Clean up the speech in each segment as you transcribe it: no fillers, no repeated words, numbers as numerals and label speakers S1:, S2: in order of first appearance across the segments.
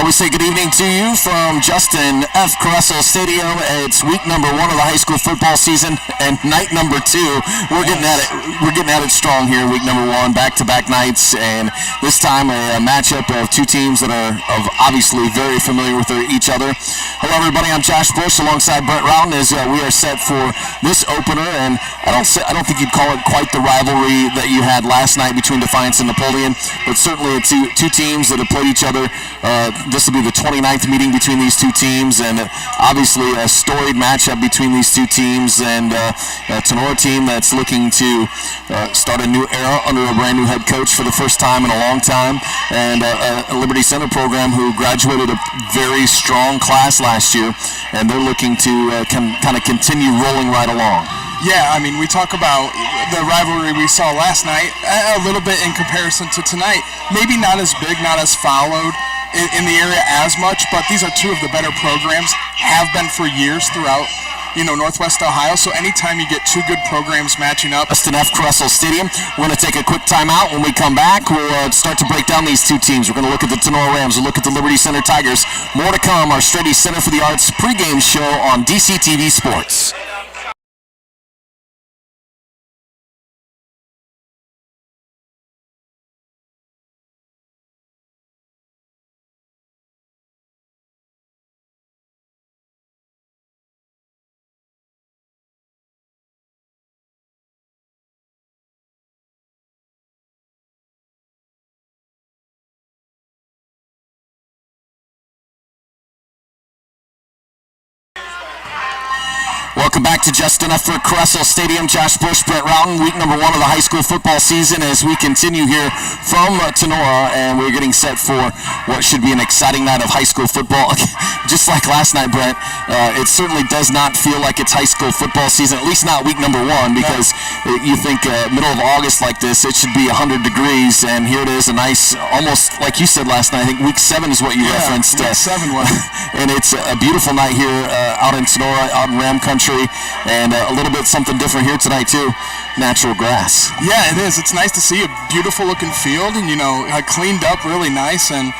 S1: Well, we say good evening to you from Justin F. Caressel Stadium. It's week number 1 of the high school football season and night number 2. We're getting at it. We're getting at it strong here. Week number 1, back-to-back nights, and this time a matchup of two teams that are obviously very familiar with each other. Hello, everybody. I'm Josh Bush alongside Brett Rowton as we are set for this opener. And I don't think you'd call it quite the rivalry that you had last night between Defiance and Napoleon, but certainly two teams that have played each other. This will be the 29th meeting between these two teams, and obviously a storied matchup between these two teams, and a Tinora team that's looking to start a new era under a brand new head coach for the first time in a long time, and a Liberty Center program who graduated a very strong class last year, and they're looking to kind of continue rolling right along.
S2: Yeah, I mean, we talk about the rivalry we saw last night a little bit in comparison to tonight. Maybe not as big, not as followed in the area as much, but these are two of the better programs, have been for years throughout, Northwest Ohio. So anytime you get two good programs matching up.
S1: Justin F. Caressel Stadium. We're going to take a quick timeout. When we come back, we'll start to break down these two teams. We're going to look at the Tinora Rams. We'll look at the Liberty Center Tigers. More to come. Our Strady Center for the Arts pregame show on DCTV Sports. Welcome back to Justin F. Caressel Stadium. Josh Bush, Brett Rowton. Week number 1 of the high school football season as we continue here from Tinora, and we're getting set for what should be an exciting night of high school football. Just like last night, Brett, it certainly does not feel like it's high school football season, at least not week number 1, because you think middle of August like this, it should be 100 degrees, and here it is, a nice, almost like you said last night, I think week 7 is what you referenced.
S2: Week 7 was.
S1: And it's a beautiful night here out in Tinora, out in Ram Country, and a little bit something different here tonight too. Natural grass.
S2: Yeah, it is. It's nice to see a beautiful looking field, and cleaned up really nice, and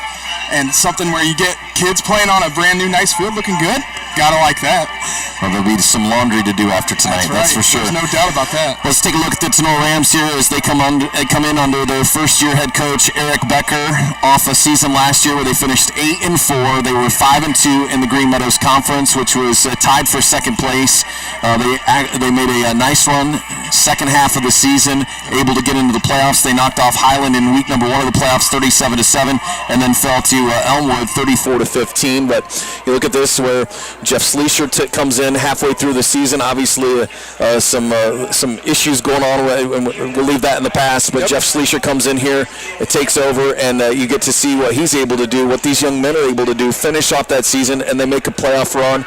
S2: something where you get kids playing on a brand new nice field looking good. Gotta like that.
S1: Well, there'll be some laundry to do after tonight.
S2: That's
S1: for sure.
S2: There's no doubt about that.
S1: Let's take a look at the Tinora Rams here as they come in under their first-year head coach Eric Becker off a season last year where they finished 8-4. They were 5-2 in the Green Meadows Conference, which was tied for second place. They made a nice run second half of the season, able to get into the playoffs. They knocked off Highland in week number 1 of the playoffs, 37-7, and then fell to Elmwood, 34-15. But you look at this where Jeff Sleesher comes in halfway through the season. Obviously, some issues going on, and we'll leave that in the past. But Jeff Sleesher comes in here, it takes over, and you get to see what he's able to do, what these young men are able to do, finish off that season, and they make a playoff run,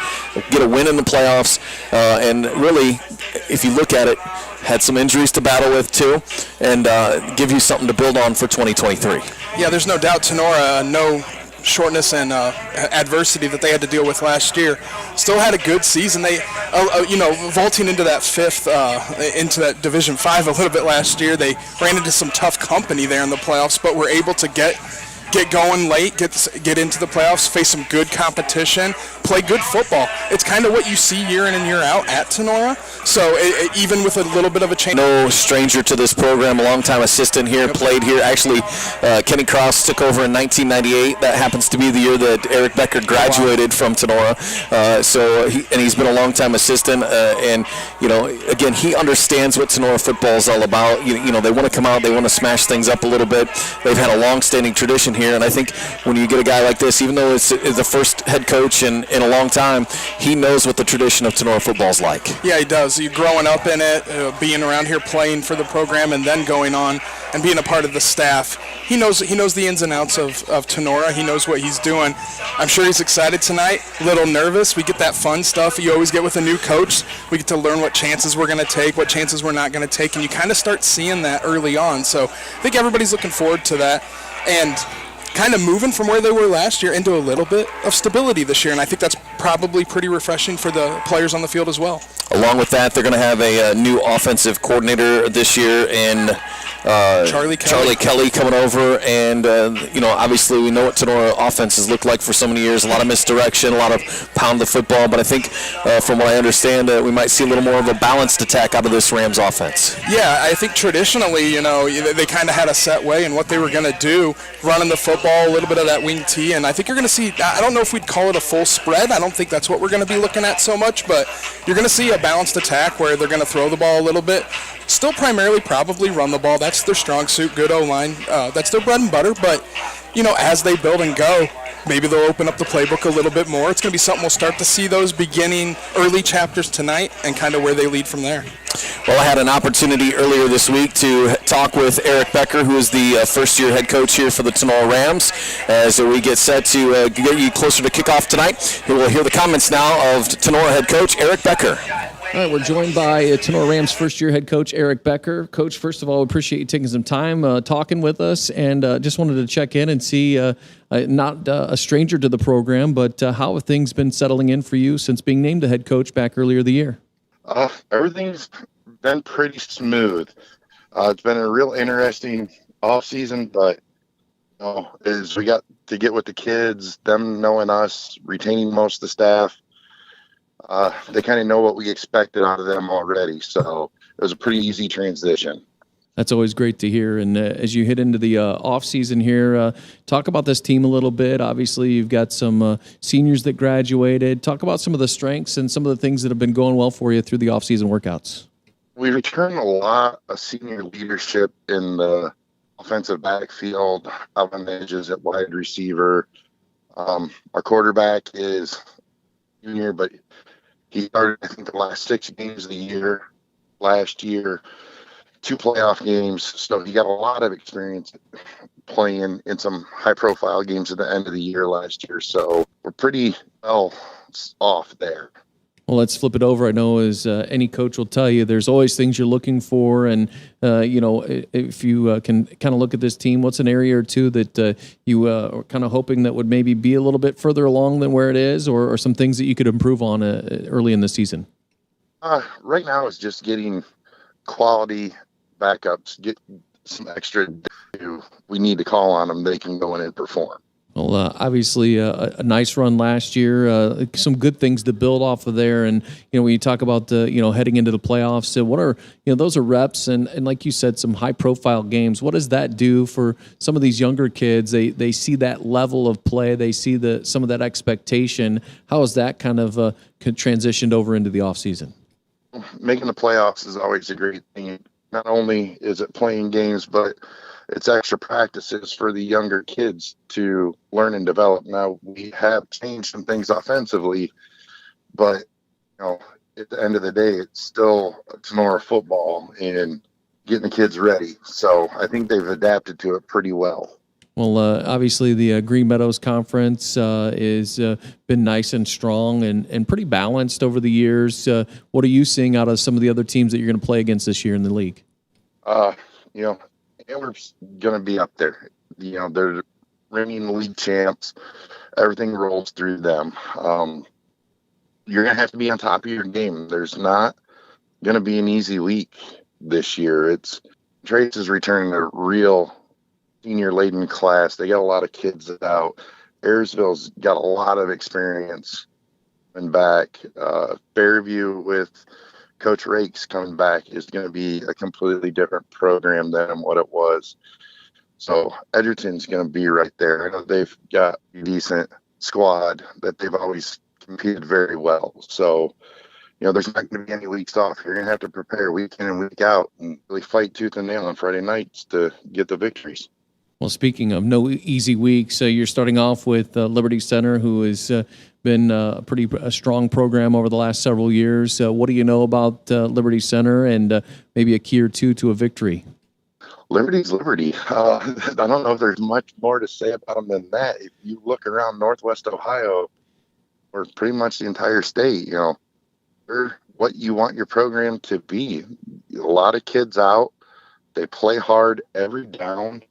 S1: get a win in the playoffs, and really, if you look at it, had some injuries to battle with too, and give you something to build on for 2023.
S2: Yeah, there's no doubt Tinora, no shortness and adversity that they had to deal with last year, still had a good season. They, vaulting into that into that Division 5 a little bit last year, they ran into some tough company there in the playoffs, but were able to get going late, get into the playoffs, face some good competition, play good football. It's kind of what you see year in and year out at Tinora. So even with a little bit of a change.
S1: No stranger to this program, a longtime assistant here, played here. Actually, Kenny Krause took over in 1998. That happens to be the year that Eric Becker graduated from Tinora. He's been a longtime assistant. Again, he understands what Tinora football is all about. They want to come out, they want to smash things up a little bit. They've had a long-standing tradition here, and I think when you get a guy like this, even though it's the first head coach in a long time, he knows what the tradition of Tinora football is like.
S2: Yeah, he does. You're growing up in it, being around here, playing for the program, and then going on and being a part of the staff. He knows the ins and outs of Tinora. He knows what he's doing. I'm sure he's excited tonight, a little nervous. We get that fun stuff you always get with a new coach. We get to learn what chances we're going to take, what chances we're not going to take, and you kind of start seeing that early on. So I think everybody's looking forward to that. And kind of moving from where they were last year into a little bit of stability this year, and I think that's probably pretty refreshing for the players on the field as well.
S1: Along with that, they're going to have a new offensive coordinator this year in
S2: Charlie
S1: Kelly coming over, and obviously we know what Tinora offense has looked like for so many years. A lot of misdirection, a lot of pound the football, but I think from what I understand, we might see a little more of a balanced attack out of this Rams offense.
S2: Yeah, I think traditionally, they kind of had a set way in what they were going to do, running the football, a little bit of that wing tee, and I think you're going to see, I don't know if we'd call it a full spread. I don't think that's what we're going to be looking at so much, but you're going to see a balanced attack where they're going to throw the ball a little bit. Still primarily probably run the ball. That's their strong suit, good O-line. That's their bread and butter, but, as they build and go, maybe they'll open up the playbook a little bit more. It's going to be something we'll start to see those beginning early chapters tonight and kind of where they lead from there.
S1: Well, I had an opportunity earlier this week to talk with Eric Becker, who is the first-year head coach here for the Tinora Rams. As we get set to get you closer to kickoff tonight, we'll hear the comments now of Tinora head coach Eric Becker.
S3: All right, we're joined by Tinora Rams first-year head coach Eric Becker. Coach, first of all, appreciate you taking some time talking with us, and just wanted to check in and see, not a stranger to the program, but how have things been settling in for you since being named the head coach back earlier the year?
S4: Everything's been pretty smooth. It's been a real interesting off season, but as we got to get with the kids, them knowing us, retaining most of the staff, they kind of know what we expected out of them already. So it was a pretty easy transition.
S3: That's always great to hear. And as you hit into the off season here, talk about this team a little bit. Obviously, you've got some seniors that graduated. Talk about some of the strengths and some of the things that have been going well for you through the off season workouts.
S4: We returned a lot of senior leadership in the offensive backfield, out on the edges at wide receiver. Our quarterback is junior, but he started, I think, the last 6 games of the year last year, 2 playoff games. So he got a lot of experience playing in some high-profile games at the end of the year last year. So we're pretty well off there.
S3: Well, let's flip it over. I know, as any coach will tell you, there's always things you're looking for. And, if you can kind of look at this team, what's an area or two that you are kind of hoping that would maybe be a little bit further along than where it is, or some things that you could improve on early in the season?
S4: Right now it's just getting quality backups, get some extra. We need to call on them. They can go in and perform.
S3: Well, obviously a nice run last year, some good things to build off of there. And, when you talk about, heading into the playoffs, what are, those are reps and like you said, some high profile games. What does that do for some of these younger kids? They see that level of play. They see some of that expectation. How has that kind of transitioned over into the off season?
S4: Making the playoffs is always a great thing. Not only is it playing games, but it's extra practices for the younger kids to learn and develop. Now, we have changed some things offensively, but at the end of the day, it's still Tinora football and getting the kids ready. So I think they've adapted to it pretty well.
S3: Well, obviously the Green Meadows Conference is been nice and strong and pretty balanced over the years. What are you seeing out of some of the other teams that you're going to play against this year in the league?
S4: Antwerp's going to be up there. They're reigning league champs. Everything rolls through them. You're going to have to be on top of your game. There's not going to be an easy week this year. Trace is returning a real senior-laden class. They got a lot of kids out. Ayersville's got a lot of experience coming back. Fairview with Coach Rakes coming back is going to be a completely different program than what it was. So Edgerton's going to be right there. I know they've got a decent squad that they've always competed very well. So, there's not going to be any weeks off. You're going to have to prepare week in and week out and really fight tooth and nail on Friday nights to get the victories.
S3: Well, speaking of no easy weeks, you're starting off with Liberty Center, who has been a strong program over the last several years. What do you know about Liberty Center and maybe a key or two to a victory?
S4: Liberty's Liberty. I don't know if there's much more to say about them than that. If you look around Northwest Ohio, or pretty much the entire state, they're what you want your program to be. A lot of kids out. They play hard every down.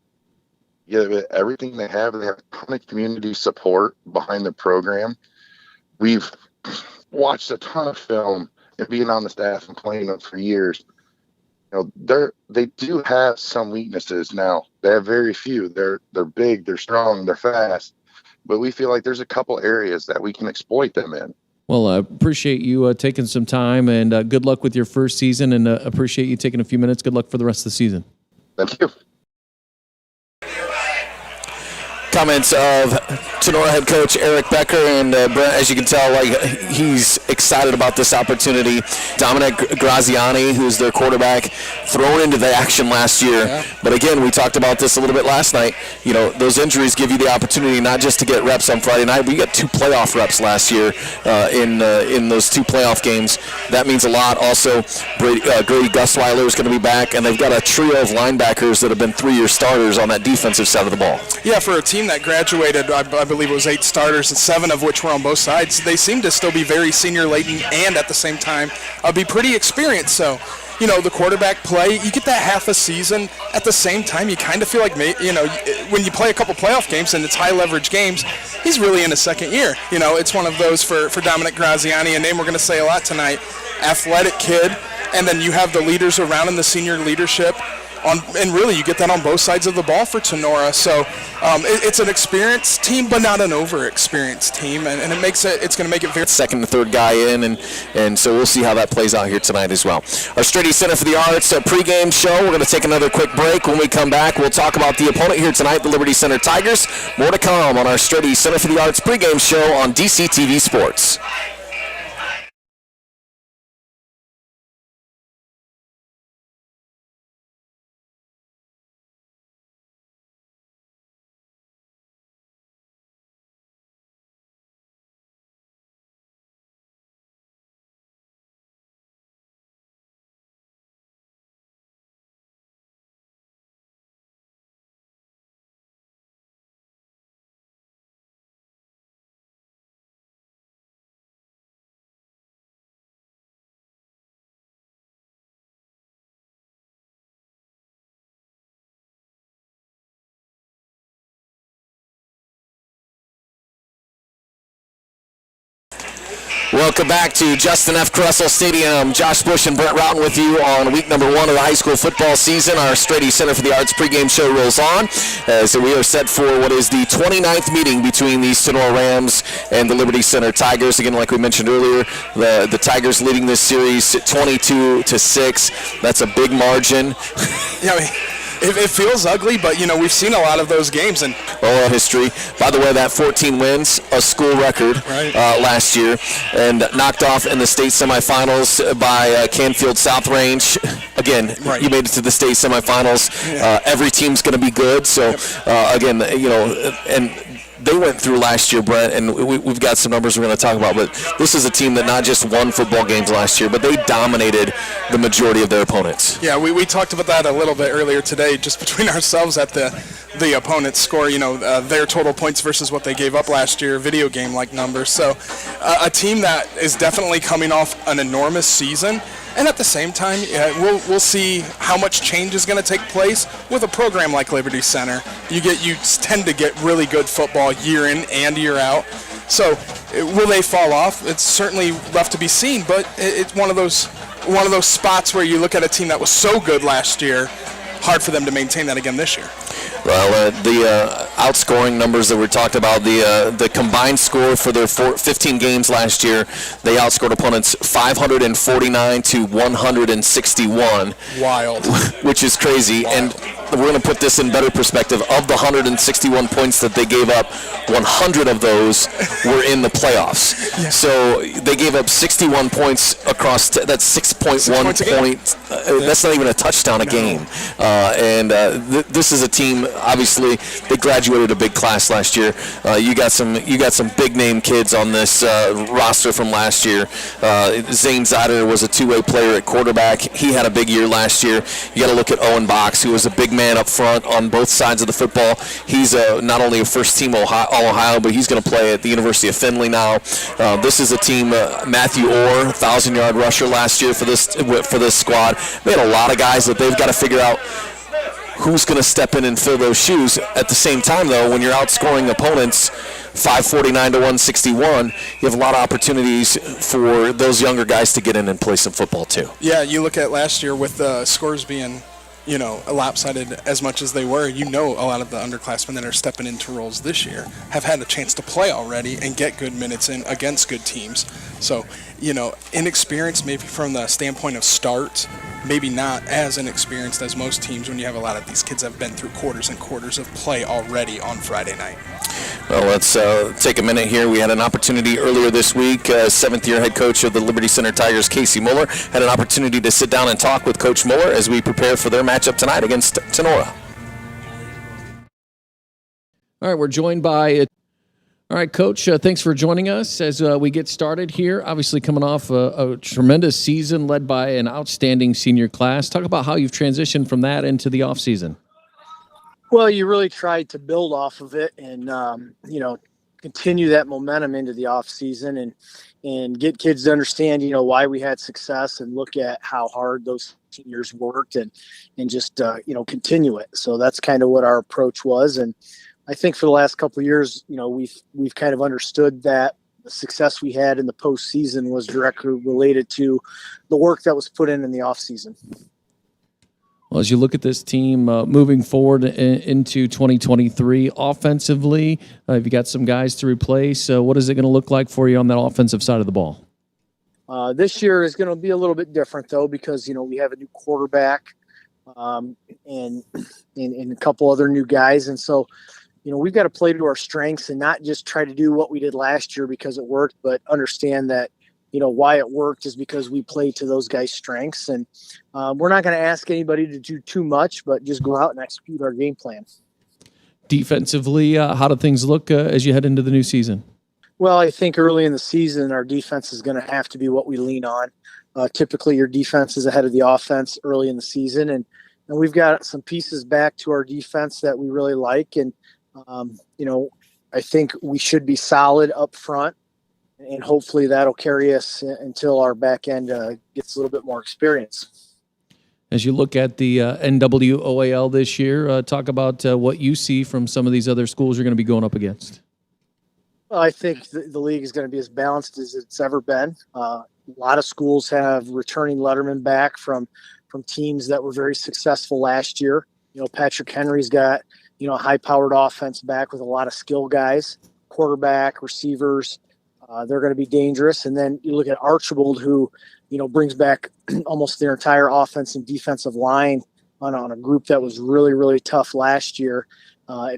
S4: Give it everything they have. They have a ton of community support behind the program. We've watched a ton of film and being on the staff and playing them for years. They do have some weaknesses now. They have very few. They're big, they're strong, they're fast, but we feel like there's a couple areas that we can exploit them in.
S3: Well, I appreciate you taking some time, and good luck with your first season, and appreciate you taking a few minutes. Good luck for the rest of the season.
S4: Thank you.
S1: Comments of Tinora head coach Eric Becker, and Brent, as you can tell, he's excited about this opportunity. Dominic Graziani, who's their quarterback, thrown into the action last year. Yeah. But again, we talked about this a little bit last night. Those injuries give you the opportunity not just to get reps on Friday night. We got 2 playoff reps last year in those 2 playoff games. That means a lot. Also, Grady Gusweiler is going to be back, and they've got a trio of linebackers that have been 3-year starters on that defensive side of the ball.
S2: Yeah, for a team that graduated, I believe it was 8 starters, and 7 of which were on both sides. They seem to still be very senior-laden and at the same time be pretty experienced. So, the quarterback play, you get that half a season. At the same time, you kind of feel like, when you play a couple playoff games and it's high-leverage games, he's really in his second year. It's one of those for Dominic Graziani, a name we're going to say a lot tonight. Athletic kid, and then you have the leaders around in the senior leadership. And really, you get that on both sides of the ball for Tinora. So it's an experienced team, but not an over-experienced team, and it's going to make it very
S1: second and third guy in, and so we'll see how that plays out here tonight as well. Our Strady Center for the Arts pregame show. We're going to take another quick break. When we come back, we'll talk about the opponent here tonight, the Liberty Center Tigers. More to come on our Strady Center for the Arts pregame show on DCTV Sports. Welcome back to Justin F. Cressel Stadium. Josh Bush and Brent Routon with you on week number 1 of the high school football season. Our Strady Center for the Arts pregame show rolls on. So we are set for what is the 29th meeting between the Tinora Rams and the Liberty Center Tigers. Again, like we mentioned earlier, the Tigers leading this series 22-6. That's a big margin.
S2: Yeah, it feels ugly, but, we've seen a lot of those games. And
S1: oral history. By the way, that 14 wins, a school record last year, and knocked off in the state semifinals by Canfield South Range. Again, you made it to the state semifinals. Yeah. Every team's going to be good. So, again, and they went through last year, Brent, and we've got some numbers we're going to talk about, but this is a team that not just won football games last year, but they dominated the majority of their opponents.
S2: Yeah, we talked about that a little bit earlier today, just between ourselves at the opponent's score, their total points versus what they gave up last year, video game-like numbers. So a team that is definitely coming off an enormous season. And at the same time, we'll see how much change is going to take place with a program like Liberty Center. You tend to get really good football year in and year out. So will they fall off? It's certainly left to be seen, but it's one of those spots where you look at a team that was so good last year, hard for them to maintain that again this year.
S1: Well, the outscoring numbers that we talked about, the combined score for their 15 games last year, they outscored opponents 549 to 161.
S2: Wild.
S1: Which is crazy. Wild. And we're going to put this in better perspective. Of the 161 points that they gave up, 100 of those were in the playoffs. Yeah. So they gave up 61 points across. That's 6.1 points. That's not even a touchdown a game. This is a team. Obviously, they graduated a big class last year. You got some big name kids on this roster from last year. Zane Zider was a two-way player at quarterback. He had a big year last year. You got to look at Owen Box, who was a big man up front on both sides of the football. He's not only a first-team All-Ohio, but he's going to play at the University of Findlay now. This is a team. Matthew Orr, 1,000-yard rusher last year for this squad. They had a lot of guys that they've got to figure out who's going to step in and fill those shoes. At the same time, though, when you're outscoring opponents 549 to 161, you have a lot of opportunities for those younger guys to get in and play some football too.
S2: Yeah, you look at last year with the scores being, lopsided as much as they were, a lot of the underclassmen that are stepping into roles this year have had a chance to play already and get good minutes in against good teams. So, inexperienced maybe from the standpoint of starts, maybe not as inexperienced as most teams when you have a lot of these kids have been through quarters and quarters of play already on Friday night.
S1: Well, let's take a minute here. We had an opportunity earlier this week. Seventh-year head coach of the Liberty Center Tigers, Casey Muller, had an opportunity to sit down and talk with Coach Muller as we prepare for their matchup tonight against Tinora.
S3: All right, we're joined by all right, Coach, thanks for joining us as we get started here. Obviously coming off a tremendous season led by an outstanding senior class. Talk about how you've transitioned from that into the offseason.
S5: Well, you really tried to build off of it and, continue that momentum into the off season and get kids to understand, why we had success and look at how hard those seniors worked and just, continue it. So that's kind of what our approach was. And I think for the last couple of years, we've kind of understood that the success we had in the postseason was directly related to the work that was put in the off season.
S3: Well, as you look at this team moving forward into 2023, offensively, you got some guys to replace. What is it going to look like for you on that offensive side of the ball?
S5: This year is going to be a little bit different, though, because, we have a new quarterback and a couple other new guys. And so, we've got to play to our strengths and not just try to do what we did last year because it worked, but understand that why it worked is because we played to those guys' strengths. And we're not going to ask anybody to do too much, but just go out and execute our game plan.
S3: Defensively, how do things look as you head into the new season?
S5: Well, I think early in the season, our defense is going to have to be what we lean on. Typically, your defense is ahead of the offense early in the season. And we've got some pieces back to our defense that we really like. And, I think we should be solid up front. And hopefully that'll carry us until our back end gets a little bit more experience.
S3: As you look at the NWOAL this year, talk about what you see from some of these other schools you're going to be going up against.
S5: Well, I think the league is going to be as balanced as it's ever been. A lot of schools have returning lettermen back from teams that were very successful last year. Patrick Henry's got, a high-powered offense back with a lot of skill guys, quarterback, receivers. They're going to be dangerous. And then you look at Archibald, who, brings back almost their entire offense and defensive line on a group that was really, really tough last year.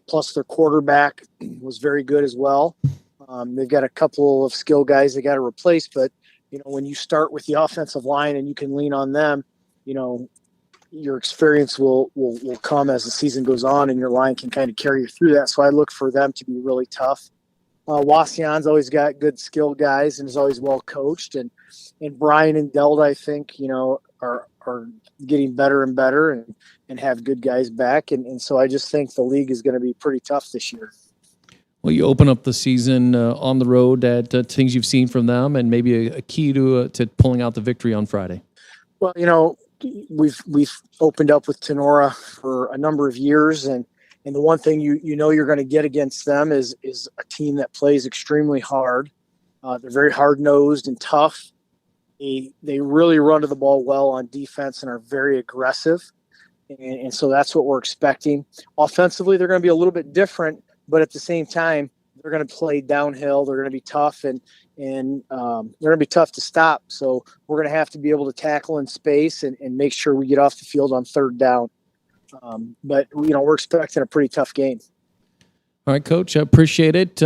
S5: Plus their quarterback was very good as well. They've got a couple of skill guys they got to replace. But, when you start with the offensive line and you can lean on them, your experience will come as the season goes on and your line can kind of carry you through that. So I look for them to be really tough. Wasion's always got good skill guys and is always well coached, and Brian and Delta, I think, are getting better and better and have good guys back, and so I just think the league is going to be pretty tough this year.
S3: Well, you open up the season on the road at things you've seen from them, and maybe a key to pulling out the victory on Friday.
S5: Well, we've opened up with Tinora for a number of years, and the one thing you're going to get against them is a team that plays extremely hard. They're very hard-nosed and tough. They really run to the ball well on defense and are very aggressive. And so that's what we're expecting. Offensively, they're going to be a little bit different, but at the same time, they're going to play downhill. They're going to be tough, and they're going to be tough to stop. So we're going to have to be able to tackle in space and make sure we get off the field on third down. But, we're expecting a pretty tough game.
S3: All right, Coach, I appreciate it.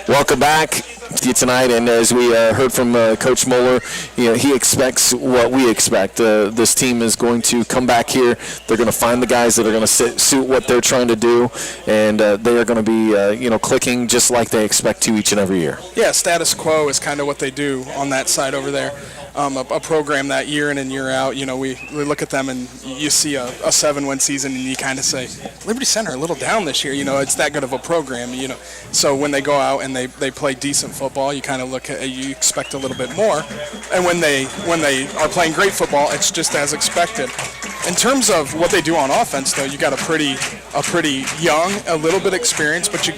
S1: Welcome back to you tonight, and as we heard from Coach Muller, he expects what we expect. This team is going to come back here. They're going to find the guys that are going to suit what they're trying to do, and they are going to be, clicking just like they expect to each and every year.
S2: Yeah, status quo is kind of what they do on that side over there. A program that year in and year out, we look at them and you see a 7-win season and you kind of say, Liberty Center a little down this year, it's that good of a program, So when they go out and they play decent football, you kind of you expect a little bit more. And when they are playing great football, it's just as expected. In terms of what they do on offense, though, you got a pretty young, a little bit experienced, but you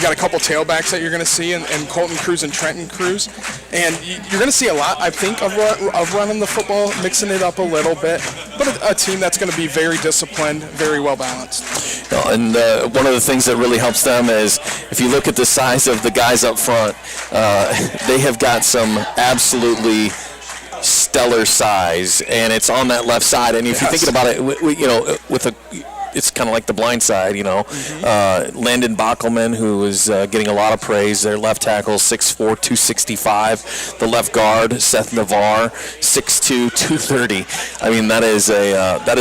S2: got a couple tailbacks that you're going to see, and Colton Cruz and Trenton Cruz, and you're going to see a lot, I think, of running the football, mixing it up a little bit, but a team that's going to be very disciplined, very well balanced.
S1: And one of the things that really helps them is if you look at the size of the guys up front, they have got some absolutely stellar size, and it's on that left side. And if you're thinking about it, it's kind of like the blind side, Landon Bockelman, who is getting a lot of praise. Their left tackle, 6'4", 265. The left guard, Seth Navarre, 6'2", 230. I mean, that's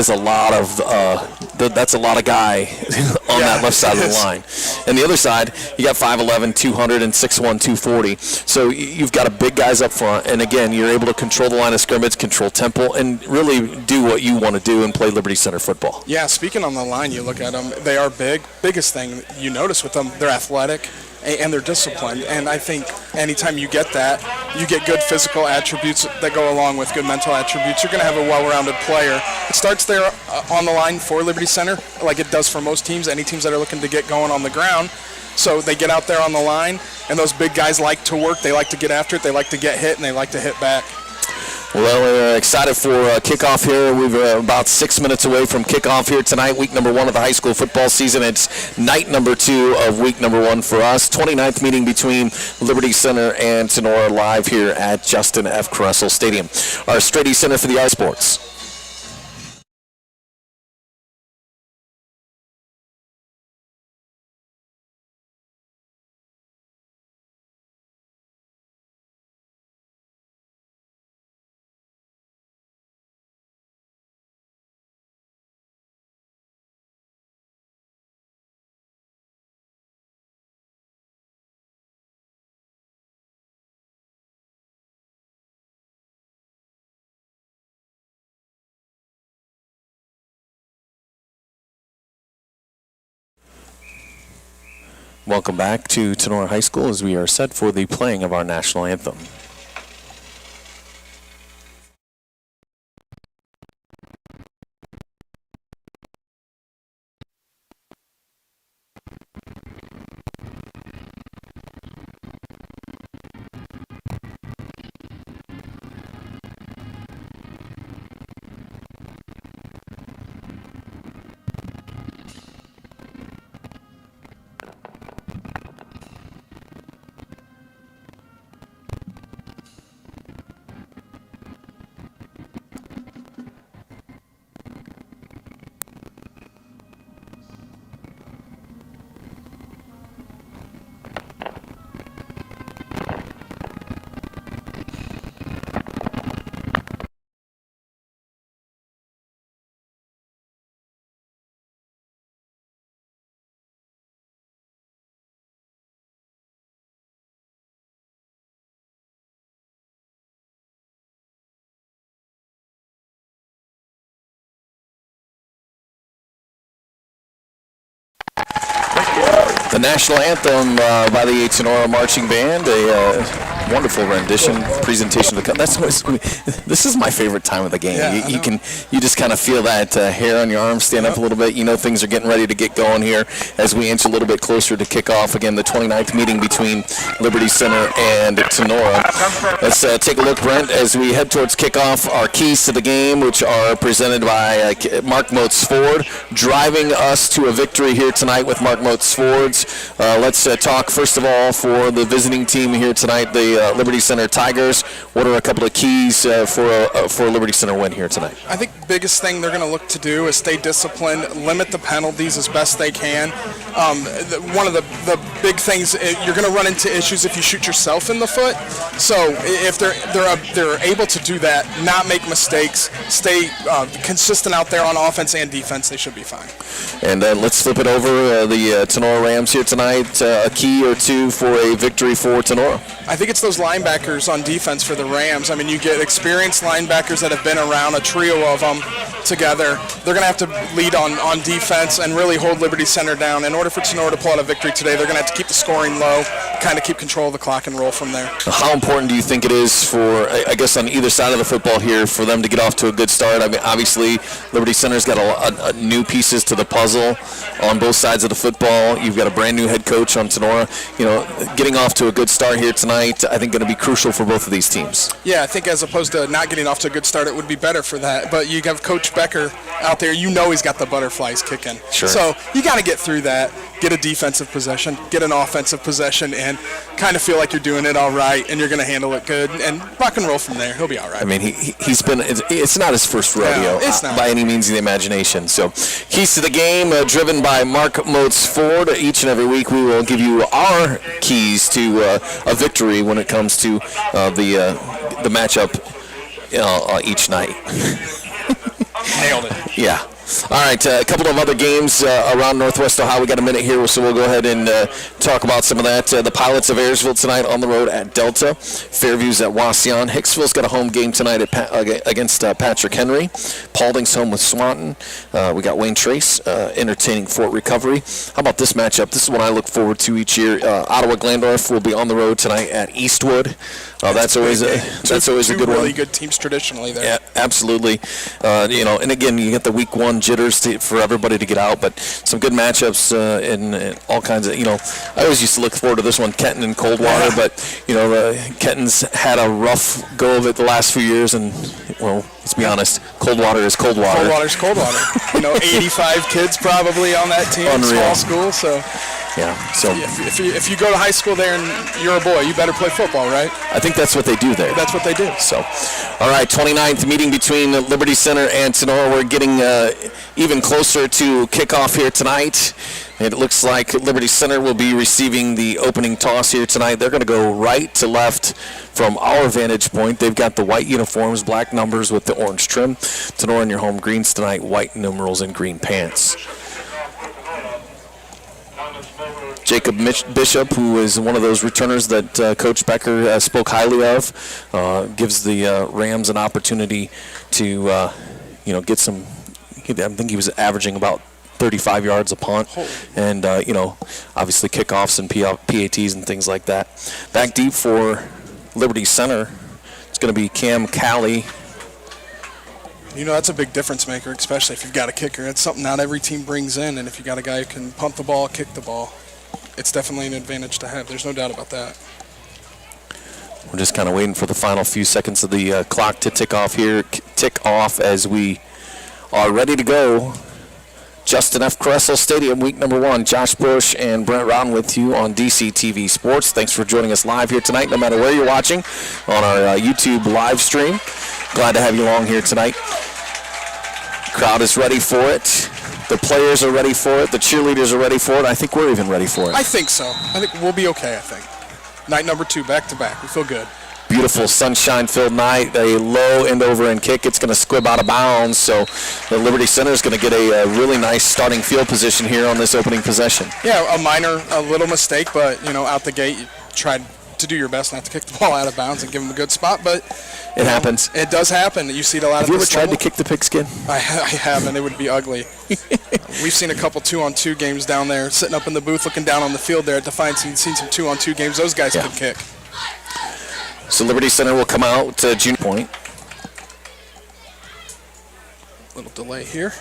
S1: a lot of guy on that left side of the line. And the other side, you got 5'11", 200, and 6'1", 240. So you've got a big guys up front, and again, you're able to control the line of scrimmage, control tempo, and really do what you want to do and play Liberty Center football.
S2: Yeah, speaking on the line, you look at them, they are big. Biggest thing you notice with them, they're athletic and they're disciplined. And I think anytime you get that, you get good physical attributes that go along with good mental attributes. You're going to have a well-rounded player. It starts there on the line for Liberty Center, like it does for most teams, any teams that are looking to get going on the ground. So they get out there on the line, and those big guys like to work. They like to get after it. They like to get hit, and they like to hit back.
S1: Well, we're excited for kickoff here. We're about 6 minutes away from kickoff here tonight, week number 1 of the high school football season. It's night number 2 of week number 1 for us. 29th meeting between Liberty Center and Tinora live here at Justin F. Caressel Stadium. Our Straight East Center for the iSports. Welcome back to Tinora High School as we are set for the playing of our national anthem. The national anthem by the Tinora Marching Band, a wonderful rendition, presentation. This is my favorite time of the game.
S2: Yeah,
S1: you just kind of feel that hair on your arm stand up a little bit. You know things are getting ready to get going here as we inch a little bit closer to kickoff. Again, the 29th meeting between Liberty Center and Tinora. Let's take a look, Brent, as we head towards kickoff. Our keys to the game, which are presented by Mark Motes Ford, driving us to a victory here tonight with Mark Motes Fords. Let's talk first of all for the visiting team here tonight, the Liberty Center Tigers. What are a couple of keys for a Liberty Center win here tonight?
S2: I think the biggest thing they're going to look to do is stay disciplined, limit the penalties as best they can. One of the big things, you're going to run into issues if you shoot yourself in the foot. So if they're able to do that, not make mistakes, stay consistent out there on offense and defense, they should be fine.
S1: And let's flip it over the Tinora Rams here tonight. A key or two for a victory for Tinora.
S2: I think it's those linebackers on defense for the Rams. I mean, you get experienced linebackers that have been around, a trio of them together. They're going to have to lead on defense and really hold Liberty Center down. In order for Tinora to pull out a victory today, they're going to have to keep the scoring low, kind of keep control of the clock and roll from there.
S1: How important do you think it is for, I guess, on either side of the football here, for them to get off to a good start? I mean, obviously, Liberty Center's got a new pieces to the puzzle on both sides of the football. You've got a brand new head coach on Tinora. You know, getting off to a good start here tonight, I think, going to be crucial for both of these teams.
S2: Yeah, I think as opposed to not getting off to a good start, it would be better for that. But you have Coach Becker out there. You know he's got the butterflies kicking.
S1: Sure.
S2: So you got to get through that, get a defensive possession, get an offensive possession, and kind of feel like you're doing it all right, and you're going to handle it good, and rock and roll from there. He'll be all right.
S1: I mean, he's been, it's not his first rodeo.
S2: No, it's not.
S1: By any means of the imagination. So, keys to the game, driven by Mark Motes Ford. Each and every week we will give you our keys to a victory when it comes to the matchup each night.
S2: Nailed it.
S1: Yeah. All right, a couple of other games around Northwest Ohio. We got a minute here, so we'll go ahead and talk about some of that. The Pilots of Ayersville tonight on the road at Delta. Fairview's at Wauseon. Hicksville's got a home game tonight against Patrick Henry. Paulding's home with Swanton. We got Wayne Trace entertaining Fort Recovery. How about this matchup? This is one I look forward to each year. Ottawa Glandorf will be on the road tonight at Eastwood. That's always a good one.
S2: Really good teams traditionally there.
S1: Yeah, absolutely. And again, you get the week one jitters for everybody to get out, but some good matchups and all kinds of. I always used to look forward to this one, Kenton and Coldwater, but Kenton's had a rough go of it the last few years, and let's be honest, Coldwater is Coldwater.
S2: Coldwater's Coldwater. 85 kids probably on that team.
S1: Unreal.
S2: Small school, so.
S1: Yeah. So
S2: if you go to high school there and you're a boy, you better play football, right?
S1: I think that's what they do there.
S2: That's what they do.
S1: So, all right, 29th meeting between Liberty Center and Tinora. We're getting even closer to kickoff here tonight. It looks like Liberty Center will be receiving the opening toss here tonight. They're going to go right to left from our vantage point. They've got the white uniforms, black numbers with the orange trim. Tinora in your home greens tonight, white numerals and green pants. Jacob Bishop, who is one of those returners that Coach Becker spoke highly of, gives the Rams an opportunity to, get some. I think he was averaging about 35 yards a punt, and obviously kickoffs and PATs and things like that. Back deep for Liberty Center, it's going to be Cam Calley.
S2: That's a big difference maker, especially if you've got a kicker. It's something not every team brings in, and if you've got a guy who can punt the ball, kick the ball, it's definitely an advantage to have. There's no doubt about that.
S1: We're just kind of waiting for the final few seconds of the clock to tick off as we are ready to go. Justin F. Caressel Stadium, week number 1. Josh Bush and Brent Rowden with you on DCTV Sports. Thanks for joining us live here tonight, no matter where you're watching on our YouTube live stream. Glad to have you along here tonight. Crowd is ready for it. The players are ready for it. The cheerleaders are ready for it. I think we're even ready for it.
S2: I think so. I think we'll be okay, I think. Night number 2, back-to-back. We feel good.
S1: Beautiful sunshine-filled night. A low end-over-end kick. It's going to squib out of bounds, so the Liberty Center is going to get a really nice starting field position here on this opening possession.
S2: Yeah, a little mistake, but, out the gate, you tried to do your best not to kick the ball out of bounds and give them a good spot, but
S1: it happens.
S2: It does happen. You see it a lot.
S1: Have you ever tried to kick the pigskin?
S2: I haven't. It would be ugly. We've seen a couple 2-on-2 games down there, sitting up in the booth looking down on the field there at Defiance, and seen some 2-on-2 games. Those guys can kick.
S1: So Liberty Center will come out to junior point.
S2: Little delay here.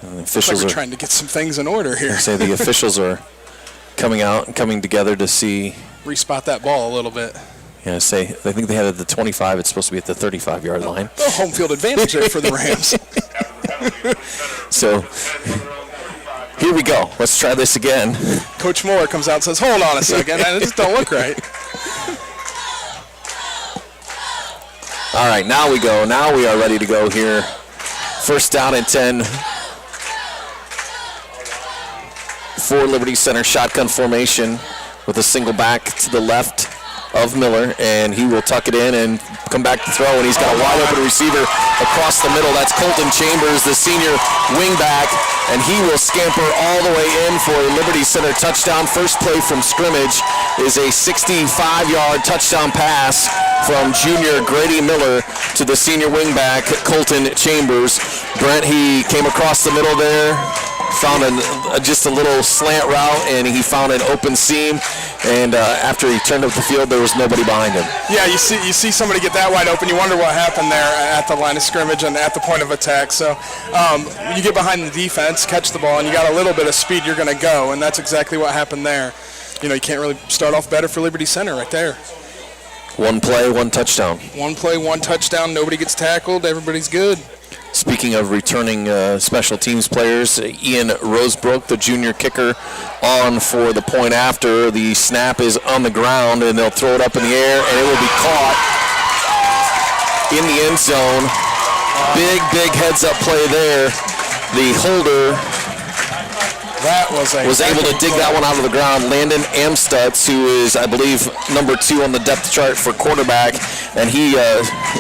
S1: And the officials
S2: we're trying to get some things in order here.
S1: I say the officials are coming out and coming together to see.
S2: Respot that ball a little bit.
S1: Yeah, I think they had it at the 25. It's supposed to be at the 35-yard line.
S2: The home field advantage there for the Rams.
S1: So here we go. Let's try this again.
S2: Coach Moore comes out and says, hold on a second. It just don't look right.
S1: All right, now we go. Now we are ready to go here. First down and 10 for Liberty Center. Shotgun formation with a single back to the left of Miller, and he will tuck it in and come back to throw, and he's got a wide open receiver across the middle. That's Colton Chambers, the senior wingback, and he will scamper all the way in for a Liberty Center touchdown. First play from scrimmage is a 65-yard touchdown pass from junior Grady Miller to the senior wingback Colton Chambers. Brent, he came across the middle there, found just a little slant route, and he found an open seam, and after he turned up the field, there was nobody behind him.
S2: Yeah, you see somebody get that wide open, you wonder what happened there at the line of scrimmage and at the point of attack. So you get behind the defense, catch the ball, and you got a little bit of speed, you're going to go, and that's exactly what happened there. You can't really start off better for Liberty Center right there.
S1: One play, one touchdown.
S2: One play, one touchdown, nobody gets tackled, everybody's good.
S1: Speaking of returning special teams players, Ian Rosebrook, the junior kicker, on for the point after. The snap is on the ground, and they'll throw it up in the air, and it will be caught in the end zone. Big heads-up play there. The holder was able to dig that one out of the ground. Landon Amstutz, who is, I believe, number 2 on the depth chart for quarterback, and he,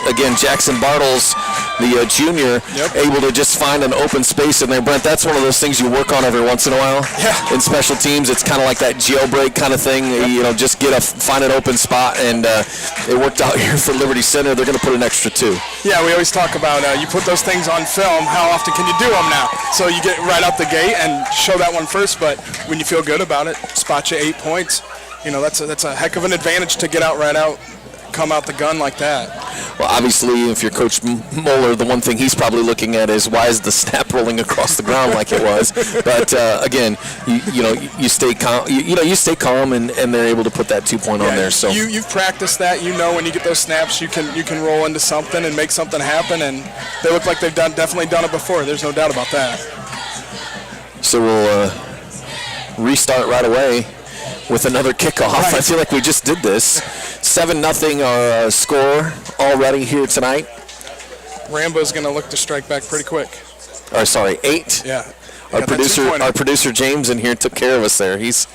S1: again, Jackson Bartles, the junior, able to just find an open space in there. Brent, that's one of those things you work on every once in a while.
S2: Yeah.
S1: In special teams, it's kind of like that jailbreak kind of thing. Just find an open spot, and it worked out here for Liberty Center. They're going to put an extra 2.
S2: Yeah, we always talk about you put those things on film. How often can you do them now? So you get right out the gate and show that one first, but when you feel good about it, spot you 8 points. That's a heck of an advantage to get out right out, come out the gun like that.
S1: Well, obviously, if you're Coach Moeller, the one thing he's probably looking at is why is the snap rolling across the ground like it was. But again, you stay calm. You stay calm, and they're able to put that 2-point on there. So
S2: you've practiced that. When you get those snaps, you can roll into something and make something happen. And they look like they've definitely done it before. There's no doubt about that.
S1: So we'll restart right away with another kickoff. Right. I feel like we just did this. 7-0 our score already here tonight.
S2: Rambo's going to look to strike back pretty quick.
S1: 8.
S2: Yeah.
S1: Our producer James in here took care of us there. He's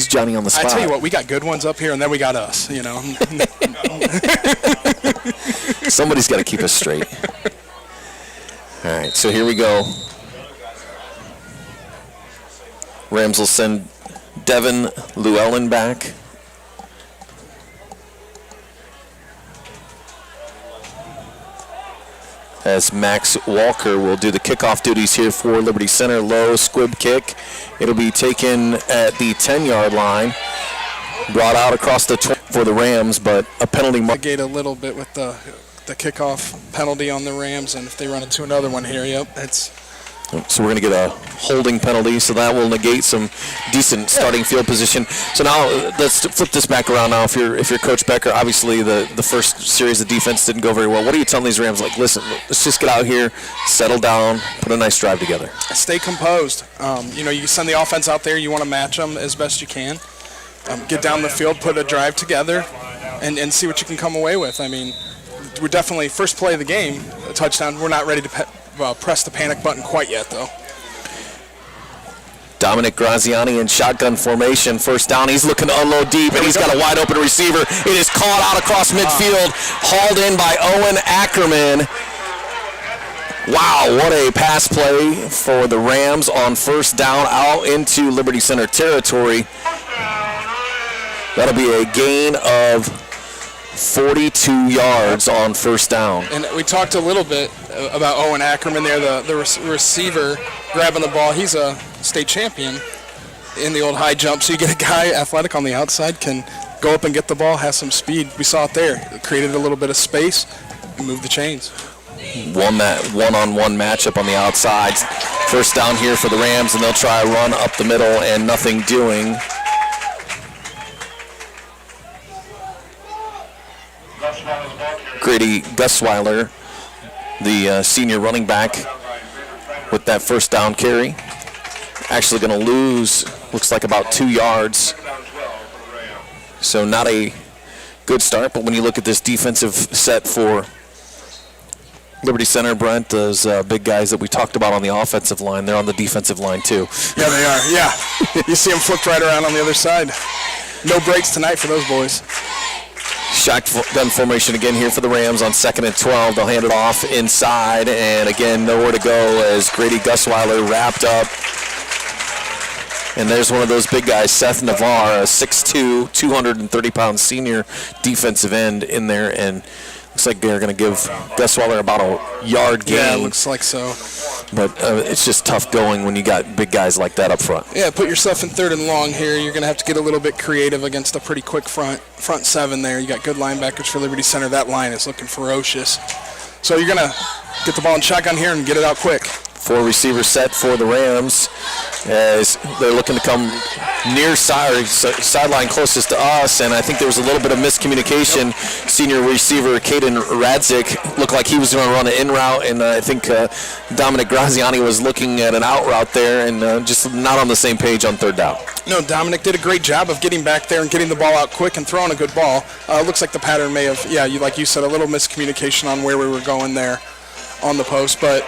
S1: Johnny on the spot.
S2: I tell you what, we got good ones up here, and then we got us.
S1: Somebody's got to keep us straight. All right, so here we go. Rams will send Devin Llewellyn back. As Max Walker will do the kickoff duties here for Liberty Center. Low squib kick. It'll be taken at the 10-yard line. Brought out across the 20 for the Rams, but a penalty.
S2: Gate a little bit with the kickoff penalty on the Rams, and if they run into another one here,
S1: So we're going to get a holding penalty, so that will negate some decent starting field position. So now let's flip this back around now. If you're Coach Becker, obviously the first series of defense didn't go very well. What are you telling these Rams? Like, listen, let's just get out here, settle down, put a nice drive together.
S2: Stay composed. You send the offense out there. You want to match them as best you can. Get down the field, put a drive together, and see what you can come away with. I mean, we're definitely first play of the game, a touchdown. We're not ready to press the panic button quite yet, though.
S1: Dominic Graziani in shotgun formation. First down. He's looking to unload deep, and he's got a wide open receiver. It is caught out across midfield, hauled in by Owen Ackerman. Wow, what a pass play for the Rams on first down out into Liberty Center territory. That'll be a gain of 42 yards on first down.
S2: And we talked a little bit about Owen Ackerman there, the receiver grabbing the ball. He's a state champion in the old high jump. So you get a guy athletic on the outside, can go up and get the ball, has some speed. We saw it there. It created a little bit of space and moved the chains.
S1: Won that one-on-one matchup on the outside. First down here for the Rams, and they'll try a run up the middle and nothing doing. Grady Gussweiler, the senior running back, with that first down carry. Actually going to lose, looks like about 2 yards. So not a good start, but when you look at this defensive set for Liberty Center, Brent, those big guys that we talked about on the offensive line, they're on the defensive line too.
S2: Yeah, they are. Yeah. You see them flipped right around on the other side. No breaks tonight for those boys.
S1: Shotgun formation again here for the Rams on 2nd and 12. They'll hand it off inside, and again, nowhere to go as Grady Gusweiler wrapped up. And there's one of those big guys, Seth Navarre, a 6'2", 230-pound senior defensive end in there, and looks like they're going to give Gusweiler about a yard gain.
S2: Yeah, looks like so.
S1: But it's just tough going when you got big guys like that up front.
S2: Yeah, put yourself in 3rd and long here. You're going to have to get a little bit creative against a pretty quick front 7 there. You got good linebackers for Liberty Center. That line is looking ferocious. So you're going to get the ball in shotgun here and get it out quick.
S1: 4 receivers set for the Rams as they're looking to come near sideline closest to us, and I think there was a little bit of miscommunication. Senior receiver Caden Radzik looked like he was going to run an in route, and I think Dominic Graziani was looking at an out route there and just not on the same page on 3rd down.
S2: No, Dominic did a great job of getting back there and getting the ball out quick and throwing a good ball. Looks like the pattern may have, like you said, a little miscommunication on where we were going there on the post, but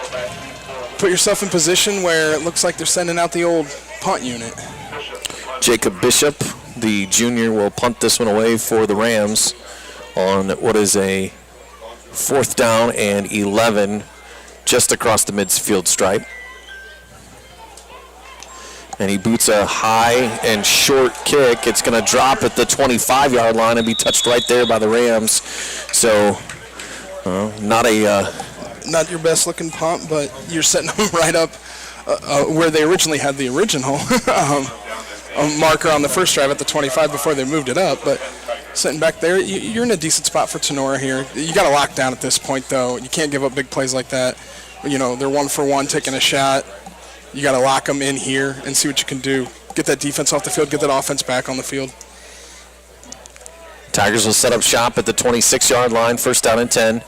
S2: put yourself in position where it looks like they're sending out the old punt unit.
S1: Jacob Bishop, the junior, will punt this one away for the Rams on what is a 4th down and 11 just across the midfield stripe. And he boots a high and short kick. It's going to drop at the 25-yard line and be touched right there by the Rams. So
S2: not your best looking punt, but you're setting them right up where they originally had the original marker on the first drive at the 25 before they moved it up. But sitting back there, you're in a decent spot for Tinora here. You got to lock down at this point, though. You can't give up big plays like that. They're 1-for-1 taking a shot. You got to lock them in here and see what you can do. Get that defense off the field, get that offense back on the field.
S1: Tigers will set up shop at the 26-yard line, 1st down and 10.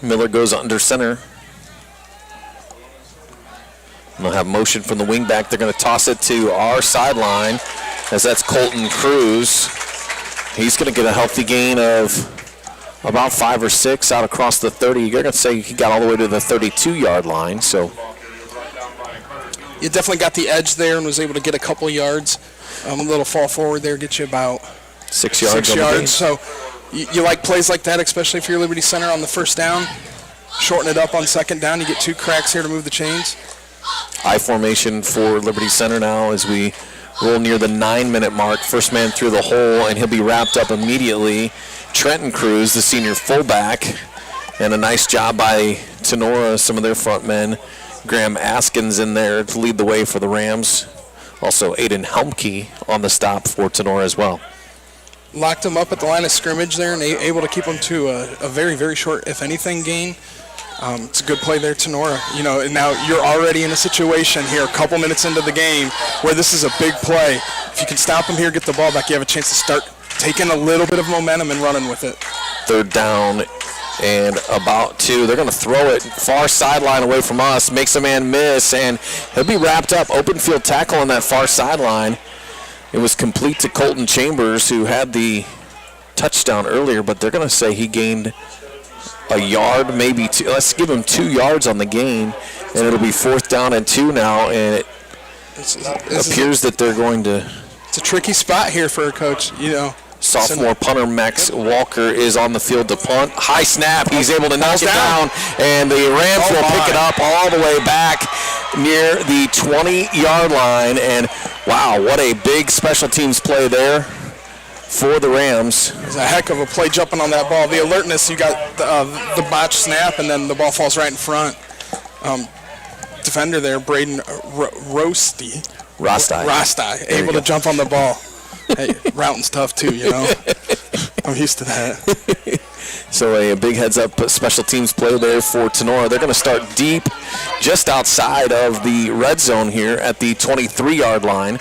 S1: Miller goes under center. And they'll have motion from the wingback. They're going to toss it to our sideline as that's Colton Cruz. He's going to get a healthy gain of about 5 or 6 out across the 30. You're going to say he got all the way to the 32-yard line. So
S2: you definitely got the edge there and was able to get a couple yards. A little fall forward there gets you about
S1: 6 yards.
S2: 6 yards. So you like plays like that, especially if you're Liberty Center on the 1st down. Shorten it up on 2nd down. You get 2 cracks here to move the chains.
S1: I formation for Liberty Center now as we roll near the 9-minute mark. First man through the hole, and he'll be wrapped up immediately. Trenton Cruz, the senior fullback, and a nice job by Tinora, some of their front men. Graham Askins in there to lead the way for the Rams. Also Aiden Helmke on the stop for Tinora as well.
S2: Locked him up at the line of scrimmage there and able to keep him to a very, very short, if anything, gain. It's a good play there, Tinora. Now you're already in a situation here, a couple minutes into the game, where this is a big play. If you can stop him here, get the ball back, you have a chance to start taking a little bit of momentum and running with it.
S1: 3rd down and about 2. They're going to throw it far sideline away from us, makes a man miss, and he'll be wrapped up. Open field tackle on that far sideline. It was complete to Colton Chambers, who had the touchdown earlier, but they're going to say he gained a yard, maybe 2. Let's give him 2 yards on the gain, and it'll be 4th down and 2 now, and it appears that they're going to...
S2: It's a tricky spot here for a coach,
S1: Sophomore punter Max Walker is on the field to punt. High snap. He's able to knock it down, and the Rams will pick it up all the way back near the 20-yard line. And, wow, what a big special teams play there for the Rams.
S2: It was a heck of a play jumping on that ball. The alertness, you got the botch snap, and then the ball falls right in front. Defender there, Braden Rosty, able to jump on the ball. Hey, routing's tough too, I'm used to that.
S1: So a big heads-up special teams play there for Tinora. They're going to start deep just outside of the red zone here at the 23-yard line.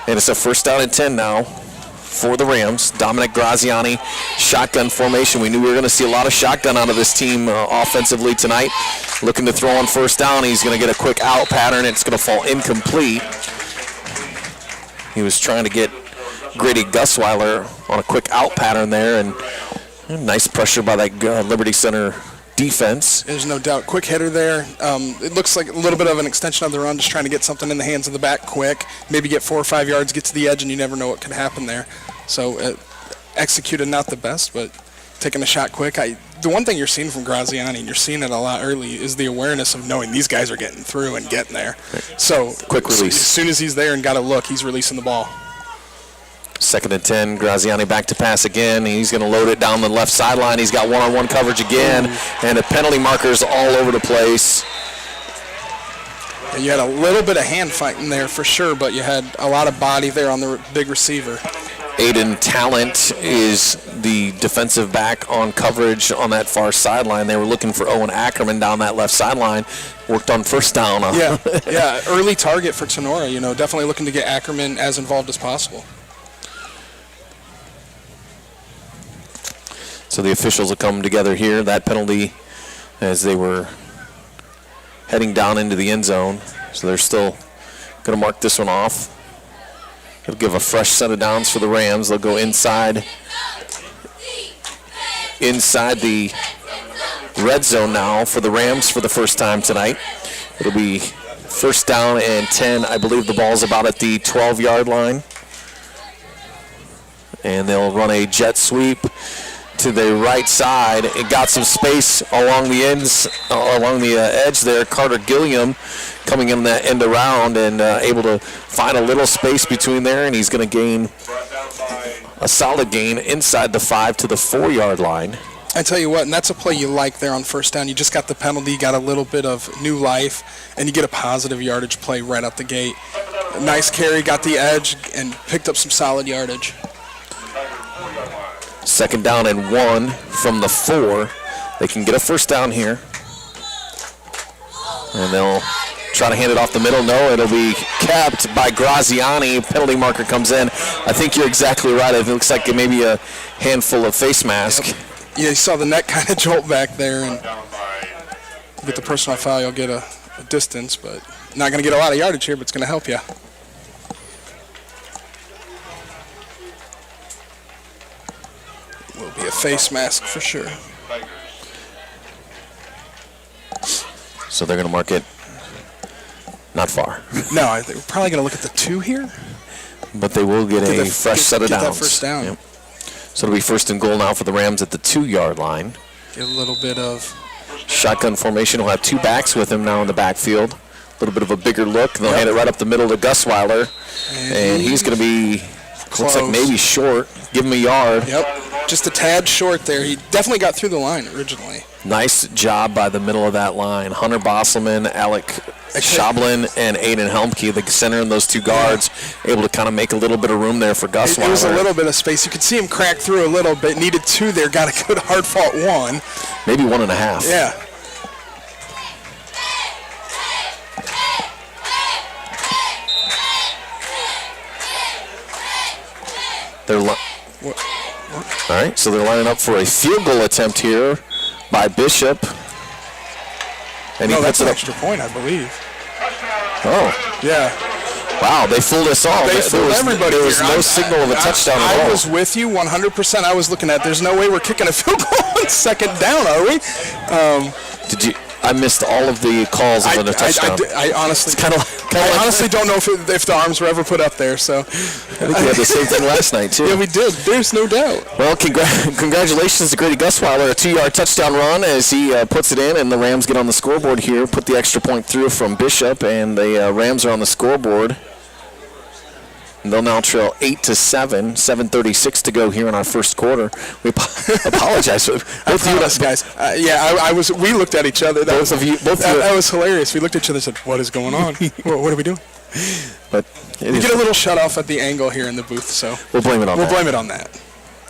S1: And it's a 1st down and 10 now for the Rams. Dominic Graziani, shotgun formation. We knew we were going to see a lot of shotgun out of this team offensively tonight. Looking to throw on 1st down. He's going to get a quick out pattern. It's going to fall incomplete. He was trying to get Grady Gusweiler on a quick out pattern there, and nice pressure by that Liberty Center defense.
S2: There's no doubt. Quick hitter there. It looks like a little bit of an extension of the run, just trying to get something in the hands of the back quick. Maybe get 4 or 5 yards, get to the edge, and you never know what could happen there. So executed not the best, but taking a shot quick. The one thing you're seeing from Graziani, and you're seeing it a lot early, is the awareness of knowing these guys are getting through and getting there. So
S1: Quick release.
S2: As soon as he's there and got a look, he's releasing the ball.
S1: 2nd and 10. Graziani back to pass again. He's going to load it down the left sideline. He's got one-on-one coverage again, and the penalty markers all over the place.
S2: And you had a little bit of hand fighting there for sure, but you had a lot of body there on the big receiver.
S1: Aiden Talent is the defensive back on coverage on that far sideline. They were looking for Owen Ackerman down that left sideline. Worked on first down.
S2: Yeah, early target for Tinora. Definitely looking to get Ackerman as involved as possible.
S1: So the officials will come together here. That penalty as they were heading down into the end zone. So they're still going to mark this one off. They'll give a fresh set of downs for the Rams. They'll go inside the red zone now for the Rams for the first time tonight. It'll be 1st down and 10. I believe the ball's about at the 12-yard line. And they'll run a jet sweep to the right side. It got some space along the edge there. Carter Gilliam coming in that end around and able to find a little space between there, and he's going to gain a solid gain inside the 5 to the 4-yard line.
S2: I tell you what, and that's a play you like there on 1st down. You just got the penalty, got a little bit of new life, and you get a positive yardage play right out the gate. Nice carry, got the edge, and picked up some solid yardage.
S1: 2nd down and 1 from the 4. They can get a 1st down here. And they'll try to hand it off the middle. No, it'll be kept by Graziani. Penalty marker comes in. I think you're exactly right. It looks like maybe a handful of face mask.
S2: Yep. Yeah, you saw the neck kind of jolt back there. And get the personal foul, you'll get a distance. But not going to get a lot of yardage here, but it's going to help you. Will be a face mask for sure.
S1: So they're going to mark it not far.
S2: No, they're probably going to look at the 2 here.
S1: But they will get a fresh set of downs.
S2: Get that 1st down.
S1: Yep. So it'll be 1st and goal now for the Rams at the 2-yard line.
S2: Get a little bit of
S1: shotgun formation. We'll have 2 backs with him now in the backfield. A little bit of a bigger look. They'll hand it right up the middle to Gusweiler. And he's going to be, looks like maybe short. Give him a yard.
S2: Yep. Just a tad short there. He definitely got through the line originally.
S1: Nice job by the middle of that line. Hunter Bosselman, Alec Shablin, and Aiden Helmke, the center and those 2 guards, able to kind of make a little bit of room there for Gusweiler.
S2: It was a little bit of space. You could see him crack through a little bit. Needed 2 there. Got a good hard-fought 1.
S1: Maybe 1.5.
S2: Yeah.
S1: All right, so they're lining up for a field goal attempt here by Bishop. And he puts
S2: that's
S1: it
S2: an
S1: up.
S2: extra point, I believe.
S1: Oh.
S2: Yeah.
S1: Wow, they fooled us all.
S2: They fooled everybody.
S1: There was no signal of a touchdown at all.
S2: I was with you 100%. I was looking at, there's no way we're kicking a field goal on 2nd down, are we?
S1: Did you? I missed all of the calls of a touchdown.
S2: I honestly, honestly don't know if the arms were ever put up there. So
S1: I think we had the same thing last night too.
S2: Yeah, we did. There's no doubt.
S1: Well, congratulations to Grady Gusweiler, a 2-yard touchdown run as he puts it in, and the Rams get on the scoreboard here. Put the extra point through from Bishop, and the Rams are on the scoreboard. And they'll now trail 8-7, 7:36 to go here in our first quarter. We apologize.
S2: Both of you guys. I was. We looked at each other. That was hilarious. We looked at each other and said, "What is going on? What are we doing?"
S1: But
S2: we get a little shut off at the angle here in the booth, so
S1: we'll blame it on that.
S2: We'll blame it on that.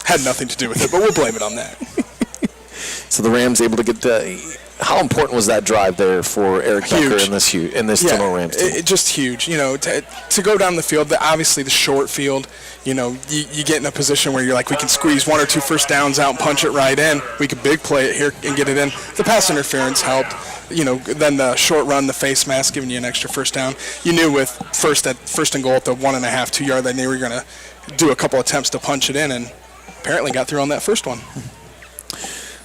S2: Had nothing to do with it, but we'll blame it on that.
S1: So the Rams able to get. How important was that drive there for Eric Becker in this Tinora Rams team?
S2: Just huge. To go down the field, obviously the short field, you get in a position where you're like, we can squeeze 1 or 2 first downs out and punch it right in. We could big play it here and get it in. The pass interference helped. Then the short run, the face mask giving you an extra first down. You knew with first and goal at the 1.5, 2-yard line, they were going to do a couple attempts to punch it in, and apparently got through on that first one.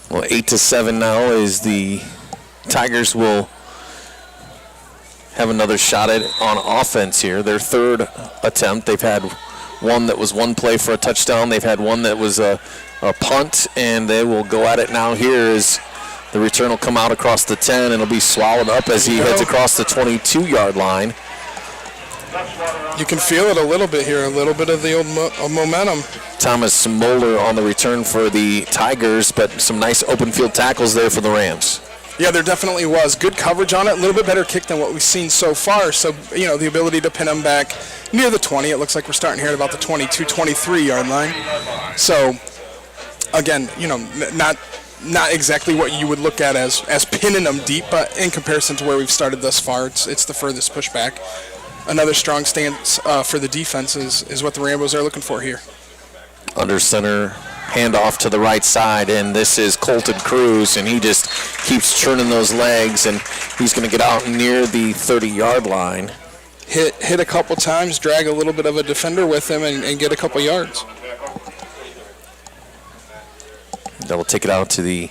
S1: Well, 8-7 now is the Tigers will have another shot at on offense here. Their 3rd attempt. They've had one that was one play for a touchdown. They've had one that was a punt, and they will go at it now here as the return will come out across the 10, and it'll be swallowed up as he heads across the 22-yard line.
S2: You can feel it a little bit here, a little bit of the old momentum.
S1: Thomas Moeller on the return for the Tigers, but some nice open field tackles there for the Rams.
S2: Yeah, there definitely was. Good coverage on it. A little bit better kick than what we've seen so far. So, the ability to pin him back near the 20. It looks like we're starting here at about the 22, 23-yard line. So, again, not exactly what you would look at as pinning them deep, but in comparison to where we've started thus far, it's the furthest pushback. Another strong stance for the defense is what the Rambos are looking for here.
S1: Under center, handoff to the right side, and this is Colton Cruz, and he just keeps churning those legs, and he's going to get out near the 30-yard line.
S2: Hit a couple times, drag a little bit of a defender with him, and get a couple yards.
S1: That will take it out to the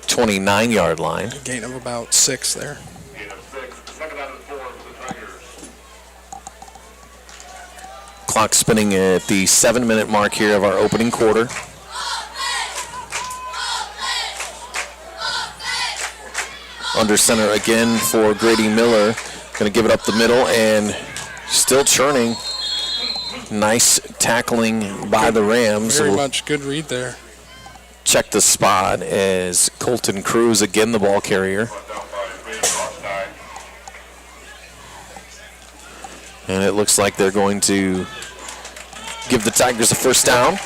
S1: 29-yard line.
S2: A gain of about 6 there.
S1: Clock spinning at the 7-minute mark here of our opening quarter. Under center again for Grady Miller. Going to give it up the middle and still churning. Nice tackling by the Rams.
S2: Very much good read there.
S1: Check the spot as Colton Cruz, again the ball carrier. And it looks like they're going to give the Tigers a first down.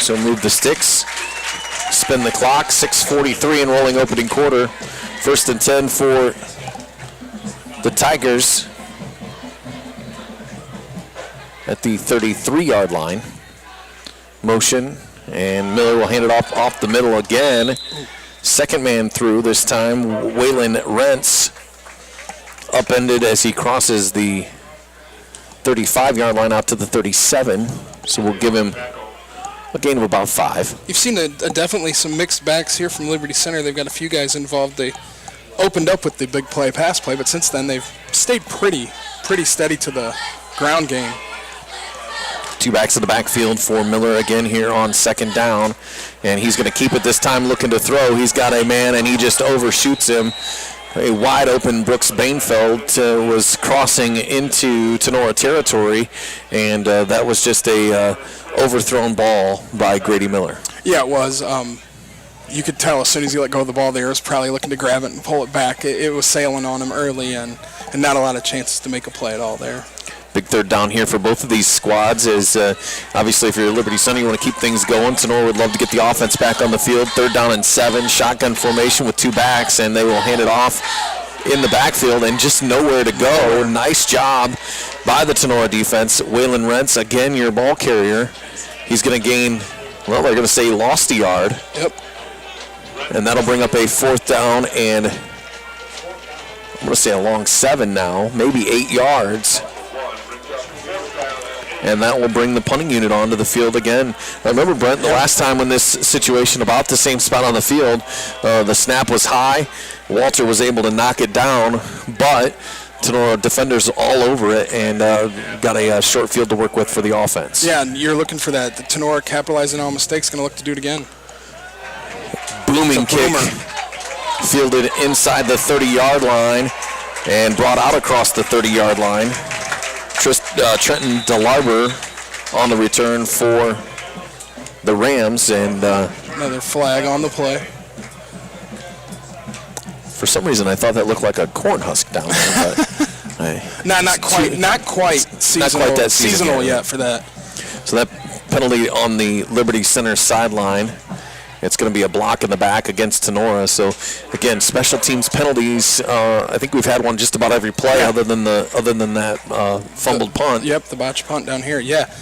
S1: So move the sticks, spin the clock, 6:43 in rolling opening quarter. 1st and 10 for the Tigers at the 33-yard line. Motion, and Miller will hand it off the middle again. Second man through, this time Waylon Rentz upended as he crosses the 35-yard line out to the 37. So we'll give him a gain of about 5.
S2: You've seen definitely some mixed backs here from Liberty Center. They've got a few guys involved. They opened up with the big play, pass play, but since then they've stayed pretty steady to the ground game.
S1: 2 backs in the backfield for Miller again here on 2nd down, and he's going to keep it this time looking to throw. He's got a man, and he just overshoots him. A wide open Brooks Bainfeld was crossing into Tinora territory, and that was just a overthrown ball by Grady Miller.
S2: Yeah, it was. You could tell as soon as he let go of the ball there, he was probably looking to grab it and pull it back. It was sailing on him early, and not a lot of chances to make a play at all there.
S1: Big 3rd down here for both of these squads is obviously if you're Liberty Center, you want to keep things going. Tinora would love to get the offense back on the field. 3rd down and 7, shotgun formation with 2 backs, and they will hand it off in the backfield and just nowhere to go. Nice job by the Tinora defense. Waylon Rentz, again, your ball carrier. He's going to gain, well, they're going to say he lost a yard.
S2: Yep.
S1: And that'll bring up a 4th down and I'm going to say a long 7 now, maybe 8 yards. And that will bring the punting unit onto the field again. I remember, Brent, the last time when this situation, about the same spot on the field, the snap was high. Walter was able to knock it down, but Tinora defenders all over it and got a short field to work with for the offense.
S2: Yeah, and you're looking for that. The Tinora capitalizing on mistakes, going to look to do it again.
S1: Booming kick, fielded inside the 30-yard line and brought out across the 30-yard line. Trenton DeLarber on the return for the Rams, and
S2: another flag on the play.
S1: For some reason, I thought that looked like a corn husk down there, but
S2: not quite seasonal yet for that.
S1: So that penalty on the Liberty Center sideline. It's going to be a block in the back against Tinora. So again, special teams penalties. I think we've had one just about every play, other than that fumbled punt.
S2: Yep, the botched punt down here. Yeah,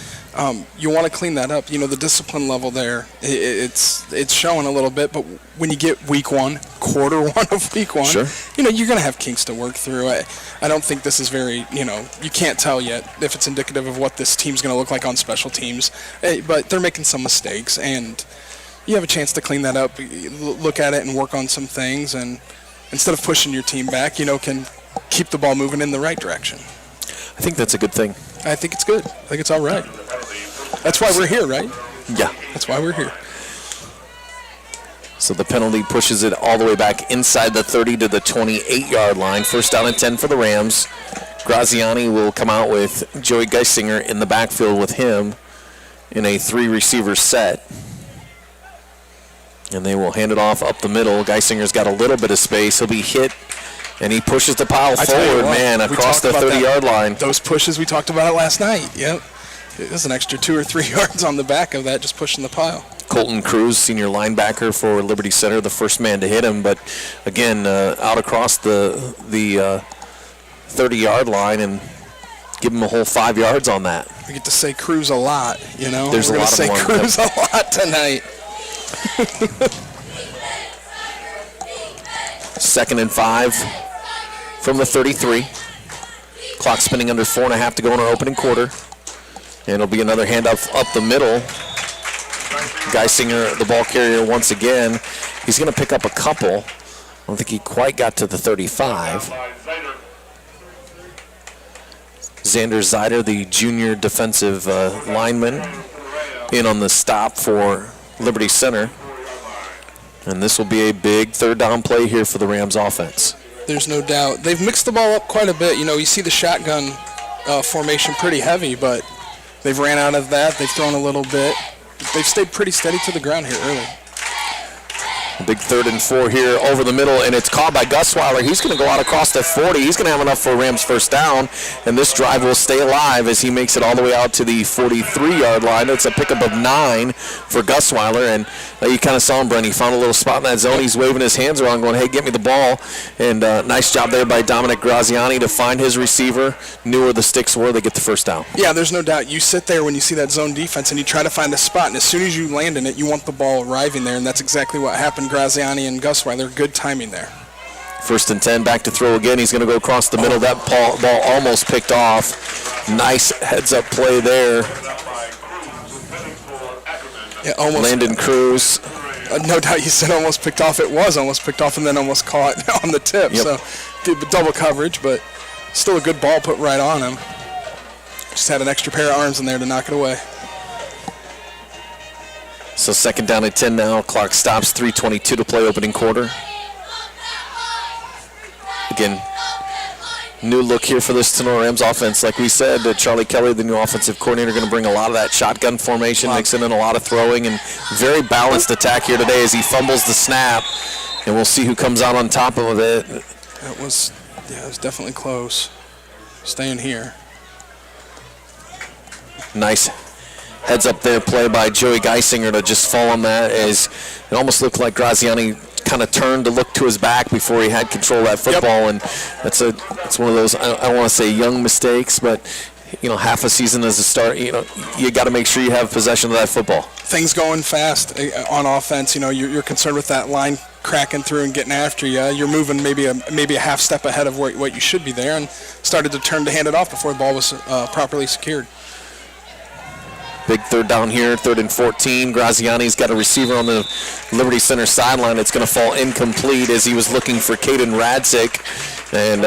S2: you want to clean that up. The discipline level there, it's showing a little bit. But when you get week 1, quarter 1 of week 1,
S1: sure.
S2: You're going to have kinks to work through. I don't think this is very. You can't tell yet if it's indicative of what this team's going to look like on special teams. But they're making some mistakes, and you have a chance to clean that up, look at it and work on some things, and instead of pushing your team back, can keep the ball moving in the right direction.
S1: I think that's a good thing.
S2: I think it's good. I think it's all right. That's why we're here, right?
S1: Yeah.
S2: That's why we're here.
S1: So the penalty pushes it all the way back inside the 30 to the 28-yard line. First down and 10 for the Rams. Graziani will come out with Joey Geisinger in the backfield with him in a 3-receiver set. And they will hand it off up the middle. Geisinger's got a little bit of space. He'll be hit, and he pushes the pile forward, man, across the 30-yard line.
S2: Those pushes, we talked about it last night. Yep. There's an extra 2 or 3 yards on the back of that, just pushing the pile.
S1: Colton Cruz, senior linebacker for Liberty Center, the first man to hit him. But, again, out across the 30-yard line and give him a whole 5 yards on that.
S2: We get to say Cruz a lot, you know.
S1: There's
S2: We're
S1: a lot of
S2: say
S1: them.
S2: Cruz a lot tonight.
S1: 2nd and 5 from the 33. Clock spinning under 4.5 to go in our opening quarter. And it'll be another handoff up the middle. Geisinger, the ball carrier once again. He's going to pick up a couple. I don't think he quite got to the 35. Xander Zeider, the junior defensive lineman, in on the stop for Liberty Center. And this will be a big third down play here for the Rams offense.
S2: There's no doubt. They've mixed the ball up quite a bit. You know, you see the shotgun formation pretty heavy, but they've ran out of that. They've thrown a little bit. They've stayed pretty steady to the ground here early.
S1: Big 3rd and 4 here over the middle, and it's caught by Gusweiler. He's going to go out across the 40. He's going to have enough for Rams first down, and this drive will stay alive as he makes it all the way out to the 43-yard line. It's a pickup of 9 for Gusweiler, and you kind of saw him, Brent. He found a little spot in that zone. He's waving his hands around going, hey, get me the ball. And nice job there by Dominic Graziani to find his receiver. Knew where the sticks were. They get the first down.
S2: Yeah, there's no doubt. You sit there when you see that zone defense, and you try to find a spot, and as soon as you land in it, you want the ball arriving there, and that's exactly what happened. Graziani and Gusweiler, good timing there.
S1: 1st and 10, back to throw again. He's going to go across the middle. That ball almost picked off. Nice heads-up play there.
S2: Yeah, almost.
S1: Landon Cruz.
S2: No doubt you said almost picked off. It was almost picked off and then almost caught on the tip.
S1: Yep.
S2: So good double coverage, but still a good ball put right on him. Just had an extra pair of arms in there to knock it away.
S1: So 2nd down at 10 now. Clock stops, 3:22 to play opening quarter. Again, new look here for this Tinora Rams offense. Like we said, Charlie Kelly, the new offensive coordinator, going to bring a lot of that shotgun formation, mixing in a lot of throwing, and very balanced attack here today as he fumbles the snap. And we'll see who comes out on top of it.
S2: It was definitely close. Staying here.
S1: Nice heads up there play by Joey Geisinger to just fall on that, as it almost looked like Graziani kind of turned to look to his back before he had control of that football. Yep. And it's one of those, I don't want to say young mistakes, but you know, half a season as a start, you know, you got to make sure you have possession of that football.
S2: Things going fast on offense, you know, you're concerned with that line cracking through and getting after you. You're moving maybe a half step ahead of what you should be there, and started to turn to hand it off before the ball was properly secured.
S1: Big 3rd down here, 3rd and 14. Graziani's got a receiver on the Liberty Center sideline. It's going to fall incomplete as he was looking for Caden Radzik, and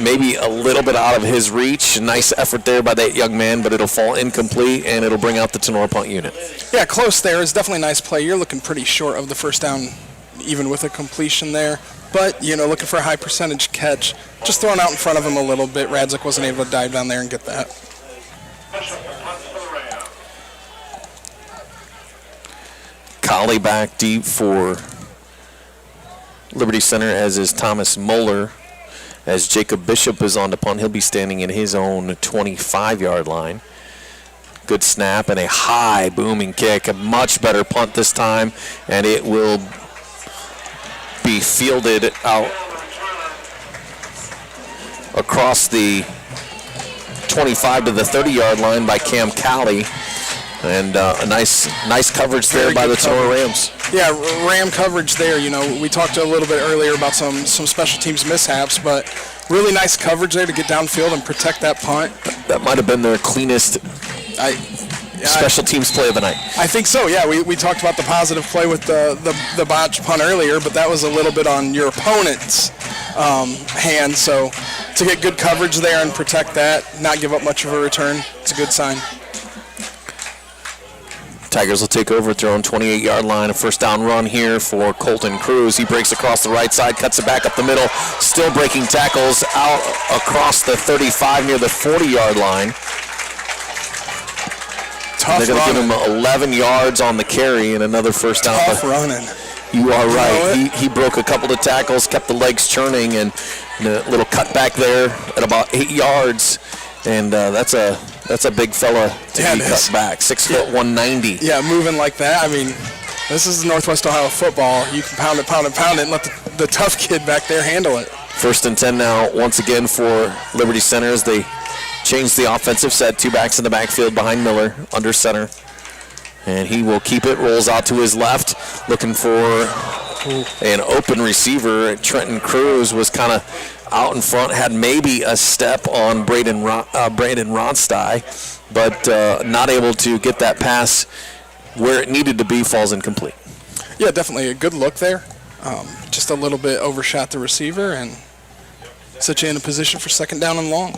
S1: maybe a little bit out of his reach. Nice effort there by that young man, but it'll fall incomplete, and it'll bring out the Tinora punt unit. Yeah,
S2: close there. It's definitely a nice play. You're looking pretty short of the first down, even with a completion there. But, you know, looking for a high percentage catch. Just throwing out in front of him a little bit. Radzik wasn't able to dive down there and get that.
S1: Collie back deep for Liberty Center, as is Thomas Moeller. As Jacob Bishop is on the punt, he'll be standing in his own 25-yard line. Good snap and a high booming kick. A much better punt this time, and it will be fielded out across the 25 to the 30-yard line by Cam Cowley. And a nice coverage there by the Tinora Rams.
S2: Yeah, Ram coverage there. You know, we talked a little bit earlier about some special teams mishaps, but really nice coverage there to get downfield and protect that punt.
S1: That might have been their cleanest special teams play of the night.
S2: I think so, yeah. We talked about the positive play with the botch punt earlier, but that was a little bit on your opponent's hand. So to get good coverage there and protect that, not give up much of a return, it's a good sign.
S1: Tigers will take over at their own 28-yard line. A first down run here for Colton Cruz. He breaks across the right side, cuts it back up the middle, still breaking tackles out across the 35 near the 40-yard line.
S2: Tough
S1: They're going to
S2: running.
S1: give him 11 yards on the carry and another first down.
S2: Tough running.
S1: You are right.
S2: You know
S1: He broke a couple of tackles, kept the legs churning, and a little cut back there at about 8 yards. And that's a big fella to be cut back. 6 foot 190.
S2: Yeah, moving like that. I mean, this is Northwest Ohio football. You can pound it, and let the tough kid back there handle it.
S1: First and 10 now, once again for Liberty Center as they change the offensive set. 2 backs in the backfield behind Miller, under center. And he will keep it, rolls out to his left, looking for an open receiver. Trenton Cruz was kind of out in front, had maybe a step on Brandon Ronstein, but not able to get that pass where it needed to be, falls incomplete.
S2: Yeah, definitely a good look there. Just a little bit overshot the receiver and set you in a position for second down and long.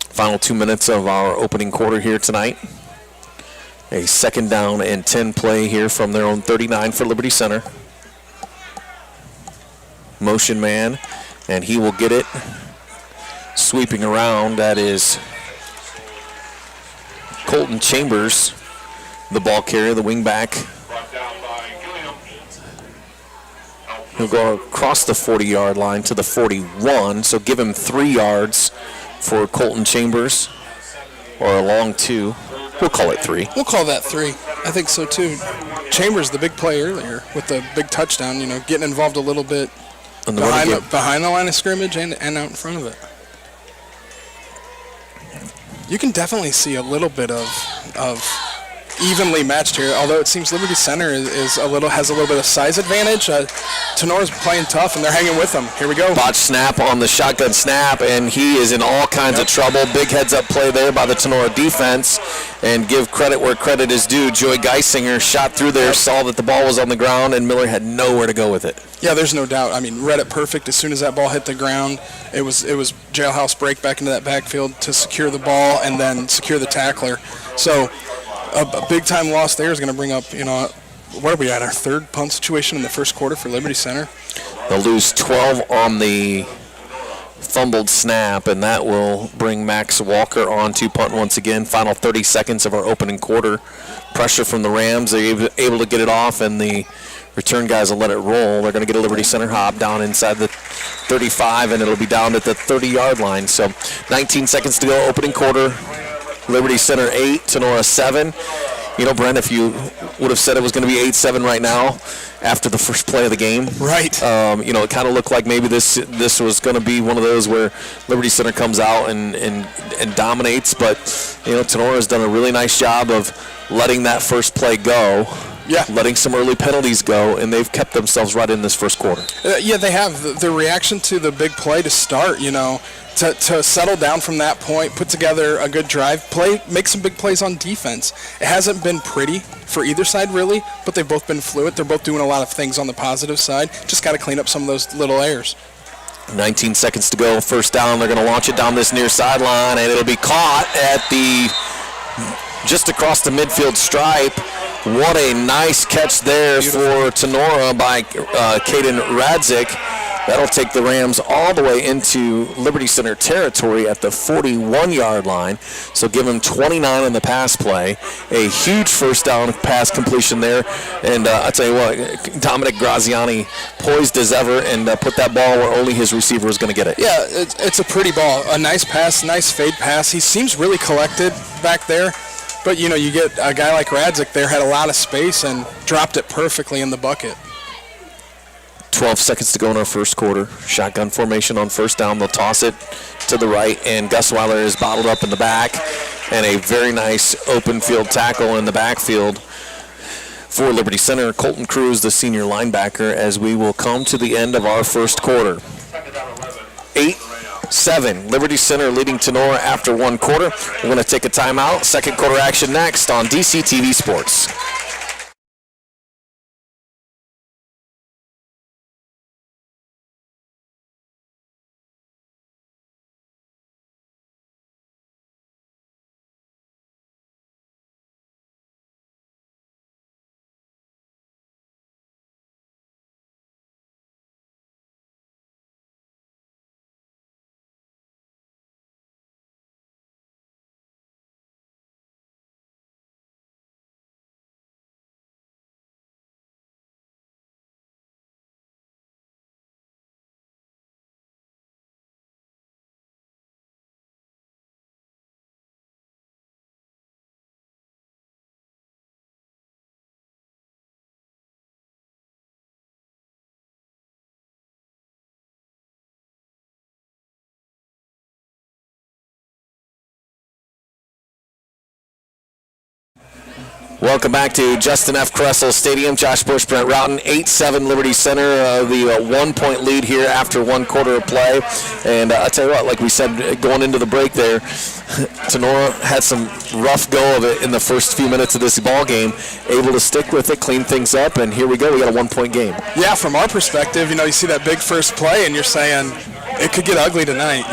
S1: Final 2 minutes of our opening quarter here tonight. A second down and 10 play here from their own 39 for Liberty Center. Motion man, and he will get it. Sweeping around, that is Colton Chambers, the ball carrier, the wing back. He'll go across the 40-yard line to the 41, so give him 3 yards for Colton Chambers, or a long 2. We'll call it 3.
S2: We'll call that 3. I think so too. Chambers, the big play earlier with the big touchdown, getting involved a little bit behind the line of scrimmage and out in front of it. You can definitely see a little bit of evenly matched here, although it seems Liberty Center has a little bit of size advantage. Tenora's playing tough, and they're hanging with them. Here we go.
S1: Botch snap on the shotgun snap, and he is in all kinds of trouble. Big heads-up play there by the Tinora defense, and give credit where credit is due. Joey Geisinger shot through there, saw that the ball was on the ground, and Miller had nowhere to go with it.
S2: Yeah, there's no doubt. I mean, read it perfect. As soon as that ball hit the ground, it was jailhouse break back into that backfield to secure the ball and then secure the tackler. So a big-time loss there is going to bring up, what are we at, our third punt situation in the first quarter for Liberty Center?
S1: They'll lose 12 on the fumbled snap, and that will bring Max Walker on to punt once again. Final 30 seconds of our opening quarter. Pressure from the Rams. They're able to get it off, and the return guys will let it roll. They're going to get a Liberty Center hop down inside the 35, and it'll be down at the 30-yard line. So 19 seconds to go, opening quarter. Liberty Center 8, Tinora 7. Brent, if you would have said it was going to be 8-7 right now after the first play of the game.
S2: Right.
S1: It kind of looked like maybe this was going to be one of those where Liberty Center comes out and dominates. But, Tinora has done a really nice job of letting that first play go.
S2: Yeah.
S1: Letting some early penalties go, and they've kept themselves right in this first quarter.
S2: Yeah, they have. The reaction to the big play to start, to settle down from that point, put together a good drive, make some big plays on defense. It hasn't been pretty for either side, really, but they've both been fluid. They're both doing a lot of things on the positive side. Just got to clean up some of those little errors.
S1: 19 seconds to go, first down. They're going to launch it down this near sideline, and it'll be caught at just across the midfield stripe. What a nice catch there for Tinora by Caden Radzik. That'll take the Rams all the way into Liberty Center territory at the 41-yard line. So give them 29 in the pass play. A huge first down pass completion there. And I tell you what, Dominic Graziani poised as ever and put that ball where only his receiver was going to get it.
S2: Yeah, it's a pretty ball. A nice pass, nice fade pass. He seems really collected back there. But, you get a guy like Radzik there, had a lot of space and dropped it perfectly in the bucket.
S1: 12 seconds to go in our first quarter. Shotgun formation on first down. They'll toss it to the right, and Gus Weiler is bottled up in the back. And a very nice open field tackle in the backfield for Liberty Center. Colton Cruz, the senior linebacker, as we will come to the end of our first quarter. 8-7. Liberty Center leading Tinora after one quarter. We're going to take a timeout. Second quarter action next on DCTV Sports. Welcome back to Justin F. Kressel Stadium. Josh Bush, Brent Routon, 8-7 Liberty Center. The 1-point lead here after 1 quarter of play. And I'll tell you what, like we said going into the break there, Tinora had some rough go of it in the first few minutes of this ball game, able to stick with it, clean things up, and here we go. We got a 1-point game.
S2: Yeah, from our perspective, you see that big first play, and you're saying it could get ugly tonight,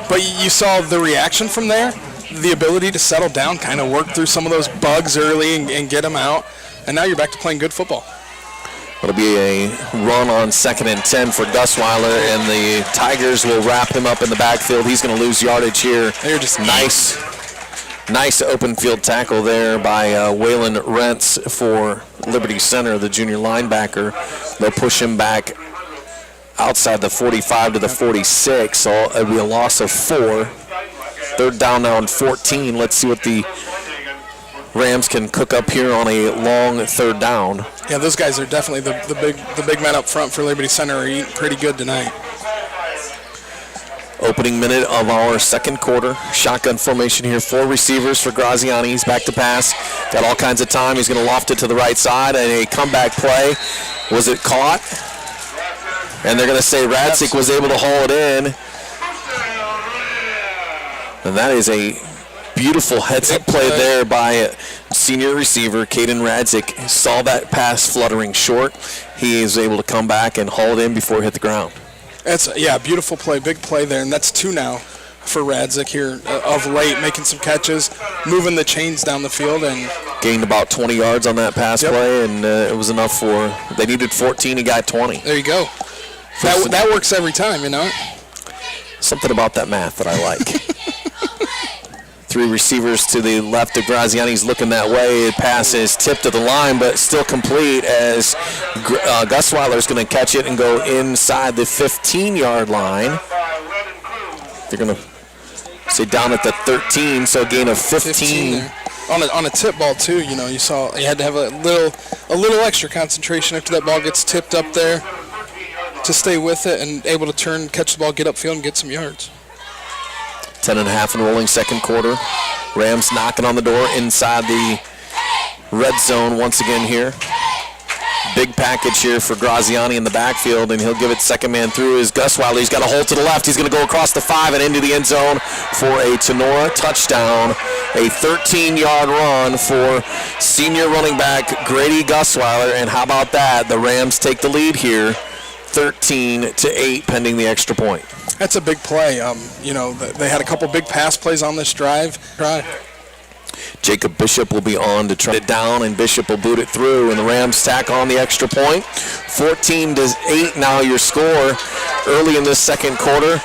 S2: But you saw the reaction from there, the ability to settle down, kind of work through some of those bugs early and get them out, and now you're back to playing good football.
S1: It'll be a run on 2nd and 10 for Gusweiler, and the Tigers will wrap him up in the backfield. He's going to lose yardage here.
S2: They're just
S1: nice open field tackle there by Waylon Rentz for Liberty Center, the junior linebacker. They'll push him back outside the 45 to the 46, so it'll be a loss of 4. 3rd down now and 14. Let's see what the Rams can cook up here on a long 3rd down.
S2: Yeah, those guys are definitely the big men up front for Liberty Center are eating pretty good tonight.
S1: Opening minute of our 2nd quarter. Shotgun formation here. 4 receivers for Graziani. He's back to pass. Got all kinds of time. He's going to loft it to the right side, and a comeback play. Was it caught? And they're going to say Radzik was able to haul it in. And that is a beautiful heads-up play there by senior receiver Caden Radzik. Saw that pass fluttering short. He is able to come back and haul it in before it hit the ground.
S2: That's beautiful play, big play there, and that's 2 now for Radzik here of late, making some catches, moving the chains down the field, and
S1: gained about 20 yards on that pass play, and it was enough for. They needed 14, he got 20.
S2: There you go. That works every time,
S1: Something about that math that I like. 3 receivers to the left of Graziani's looking that way. Pass is tipped to the line, but still complete as Gusweiler is going to catch it and go inside the 15-yard line. They're going to say down at the 13, so a gain of 15.
S2: On a tip ball too, you saw you had to have a little extra concentration after that ball gets tipped up there to stay with it and able to catch the ball, get upfield, and get some yards.
S1: 10.5 in rolling 2nd quarter. Rams knocking on the door inside the red zone once again here. Big package here for Graziani in the backfield, and he'll give it 2nd man through is Gusweiler. He's got a hole to the left. He's going to go across the 5 and into the end zone for a Tinora touchdown. A 13-yard run for senior running back Grady Gusweiler, and how about that? The Rams take the lead here, 13-8, pending the extra point.
S2: That's a big play. They had a couple big pass plays on this drive.
S1: Jacob Bishop will be on to try it down, and Bishop will boot it through, and the Rams tack on the extra point. 14-8 now your score early in this 2nd quarter.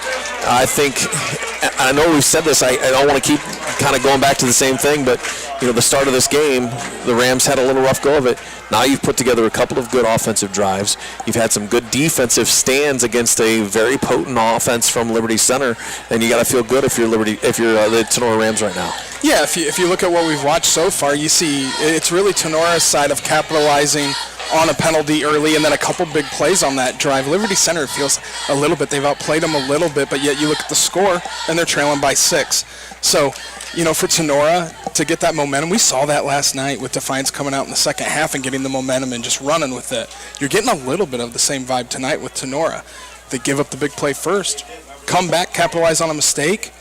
S1: I know we've said this. I don't want to keep kind of going back to the same thing, but the start of this game, the Rams had a little rough go of it. Now you've put together a couple of good offensive drives. You've had some good defensive stands against a very potent offense from Liberty Center, and you got to feel good if you're the Tinora Rams right now.
S2: Yeah, if you look at what we've watched so far, you see it's really Tinora's side of capitalizing on a penalty early and then a couple big plays on that drive. Liberty Center feels a little bit, they've outplayed them a little bit, but yet you look at the score and they're trailing by 6. So, for Tinora to get that momentum, we saw that last night with Defiance coming out in the 2nd half and getting the momentum and just running with it. You're getting a little bit of the same vibe tonight with Tinora. They give up the big play first, come back, capitalize on a mistake.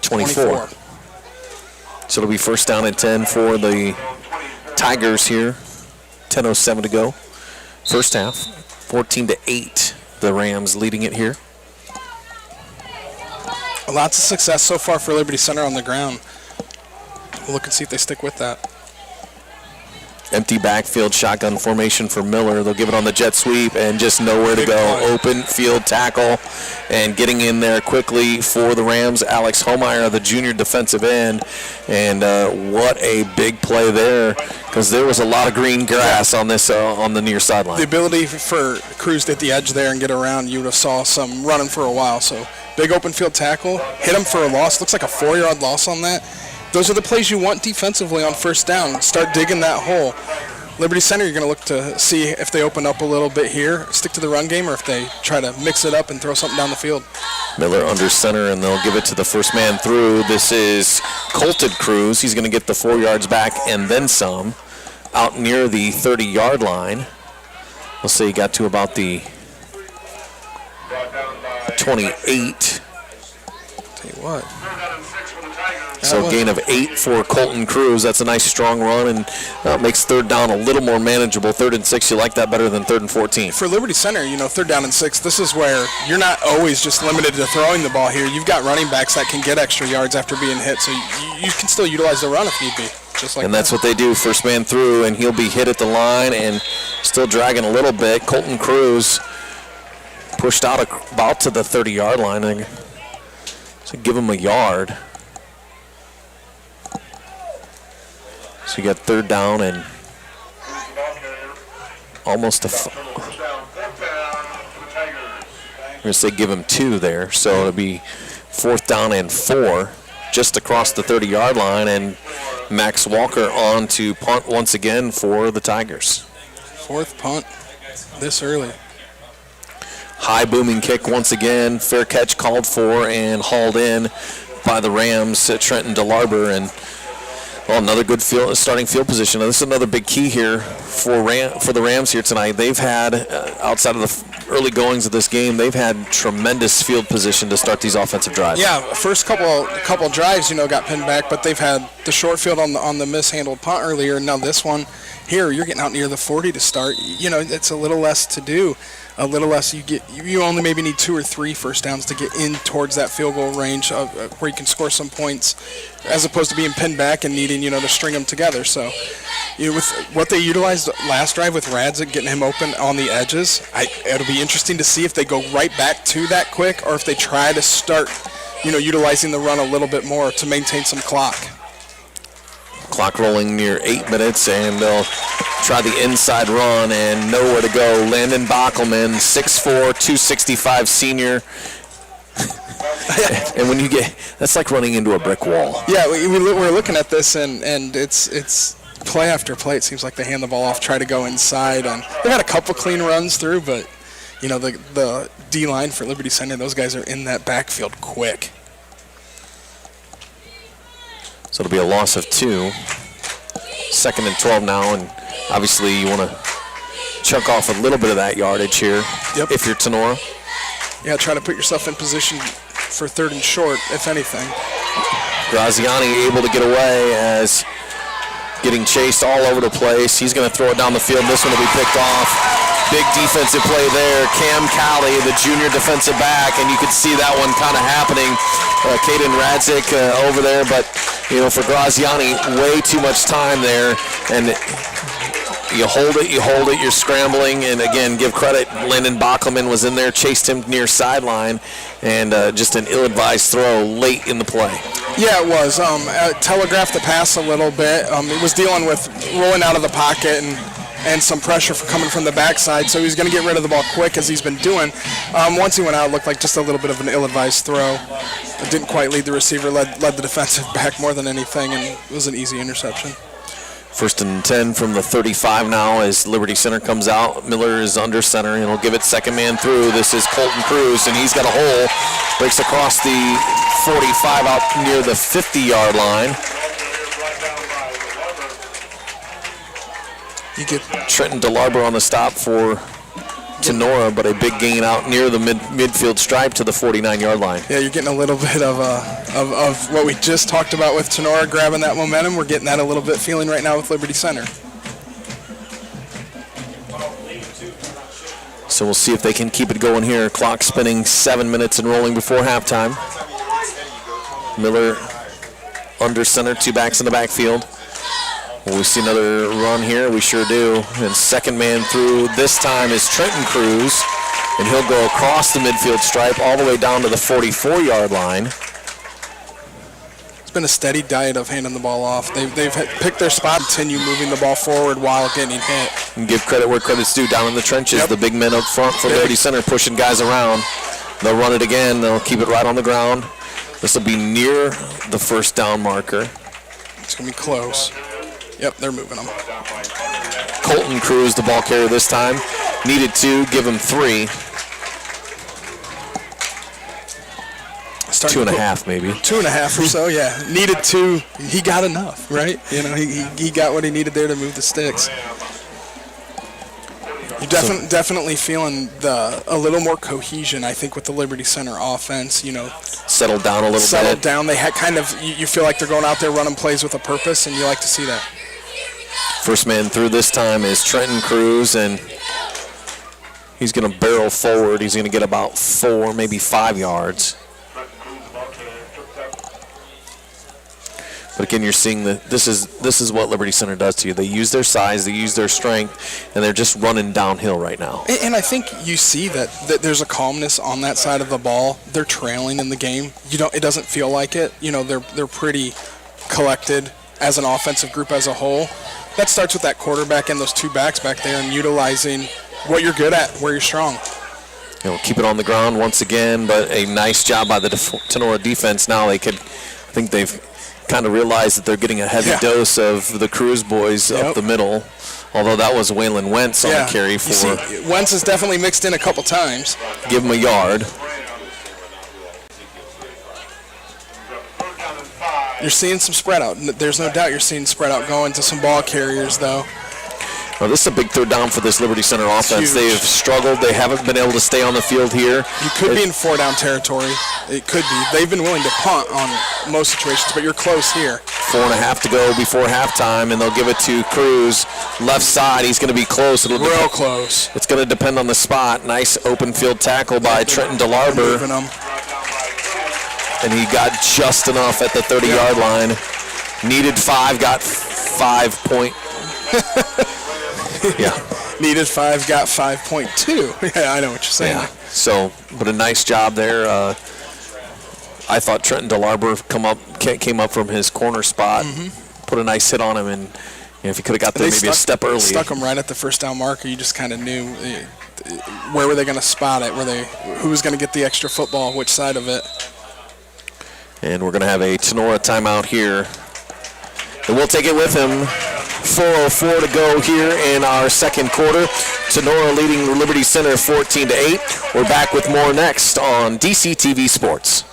S1: 24. So it'll be 1st down and 10 for the Tigers here. 10:07 to go. First half, 14-8. The Rams leading it here.
S2: Lots of success so far for Liberty Center on the ground. We'll look and see if they stick with that.
S1: Empty backfield shotgun formation for Miller. They'll give it on the jet sweep and just nowhere to go. Open field tackle and getting in there quickly for the Rams. Alex Homeyer, the junior defensive end. And what a big play there, because there was a lot of green grass on this on the near sideline.
S2: The ability for Cruz to hit the edge there and get around, you would have saw some running for a while. So big open field tackle, hit him for a loss. Looks like a 4-yard loss on that. Those are the plays you want defensively on 1st down. Start digging that hole. Liberty Center, you're going to look to see if they open up a little bit here, stick to the run game, or if they try to mix it up and throw something down the field.
S1: Miller under center, and they'll give it to the 1st man through. This is
S3: Colton Cruz. He's going to get the 4 yards back and then some out near the 30-yard line. We'll say he got to about the 28.
S2: Tell you what.
S3: So gain of 8 for Colton Cruz. That's a nice strong run, and makes third down a little more manageable. 3rd and 6, you like that better than 3rd and 14.
S2: For Liberty Center, 3rd down and 6, this is where you're not always just limited to throwing the ball here. You've got running backs that can get extra yards after being hit, so you can still utilize the run if need be. Just like
S3: and that's what they do. First man through, and he'll be hit at the line and still dragging a little bit. Colton Cruz pushed out about to the 30-yard line. So give him a yard. So you got 3rd down and almost I'm going to say give him 2 there. So it'll be 4th down and 4 just across the 30-yard line, and Max Walker on to punt once again for the Tigers.
S2: 4th punt this early.
S3: High booming kick once again. Fair catch called for and hauled in by the Rams, Trenton DeLarber, and another good starting field position. Now, this is another big key here for the Rams here tonight. They've had, outside of the early goings of this game, they've had tremendous field position to start these offensive drives.
S2: Yeah, first couple drives, got pinned back, but they've had the short field on the mishandled punt earlier. Now this one here, you're getting out near the 40 to start. It's a little less to do. A little less, you only maybe need 2 or 3 first downs to get in towards that field goal range of where you can score some points, as opposed to being pinned back and needing to string them together. So with what they utilized last drive with Radzik, getting him open on the edges, it'll be interesting to see if they go right back to that quick or if they try to start utilizing the run a little bit more to maintain some clock.
S3: Clock rolling near 8 minutes, and they'll try the inside run and nowhere to go. Landon Bockelman, 6'4", 265 senior. And when that's like running into a brick wall.
S2: Yeah, we're looking at this, and it's play after play. It seems like they hand the ball off, try to go inside, and they've had a couple clean runs through, but the D-line for Liberty Center, those guys are in that backfield quick.
S3: So it'll be a loss of 2. 2nd and 12 now, and obviously you want to chunk off a little bit of that yardage here.
S2: Yep.
S3: If you're Tinora.
S2: Yeah, try to put yourself in position for 3rd and short, if anything.
S3: Graziani able to get away as getting chased all over the place. He's going to throw it down the field. This one will be picked off. Big defensive play there. Cam Cowley, the junior defensive back, and you could see that one kind of happening. Caden Radzik over there, but for Graziani, way too much time there, and you hold it, you're scrambling, and again, give credit, Landon Bockelman was in there, chased him near sideline, and just an ill-advised throw late in the play.
S2: Yeah, it was. Telegraphed the pass a little bit. It was dealing with rolling out of the pocket and some pressure coming from the backside, so he was going to get rid of the ball quick, as he's been doing. Once he went out, it looked like just a little bit of an ill-advised throw. It didn't quite lead the receiver, led the defensive back more than anything, and it was an easy interception.
S3: 1st and 10 from the 35 now as Liberty Center comes out. Miller is under center, and he'll give it 2nd man through. This is Colton Cruz, and he's got a hole. Breaks across the 45 out near the 50-yard line. You get Trenton DeLarber on the stop for Tinora, but a big gain out near the midfield stripe to the 49-yard line.
S2: Yeah, you're getting a little bit of what we just talked about with Tinora grabbing that momentum. We're getting that a little bit feeling right now with Liberty Center.
S3: So we'll see if they can keep it going here. Clock spinning, 7 minutes and rolling before halftime. Miller under center, 2 backs in the backfield. Will we see another run here? We sure do. And 2nd man through this time is Trenton Cruz, and he'll go across the midfield stripe all the way down to the 44-yard line.
S2: It's been a steady diet of handing the ball off. They've picked their spot, continue moving the ball forward while getting hit.
S3: And give credit where credit's due. Down in the trenches,
S2: Yep.
S3: The big men up front for Liberty Center pushing guys around. They'll run it again. They'll keep it right on the ground. This will be near the 1st down marker.
S2: It's going to be close. Yep, they're moving them.
S3: Colton Cruz, the ball carrier this time. Needed 2, give him 3.
S2: starting
S6: 2.5 maybe.
S2: 2.5 or so, yeah. Needed 2. He got enough, right? You know, he got what he needed there to move the sticks. You're definitely feeling a little more cohesion, I think, with the Liberty Center offense. You know,
S6: Settled down a little bit.
S2: settled down. They had kind of, you feel like they're going out there running plays with a purpose, and you like to see that.
S6: First man through this time is Trenton Cruz, and he's going to barrel forward. He's going to get about 4, maybe 5 yards. But again, you're seeing that this is what Liberty Center does to you. They use their size, they use their strength, and they're just running downhill right now.
S2: And I think you see that there's a calmness on that side of the ball. They're trailing in the game. It doesn't feel like it. You know, they're pretty collected as an offensive group as a whole. That starts with that quarterback and those 2 backs back there and utilizing what you're good at, where you're strong.
S6: Keep it on the ground once again, but a nice job by the Tinora defense. Now I think they've kind of realized that they're getting a heavy dose of the Cruz boys up the middle. Although that was Waylon Wentz on the carry for.
S2: You see, Wentz has definitely mixed in a couple times.
S6: Give him a yard.
S2: You're seeing some spread out. There's no doubt you're seeing spread out going to some ball carriers, though.
S6: Well, this is a big third down for this Liberty Center offense.
S2: Huge.
S6: They have struggled. They haven't been able to stay on the field here.
S2: You could be in 4-down territory. It could be. They've been willing to punt on most situations, but you're close here.
S6: 4.5 to go before halftime, and they'll give it to Cruz. Left side, he's going to be close.
S2: Real close.
S6: It's going to depend on the spot. Nice open field tackle by Trenton DeLarber. And he got just enough at the 30-yard line. Needed 5, got 5 point. Yeah.
S2: Needed 5, got 5.2. Yeah, I know what you're saying.
S6: Yeah. So, but a nice job there. I thought Trenton DeLarber came up from his corner spot, put a nice hit on him, and if he could have got there maybe a step early.
S2: Stuck him right at the first down marker. You just kind of knew where were they going to spot it, who was going to get the extra football, which side of it.
S6: And we're going to have a Tinora timeout here. And we'll take it with him. 4:04 to go here in our second quarter. Tinora leading Liberty Center 14-8. We're back with more next on DCTV Sports.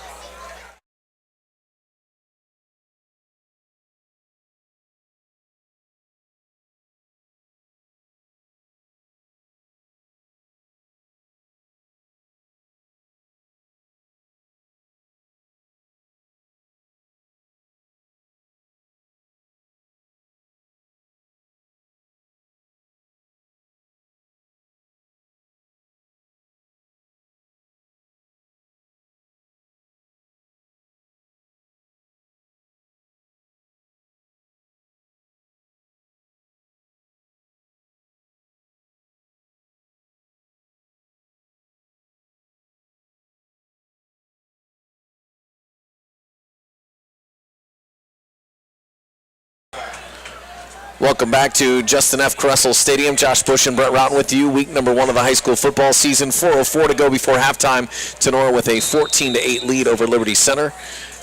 S6: Welcome back to Justin F. Kressel Stadium. Josh Bush and Brett Routon with you. Week number 1 of the high school football season. 4:04 to go before halftime. Tinora with a 14-8 lead over Liberty Center.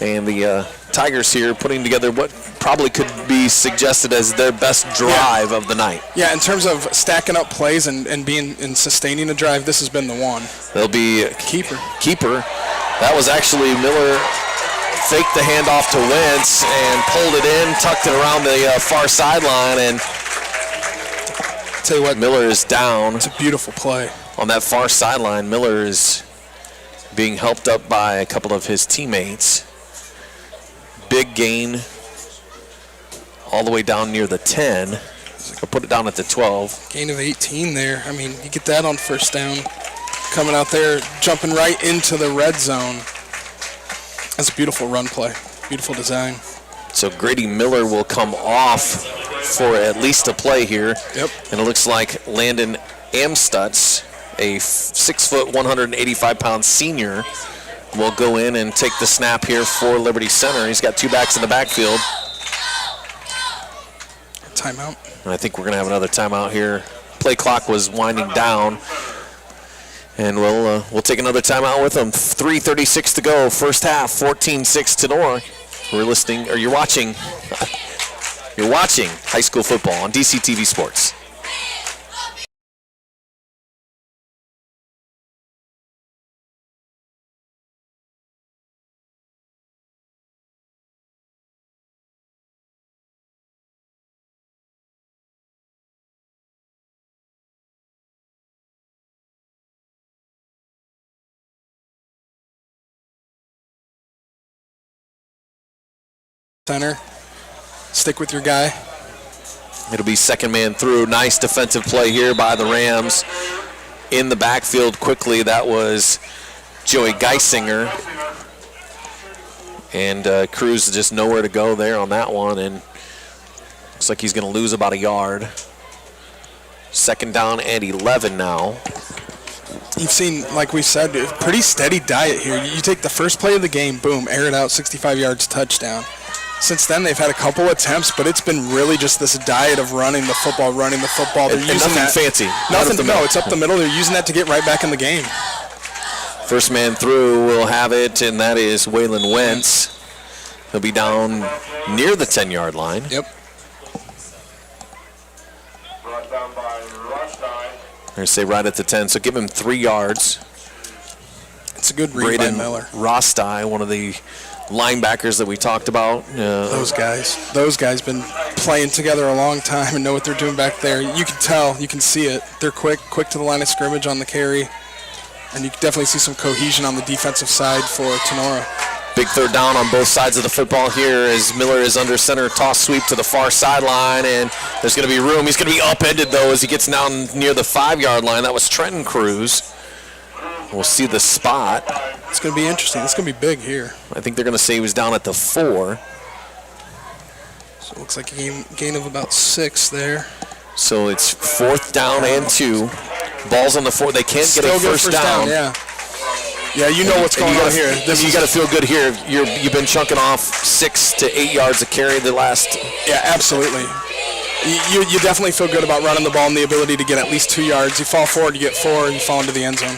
S6: And the Tigers here putting together what probably could be suggested as their best drive of the night.
S2: Yeah, in terms of stacking up plays and being and sustaining a drive, this has been the one.
S6: They'll be
S2: Keeper.
S6: That was actually Miller. Faked the handoff to Wentz and pulled it in, tucked it around the far sideline, and tell you what, Miller is down.
S2: It's a beautiful play.
S6: On that far sideline, Miller is being helped up by a couple of his teammates. Big gain all the way down near the 10. I'll put it down at the 12.
S2: Gain of 18 there. I mean, you get that on first down. Coming out there, jumping right into the red zone. That's a beautiful run play. Beautiful design.
S6: So Grady Miller will come off for at least a play here.
S2: Yep.
S6: And it looks like Landon Amstutz, a 6', 185-pound senior, will go in and take the snap here for Liberty Center. He's got 2 backs in the backfield.
S2: Timeout.
S6: And I think we're going to have another timeout here. Play clock was winding down. And we'll take another timeout with them. 3:36 to go, first half, 14-6 Tinora. You're watching high school football on DCTV Sports.
S2: center. Stick with your guy.
S6: It'll be second man through. Nice defensive play here by the Rams. In the backfield quickly, that was Joey Geisinger. And Cruz just nowhere to go there on that one. And looks like he's going to lose about a yard. Second down and 11 now.
S2: You've seen, like we said, a pretty steady diet here. You take the first play of the game, boom, air it out, 65 yards, touchdown. Since then, they've had a couple attempts, but it's been really just this diet of running the football. They're
S6: And
S2: using
S6: nothing
S2: that.
S6: fancy.
S2: Nothing. No, it's up the middle. They're using that to get right back in the game.
S6: First man through will have it, and that is Waylon Wentz. He'll be down near the 10-yard line.
S2: Yep.
S6: Or say right at the 10, so give him 3 yards.
S2: It's a good read by Miller.
S6: Rostai, one of the linebackers that we talked about.
S2: Those guys been playing together a long time and know what they're doing back there. You can tell, you can see it. They're quick to the line of scrimmage on the carry, and you can definitely see some cohesion on the defensive side for Tinora.
S6: Big third down on both sides of the football here as Miller is under center. Toss sweep to the far sideline, and there's going to be room. He's going to be upended, though, as he gets down near the 5-yard line. That was Trenton Cruz. We'll see the spot.
S2: It's going to be interesting. It's going to be big here.
S6: I think they're going to say he was down at the 4.
S2: So it looks like a gain of about 6 there.
S6: So it's 4th down and 2. Ball's on the 4. They can't get a first down.
S2: Yeah, you know what's going on here.
S6: You got to feel good here. You've been chunking off 6 to 8 yards a carry the last.
S2: Yeah, absolutely. You definitely feel good about running the ball and the ability to get at least 2 yards. You fall forward, you get 4, and you fall into the end zone.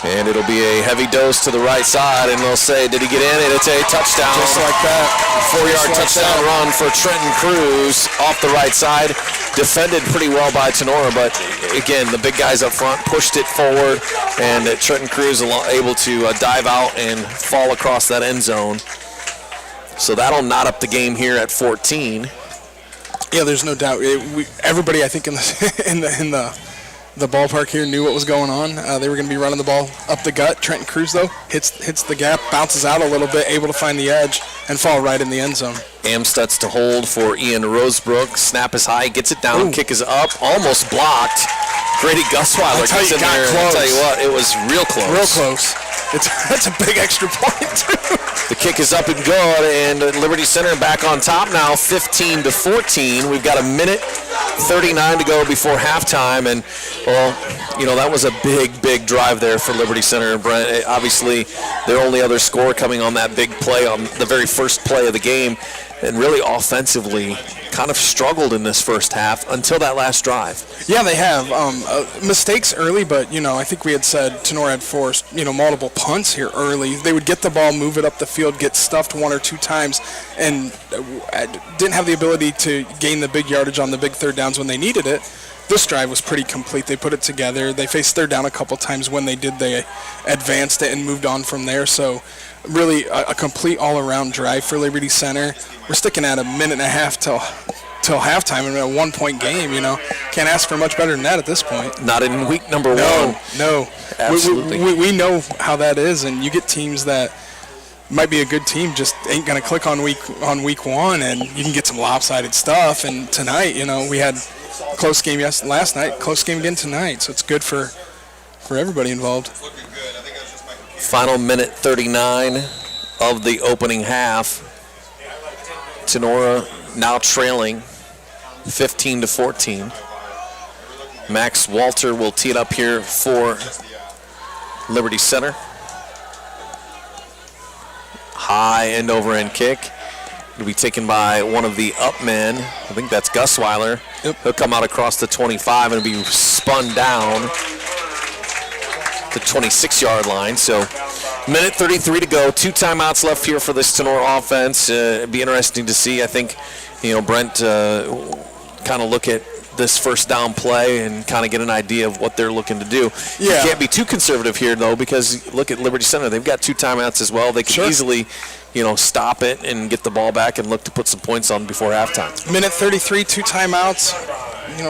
S6: And it'll be a heavy dose to the right side, and they'll say, did he get in? And it's a touchdown.
S2: Just like that.
S6: 4-yard touchdown run for Trenton Cruz off the right side. Defended pretty well by Tinora, but again, the big guys up front pushed it forward, and Trenton Cruz able to dive out and fall across that end zone. So that'll knot up the game here at 14.
S2: Yeah, there's no doubt. Everybody, I think, in the ballpark here knew what was going on. They were going to be running the ball up the gut. Trenton Cruz, though, hits the gap, bounces out a little bit, able to find the edge, and fall right in the end zone.
S6: Amstutz to hold for Ian Rosebrook. Snap is high, gets it down, kick is up, almost blocked. Grady Gusweiler gets in there. I'll tell you what, it was real close.
S2: Real close. That's a big extra point, too.
S6: The kick is up and good, and Liberty Center back on top now, 15-14. We've got a minute 39 to go before halftime, and, well, that was a big drive there for Liberty Center. Brent, obviously, their only other score coming on that big play on the very first play of the game, and really offensively kind of struggled in this first half until that last drive.
S2: Yeah, they have. Mistakes early, but, I think we had said Tinora had forced, multiple punts here early. They would get the ball, move it up the field, get stuffed 1 or 2 times, and didn't have the ability to gain the big yardage on the big third downs when they needed it. This drive was pretty complete. They put it together. They faced third down a couple times. When they did, they advanced it and moved on from there. So really a complete all-around drive for Liberty Center. We're sticking at a minute and a half till halftime in a 1-point game. Can't ask for much better than that at this point.
S6: Not in week number 1.
S2: No.
S6: Absolutely.
S2: We know how that is, and you get teams that might be a good team, just ain't going to click on week 1, and you can get some lopsided stuff. And tonight, we had a close game last night, close game again tonight, so it's good for everybody involved.
S6: Final minute 39 of the opening half. Tinora now trailing 15-14. Max Walter will tee it up here for Liberty Center. High end over end kick. It'll be taken by one of the up men. I think that's Gusweiler.
S2: Yep.
S6: He'll come out across the 25 and be spun down the 26-yard line. So minute 33 to go. 2 timeouts left here for this Tinora offense. It'd be interesting to see. I think, Brent kind of look at this first down play and kind of get an idea of what they're looking to do.
S2: Yeah.
S6: You can't be too conservative here, though, because look at Liberty Center. They've got 2 timeouts as well. They can easily, stop it and get the ball back and look to put some points on before halftime.
S2: Minute 33, 2 timeouts.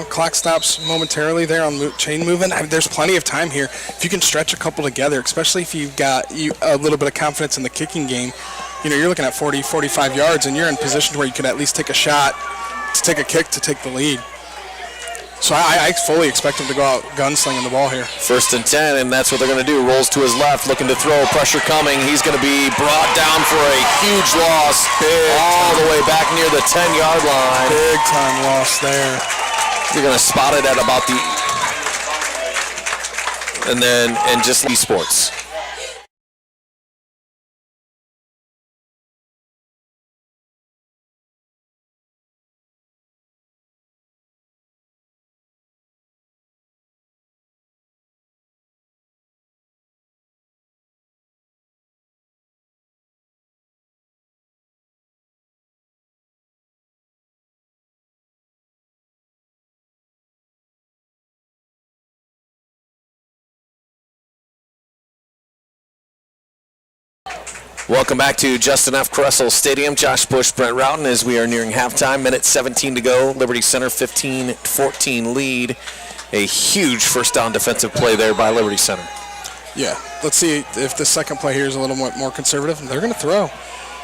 S2: Clock stops momentarily there on chain moving. There's plenty of time here. If you can stretch a couple together, especially if you've got a little bit of confidence in the kicking game, you're looking at 40, 45 yards, and you're in position where you could at least take a shot, to take a kick, to take the lead. So I fully expect him to go out gunslinging the ball here.
S6: 1st and 10, and that's what they're going to do. Rolls to his left, looking to throw. Pressure coming. He's going to be brought down for a huge loss all the way back near the 10-yard line.
S2: Big time loss there.
S6: You're going to spot it at about the... And just esports. Welcome back to Justin F. Kressel Stadium. Josh Bush, Brent Routon, as we are nearing halftime. Minute 17 to go. Liberty Center 15-14 lead. A huge first down defensive play there by Liberty Center.
S2: Yeah, let's see if the second play here is a little more conservative. They're going to throw.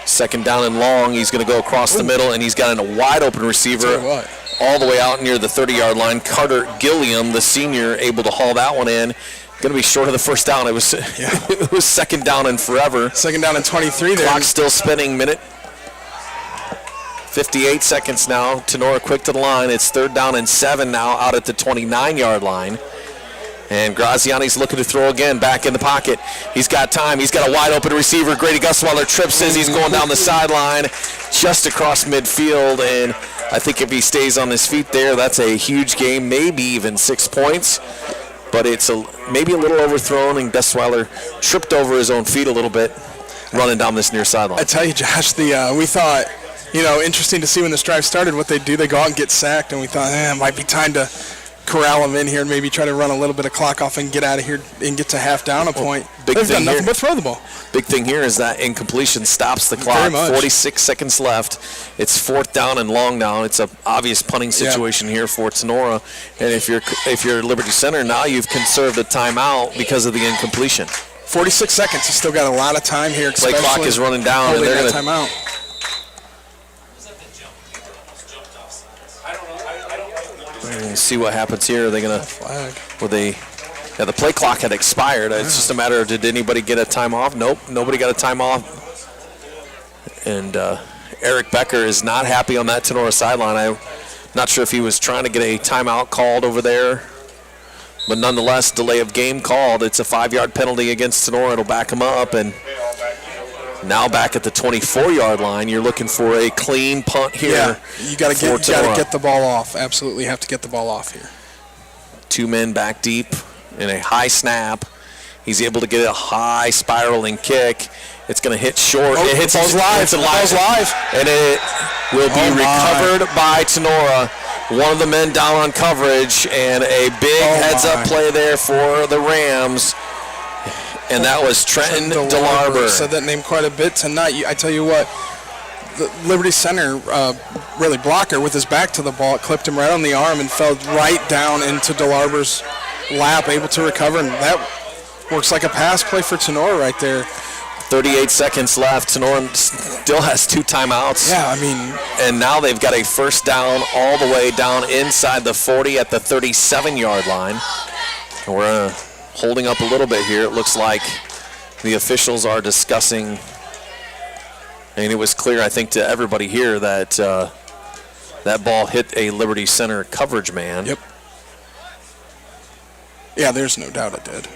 S6: 2nd down and long. He's going to go across the middle, and he's got a wide open receiver all the way out near the 30-yard line. Carter Gilliam, the senior, able to haul that one in. Going to be short of the first down. It was 2nd down and forever.
S2: 2nd down and 23 there.
S6: Clock still spinning. Minute 58 seconds now. Tinora quick to the line. It's 3rd down and 7 now out at the 29-yard line. And Graziani's looking to throw again back in the pocket. He's got time. He's got a wide open receiver. Grady Gusweiler trips as he's going down the sideline just across midfield. And I think if he stays on his feet there, that's a huge game, maybe even 6 points. But it's maybe a little overthrown, and Gusweiler tripped over his own feet a little bit running down this near sideline.
S2: I tell you, Josh, we thought, interesting to see when this drive started what they do. They go out and get sacked, and we thought, it might be time to corral them in here and maybe try to run a little bit of clock off and get out of here and get to half down a point. They've done nothing but throw the ball.
S6: Big thing here is that incompletion stops the clock. 46 seconds left. It's 4th down and long now. It's an obvious punting situation here for Tinora. And if you're Liberty Center, now you've conserved a timeout because of the incompletion.
S2: 46 seconds. You still got a lot of time here.
S6: Play clock is running down, and they're going to
S2: timeout.
S6: See what happens here. Are they going to
S2: flag?
S6: The play clock had expired. It's just a matter of, did anybody get a time off? Nope, nobody got a time off. And Eric Becker is not happy on that Tinora sideline. I'm not sure if he was trying to get a timeout called over there. But nonetheless, delay of game called. It's a 5-yard penalty against Tinora. It'll back him up. And now back at the 24-yard line, you're looking for a clean punt here.
S2: Yeah, you got to get the ball off. Absolutely have to get the ball off here.
S6: 2 men back deep in a high snap. He's able to get a high spiraling kick. It's going to hit short. It hits live. It's live. And it will be recovered by Tinora. One of the men down on coverage, and a big heads-up play there for the Rams. And that was Trenton DeLarber.
S2: Said that name quite a bit tonight. I tell you what, the Liberty Center really blocker with his back to the ball. It clipped him right on the arm and fell right down into DeLarber's lap, able to recover. And that works like a pass play for Tinora right there.
S6: 38 seconds left. Tinora still has 2 timeouts.
S2: Yeah, I mean.
S6: And now they've got a first down all the way down inside the 40 at the 37-yard line. And we're holding up a little bit here. It looks like the officials are discussing, and it was clear, I think, to everybody here that that ball hit a Liberty Center coverage man.
S2: Yep. Yeah, there's no doubt it did.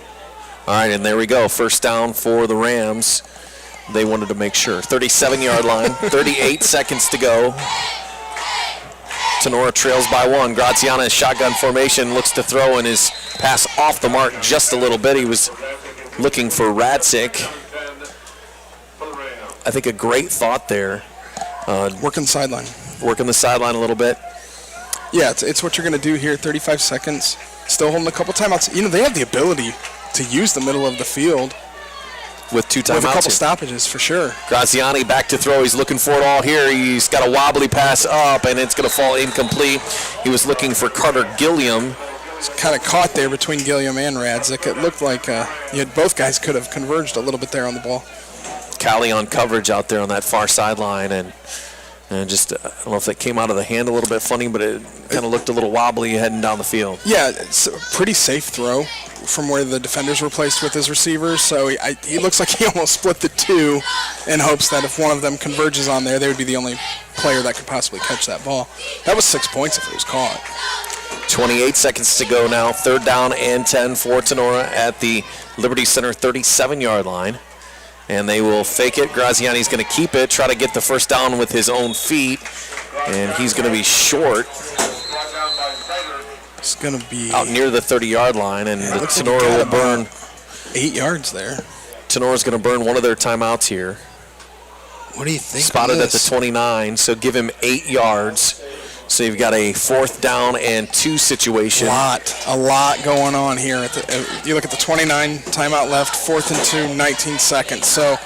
S6: All right, and there we go. First down for the Rams. They wanted to make sure. 37-yard line, 38 seconds to go. Tinora trails by 1. Graziana is shotgun formation, looks to throw, and his pass off the mark just a little bit. He was looking for Radzik. I think a great thought there.
S2: Working the sideline.
S6: Working the sideline a little bit.
S2: Yeah, it's what you're going to do here. 35 seconds. Still holding a couple timeouts. They have the ability to use the middle of the field.
S6: With 2 timeouts.
S2: With a couple stoppages, for sure.
S6: Graziani back to throw. He's looking for it all here. He's got a wobbly pass up, and it's going to fall incomplete. He was looking for Carter Gilliam.
S2: It's kind of caught there between Gilliam and Radzik. It looked like both guys could have converged a little bit there on the ball.
S6: tally on coverage out there on that far sideline, and just I don't know if it came out of the hand a little bit funny, but it kind of looked a little wobbly heading down the field.
S2: Yeah, it's a pretty safe throw from where the defenders were placed with his receivers. So he looks like he almost split the two in hopes that if one of them converges on there, they would be the only player that could possibly catch that ball. That was 6 points if it was caught.
S6: 28 seconds to go now. 3rd down and 10 for Tinora at the Liberty Center 37-yard line. And they will fake it. Graziani's going to keep it, try to get the first down with his own feet. And he's going to be short.
S2: It's going to be
S6: out near the 30-yard line, and the Tinora will burn
S2: 8 yards there.
S6: Tinora's going to burn one of their timeouts here.
S2: What do you think?
S6: Spotted at the 29, so give him 8 yards. So you've got a 4th down and 2 situation.
S2: A lot going on here. You look at the 29 timeout left, 4th and 2, 19 seconds. So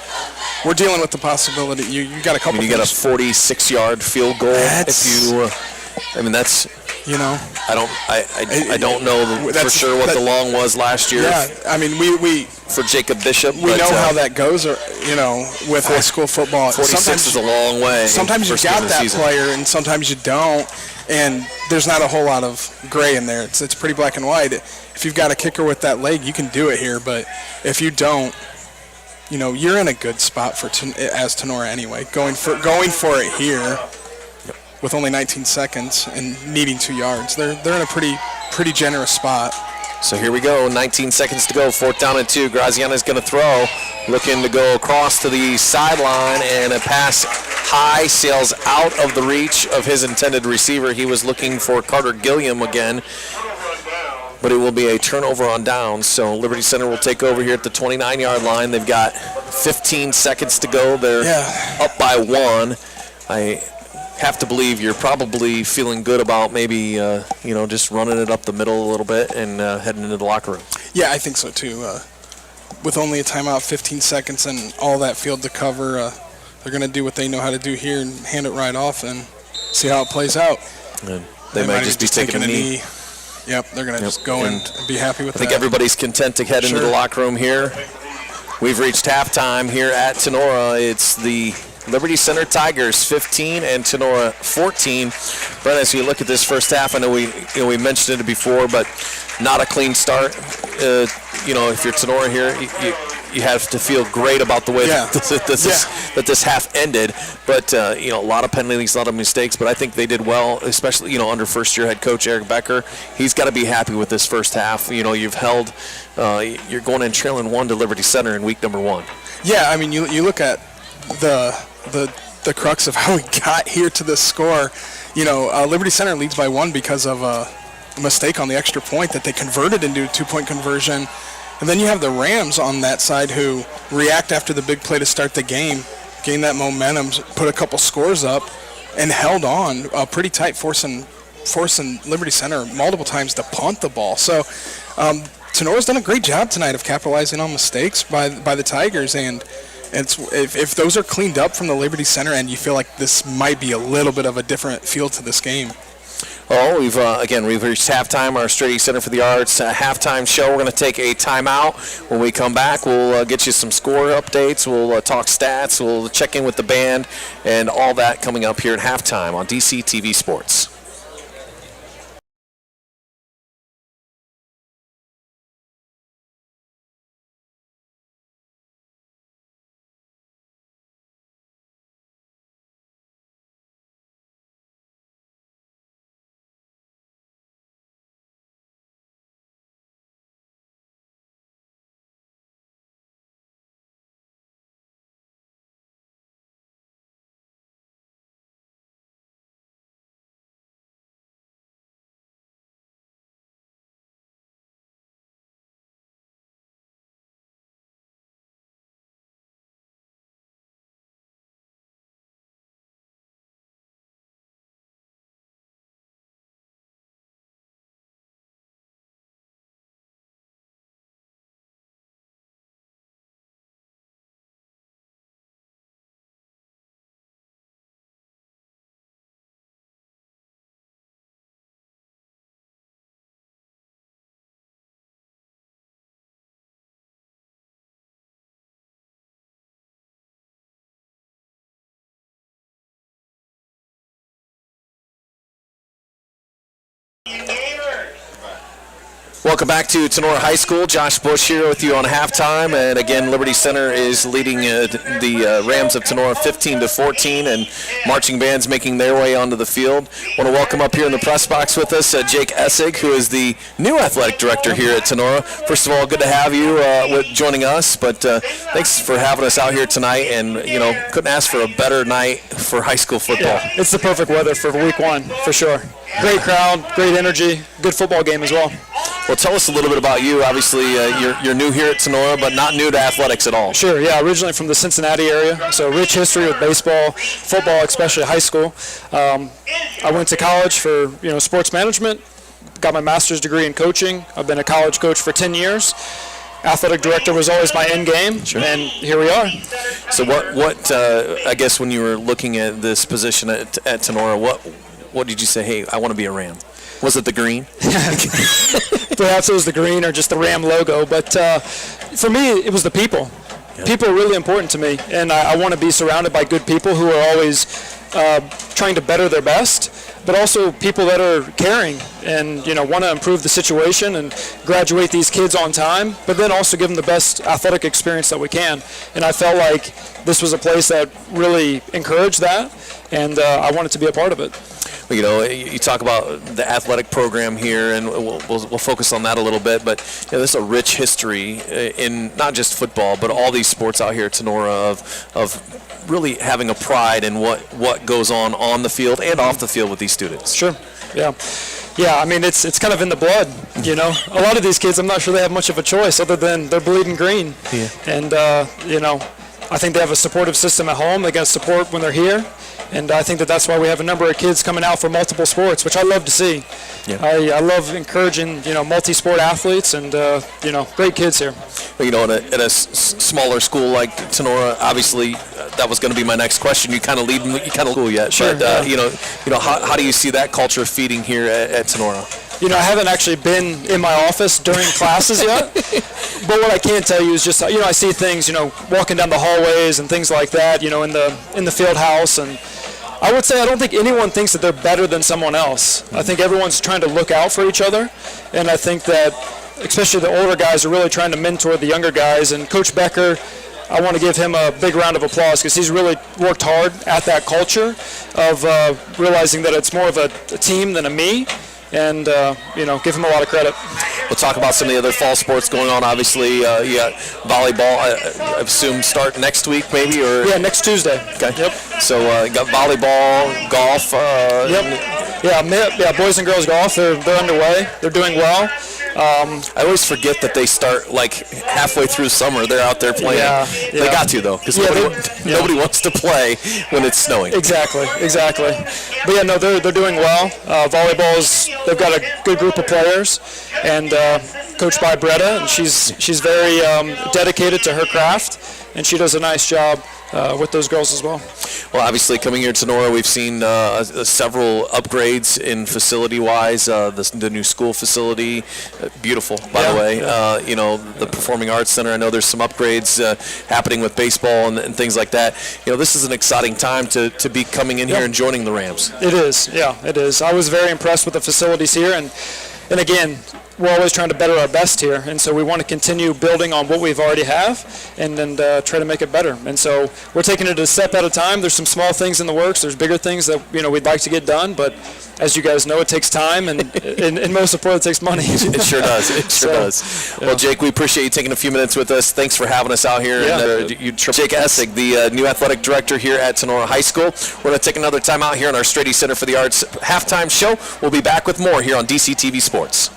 S2: we're dealing with the possibility. You got a couple.
S6: You got a 46-yard field goal. That's.
S2: You know,
S6: I don't know for sure what the long was last year.
S2: Yeah, I mean we
S6: for Jacob Bishop.
S2: We know how that goes. With high school football,
S6: 46 is a long way.
S2: Sometimes you got that player, and sometimes you don't. And there's not a whole lot of gray in there. It's pretty black and white. If you've got a kicker with that leg, you can do it here. But if you don't, you're in a good spot as Tinora anyway. Going for it here. With only 19 seconds and needing 2 yards, they're in a pretty generous spot.
S6: So here we go, 19 seconds to go, 4th down and 2. Graziana's going to throw, looking to go across to the sideline, and a pass high sails out of the reach of his intended receiver. He was looking for Carter Gilliam again, but it will be a turnover on downs. So Liberty Center will take over here at the 29-yard line. They've got 15 seconds to go. They're up by 1. I have to believe you're probably feeling good about maybe just running it up the middle a little bit and heading into the locker room.
S2: Yeah, I think so too. With only a timeout, 15 seconds, and all that field to cover, they're going to do what they know how to do here and hand it right off and see how it plays out.
S6: And they might just be taking a knee.
S2: Yep, they're going to just go and be happy with that.
S6: I think everybody's content to head into the locker room here. We've reached halftime here at Tinora. It's the Liberty Center Tigers 15 and Tinora 14. Brent, as you look at this first half, I know we mentioned it before, but not a clean start. If you're Tinora here, you have to feel great about the way that this half ended. But a lot of penalties, a lot of mistakes. But I think they did well, especially under first-year head coach Eric Becker. He's got to be happy with this first half. You've held, you're going in trailing 1 to Liberty Center in week number 1.
S2: Yeah, I mean you look at the crux of how we got here to this score. Liberty Center leads by 1 because of a mistake on the extra point that they converted into a 2-point conversion. And then you have the Rams on that side who react after the big play to start the game, gain that momentum, put a couple scores up, and held on pretty tight, forcing Liberty Center multiple times to punt the ball. So Tenora's done a great job tonight of capitalizing on mistakes by the Tigers, and if those are cleaned up from the Liberty Center end, you feel like this might be a little bit of a different feel to this game.
S6: Oh, we've reached halftime, our Straight Center for the Arts halftime show. We're going to take a timeout. When we come back, we'll get you some score updates. We'll talk stats. We'll check in with the band and all that coming up here at halftime on DC TV Sports. Welcome back to Tinora High School. Josh Bush here with you on halftime, and again, Liberty Center is leading the Rams of Tinora 15-14, and marching bands making their way onto the field. Want to welcome up here in the press box with us Jake Essig, who is the new athletic director here at Tinora. First of all, good to have you joining us, but thanks for having us out here tonight. And couldn't ask for a better night for high school football.
S7: Yeah, it's the perfect weather for week one, for sure. Great crowd, great energy, good football game as well.
S6: Well, tell us a little bit about you. Obviously, you're new here at Tinora, but not new to athletics at all.
S7: Sure, yeah, originally from the Cincinnati area, so rich history with baseball, football, especially high school. I went to college for sports management, got my master's degree in coaching. I've been a college coach for 10 years. Athletic director was always my end game, and here we are.
S6: So what I guess when you were looking at this position at Tinora, what did you say, hey, I want to be a Ram? Was it the green?
S7: Perhaps it was the green or just the Ram logo, but for me, it was the people. Yep. People are really important to me, and I want to be surrounded by good people who are always trying to better their best, but also people that are caring and want to improve the situation and graduate these kids on time, but then also give them the best athletic experience that we can. And I felt like this was a place that really encouraged that, and I wanted to be a part of it.
S6: Well, you talk about the athletic program here, and we'll focus on that a little bit. But there's a rich history in not just football, but all these sports out here at Tinora of really having a pride in what goes on the field and off the field with these students.
S7: Sure. Yeah. Yeah, I mean, it's kind of in the blood, A lot of these kids, I'm not sure they have much of a choice other than they're bleeding green.
S6: Yeah.
S7: And, I think they have a supportive system at home. They got support when they're here. And I think that's why we have a number of kids coming out for multiple sports, which I love to see.
S6: Yeah.
S7: I love encouraging, multi-sport athletes and, great kids here.
S6: Well, at a smaller school like Tinora, obviously that was going to be my next question. You kind of lead, cool yet.
S7: Sure.
S6: But,
S7: yeah.
S6: How do you see that culture feeding here at Tinora?
S7: I haven't actually been in my office during classes yet, but what I can tell you is just, I see things, walking down the hallways and things like that, in the field house, and I would say I don't think anyone thinks that they're better than someone else. I think everyone's trying to look out for each other, and I think that especially the older guys are really trying to mentor the younger guys, and Coach Becker, I want to give him a big round of applause because he's really worked hard at that culture of realizing that it's more of a team than a me. And, give him a lot of credit.
S6: We'll talk about some of the other fall sports going on. Obviously, you got volleyball, I assume, start next week maybe? Or
S7: Yeah, next Tuesday.
S6: Okay.
S7: Yep.
S6: So you got volleyball, golf.
S7: Yep. Yeah, boys and girls golf, they're underway. They're doing well.
S6: I always forget that they start like halfway through summer. They're out there playing.
S7: Yeah.
S6: They got to, though, because nobody wants to play when it's snowing.
S7: Exactly. But, yeah, no, they're doing well. They've got a good group of players, and coached by Bretta, and she's very dedicated to her craft, and she does a nice job with those girls as well.
S6: Well, obviously, coming here to Tinora, we've seen several upgrades in facility-wise. The new school facility, beautiful, by the way.
S7: Yeah.
S6: The Performing Arts Center. I know there's some upgrades happening with baseball and things like that. This is an exciting time to be coming in here and joining the Rams.
S7: It is, yeah, it is. I was very impressed with the facilities here, and again, we're always trying to better our best here, and so we want to continue building on what we've already have and try to make it better. And so we're taking it a step at a time. There's some small things in the works. There's bigger things that we'd like to get done, but as you guys know, it takes time, and most importantly, it takes money.
S6: It sure does. It sure does. Yeah. Well, Jake, we appreciate you taking a few minutes with us. Thanks for having us out here.
S7: Yeah.
S6: And, Jake Essig, the new athletic director here at Tinora High School. We're going to take another time out here on our Strady Center for the Arts halftime show. We'll be back with more here on DCTV Sports.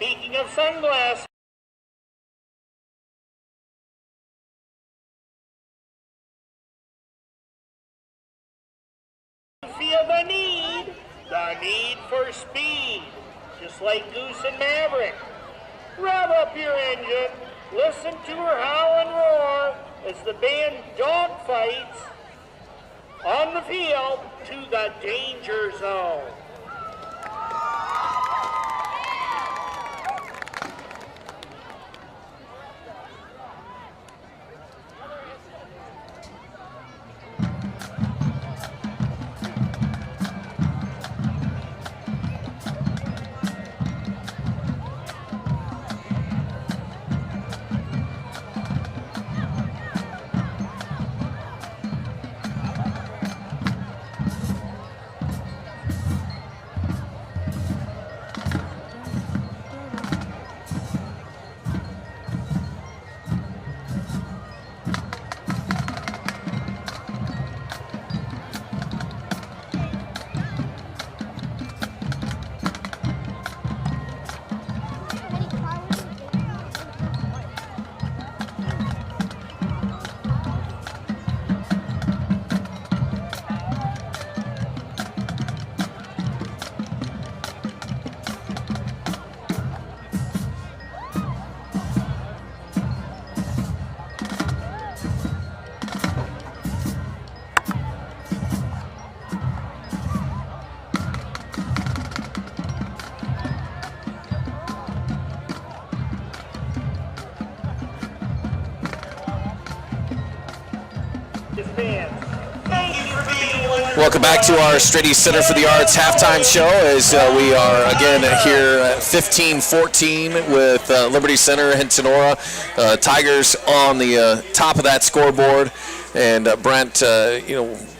S8: Speaking of sunglasses, feel the need for speed, just like Goose and Maverick. Rev up your engine, listen to her howl and roar as the band dogfights on the field to the danger zone.
S6: Welcome back to our Straight East Center for the Arts halftime show as we are again here at 15-14 with Liberty Center and Tinora. Tigers on the top of that scoreboard. And Brent,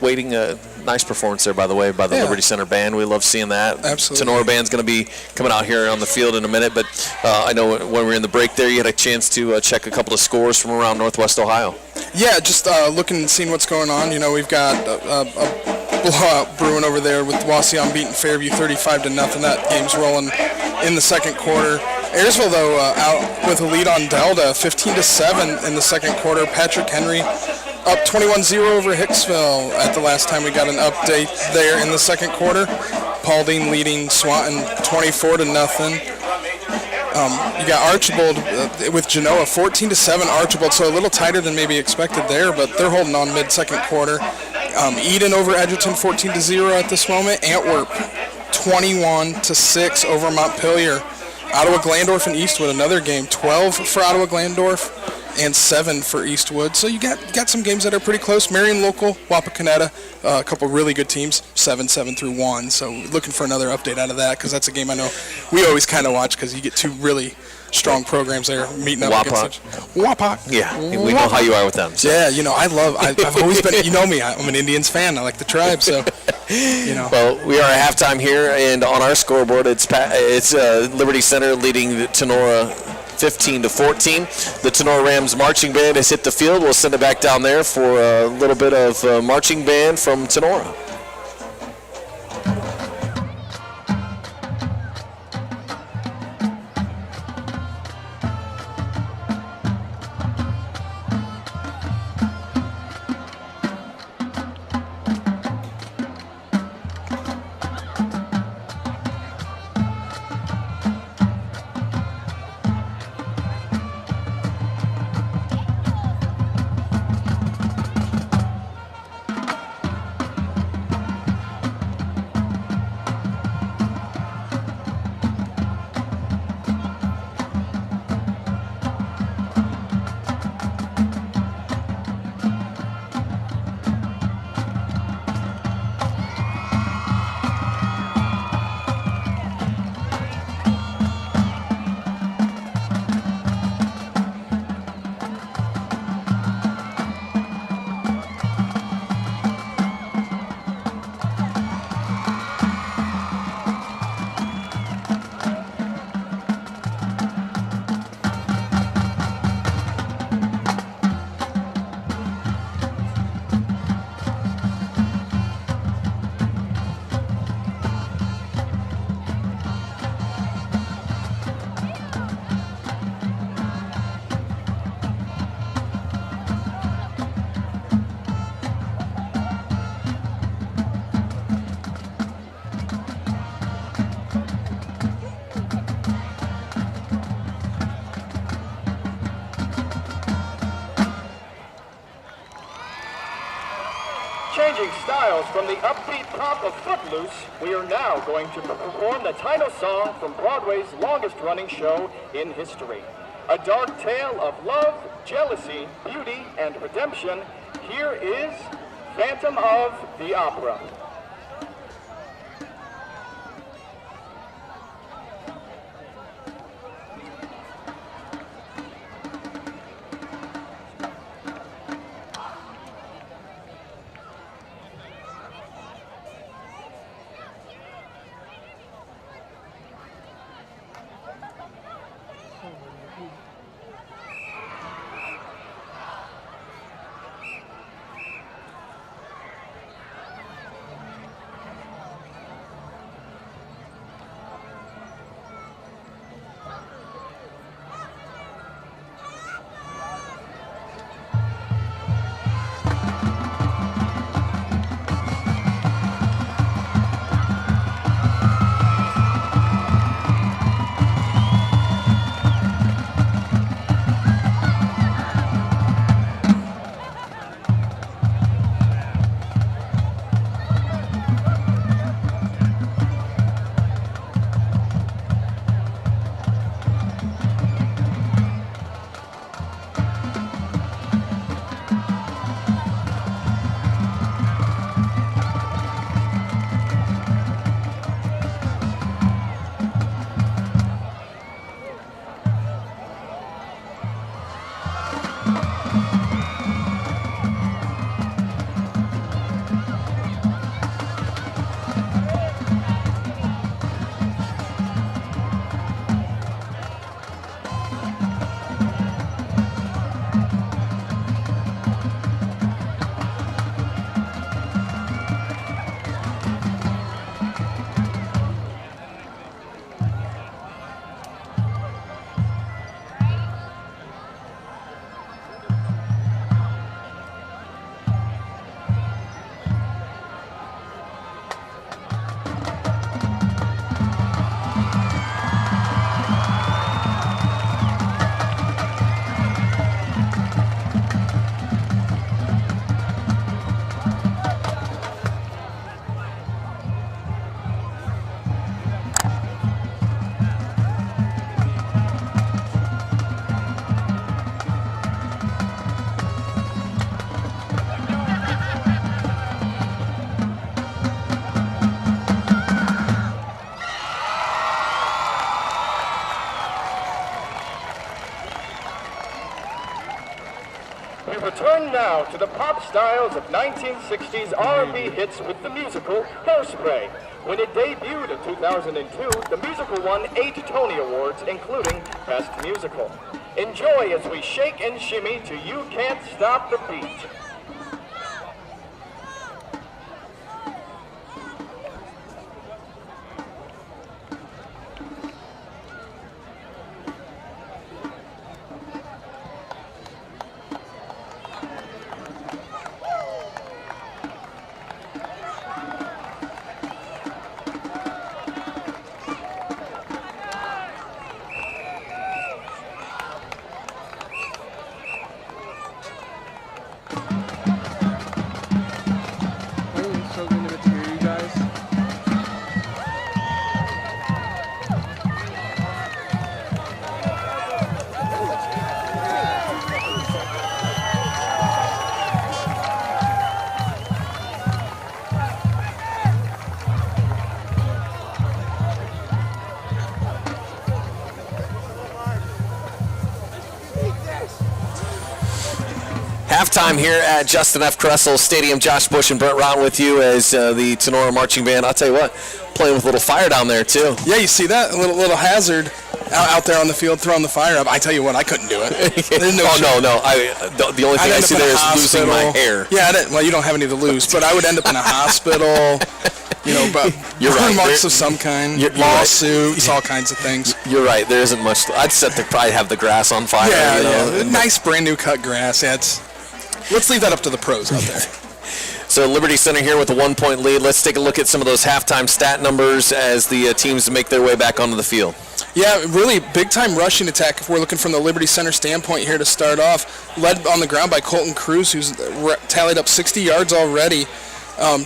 S6: waiting a nice performance there, by the way, by the Liberty Center band. We love seeing that.
S2: Absolutely.
S6: Tinora band's going to be coming out here on the field in a minute, but I know when we were in the break there, you had a chance to check a couple of scores from around Northwest Ohio.
S2: Yeah, just looking and seeing what's going on. You know, we've got a blowout brewing over there with Wauseon beating Fairview 35-0. That game's rolling in the second quarter. Ayersville, though, out with a lead on Delta, 15-7 in the second quarter. Patrick Henry up 21-0 over Hicksville at the last time we got an update there in the second quarter. Paulding leading Swanton 24-0. You got Archibald with Genoa 14-7 Archibald, so a little tighter than maybe expected there, but they're holding on mid-second quarter. Eden over Edgerton 14-0 at this moment. Antwerp 21-6 over Montpelier. Ottawa Glandorf and Eastwood, another game, 12 for Ottawa Glandorf and 7 for Eastwood. So you got some games that are pretty close. Marion Local, Wapakoneta, a couple really good teams, 7 through 1. So looking for another update out of that because that's a game I know we always kind of watch because you get two really strong programs there meeting up against Wapak.
S6: Yeah, we know how you are with them. So.
S2: Yeah, I've always been, you know me, I'm an Indians fan. I like the tribe, so,
S6: Well, we are at halftime here, and on our scoreboard, it's Liberty Center leading the Tinora 15-14. The Tinora Rams marching band has hit the field. We'll send it back down there for a little bit of marching band from Tinora.
S9: Changing styles from the upbeat pop of Footloose, we are now going to perform the title song from Broadway's longest-running show in history. A dark tale of love, jealousy, beauty, and redemption. Here is Phantom of the Opera. We return now to the pop styles of 1960s R&B hits with the musical Hairspray. When it debuted in 2002, the musical won 8 Tony Awards, including Best Musical. Enjoy as we shake and shimmy to You Can't Stop the Beat.
S6: Halftime here at Justin F. Kressel Stadium. Josh Bush and Brent Rotten with you as the Tinora Marching Band. I'll tell you what, playing with a little fire down there too.
S2: Yeah, you see that? A little hazard out there on the field throwing the fire up. I tell you what, I couldn't do it.
S6: The only thing I see there is losing my hair.
S2: Yeah, well, you don't have any to lose, but I would end up in a hospital. You know, burn marks of some kind, lawsuits, all kinds of things.
S6: You're right. There isn't much. I'd set to probably have the grass on fire.
S2: Yeah. Nice brand new cut grass. Yeah, let's leave that up to the pros out there.
S6: So Liberty Center here with a 1-point lead. Let's take a look at some of those halftime stat numbers as the teams make their way back onto the field.
S2: Yeah, really big-time rushing attack if we're looking from the Liberty Center standpoint here to start off. Led on the ground by Colton Cruz, who's tallied up 60 yards already.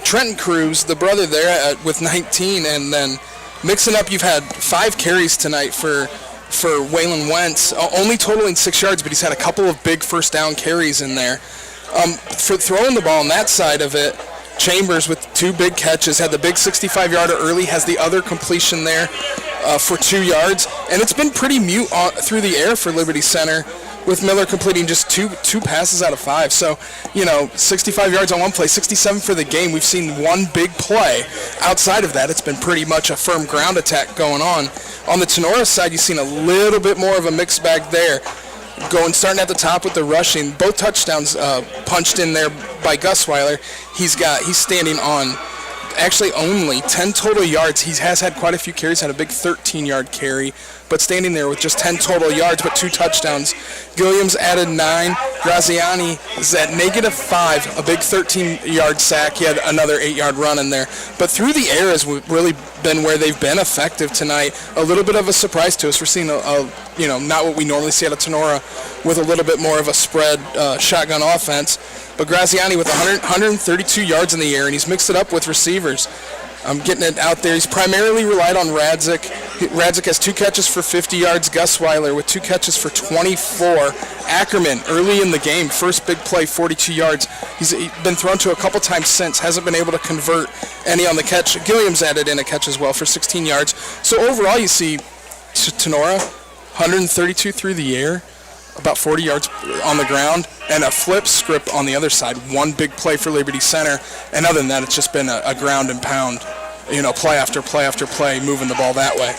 S2: Trenton Cruz, the brother there with 19, and then mixing up, you've had 5 carries tonight for Waylon Wentz, only totaling 6 yards, but he's had a couple of big first down carries in there. For throwing the ball on that side of it, Chambers with 2 big catches, had the big 65-yarder early, has the other completion there for 2 yards, and it's been pretty mute through the air for Liberty Center, with Miller completing just two passes out of 5. So, 65 yards on one play, 67 for the game. We've seen one big play. Outside of that, it's been pretty much a firm ground attack going on. On the Tinora side, you've seen a little bit more of a mixed bag there. Starting at the top with the rushing, both touchdowns punched in there by Gusweiler. He's standing on actually only 10 total yards. He has had quite a few carries, had a big 13-yard carry, but standing there with just 10 total yards, but 2 touchdowns. Gilliam's added 9. Graziani is at -5, a big 13-yard sack. He had another 8-yard run in there. But through the air has really been where they've been effective tonight. A little bit of a surprise to us. We're seeing not what we normally see out of Tinora, with a little bit more of a spread shotgun offense. But Graziani with 132 yards in the air, and he's mixed it up with receivers. Getting it out there. He's primarily relied on Radzik. Radzik has 2 catches for 50 yards. Gusweiler with 2 catches for 24. Ackerman early in the game, first big play, 42 yards. He's been thrown to a couple times since, hasn't been able to convert any on the catch. Gilliam's added in a catch as well for 16 yards. So overall, you see Tinora, 132 through the air, about 40 yards on the ground, and a flip script on the other side. One big play for Liberty Center, and other than that, it's just been a ground and pound, play after play after play, moving the ball that way.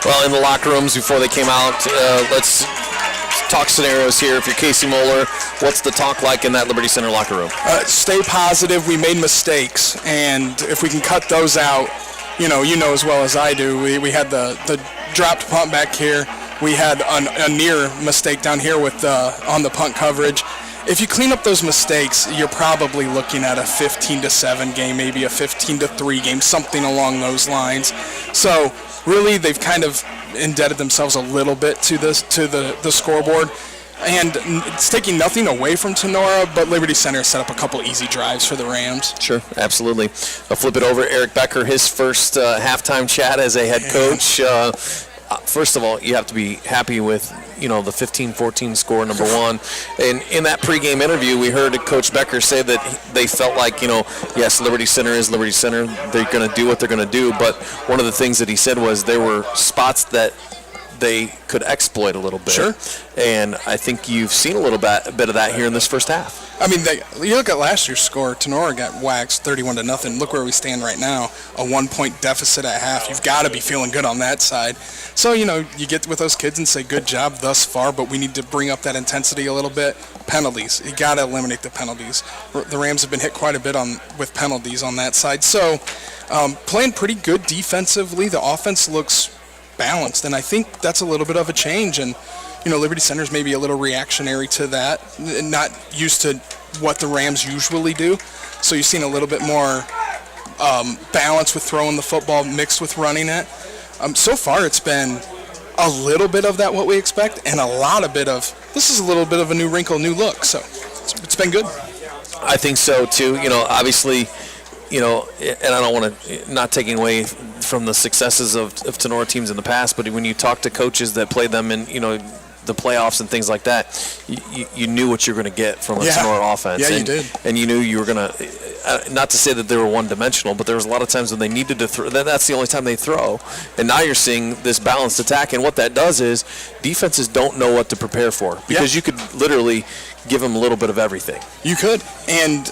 S6: Well, in the locker rooms before they came out, let's talk scenarios here. If you're Casey Moeller, what's the talk like in that Liberty Center locker room?
S2: Stay positive. We made mistakes, and if we can cut those out, you know as well as I do. We had the dropped punt back here. We had a near mistake down here with on the punt coverage. If you clean up those mistakes, you're probably looking at a 15-7 game, maybe a 15-3 game, something along those lines. So really, they've kind of indebted themselves a little bit to the scoreboard. And it's taking nothing away from Tinora, but Liberty Center set up a couple easy drives for the Rams.
S6: Sure, absolutely. I'll flip it over. Eric Becker, his first halftime chat as a head coach. First of all, you have to be happy with, the 15-14 score, number one. And in that pregame interview, we heard Coach Becker say that they felt like, yes, Liberty Center is Liberty Center. They're going to do what they're going to do. But one of the things that he said was there were spots that they could exploit a little bit.
S2: Sure.
S6: And I think you've seen a little bit of that here in this first half.
S2: I mean, you look at last year's score, Tinora got waxed 31-0. Look where we stand right now, a 1-point deficit at half. You've got to be feeling good on that side. So, you get with those kids and say, good job thus far, but we need to bring up that intensity a little bit. Penalties. You got to eliminate the penalties. The Rams have been hit quite a bit with penalties on that side. So, playing pretty good defensively. The offense looks balanced, and I think that's a little bit of a change. And Liberty Center's maybe a little reactionary to that, not used to what the Rams usually do. So you've seen a little bit more balance with throwing the football mixed with running it. So far, it's been a little bit of that what we expect, and a lot of bit of this is a little bit of a new wrinkle, new look. So it's been good.
S6: I think so too. Obviously. And I don't want to, not taking away from the successes of Tinora teams in the past, but when you talk to coaches that played them in, the playoffs and things like that, you knew what you're going to get from a Tinora offense.
S2: Yeah, you did.
S6: And you knew you were going to, not to say that they were one-dimensional, but there was a lot of times when they needed to throw, that's the only time they throw. And now you're seeing this balanced attack, and what that does is defenses don't know what to prepare for, because you could literally give them a little bit of everything.
S2: You could. And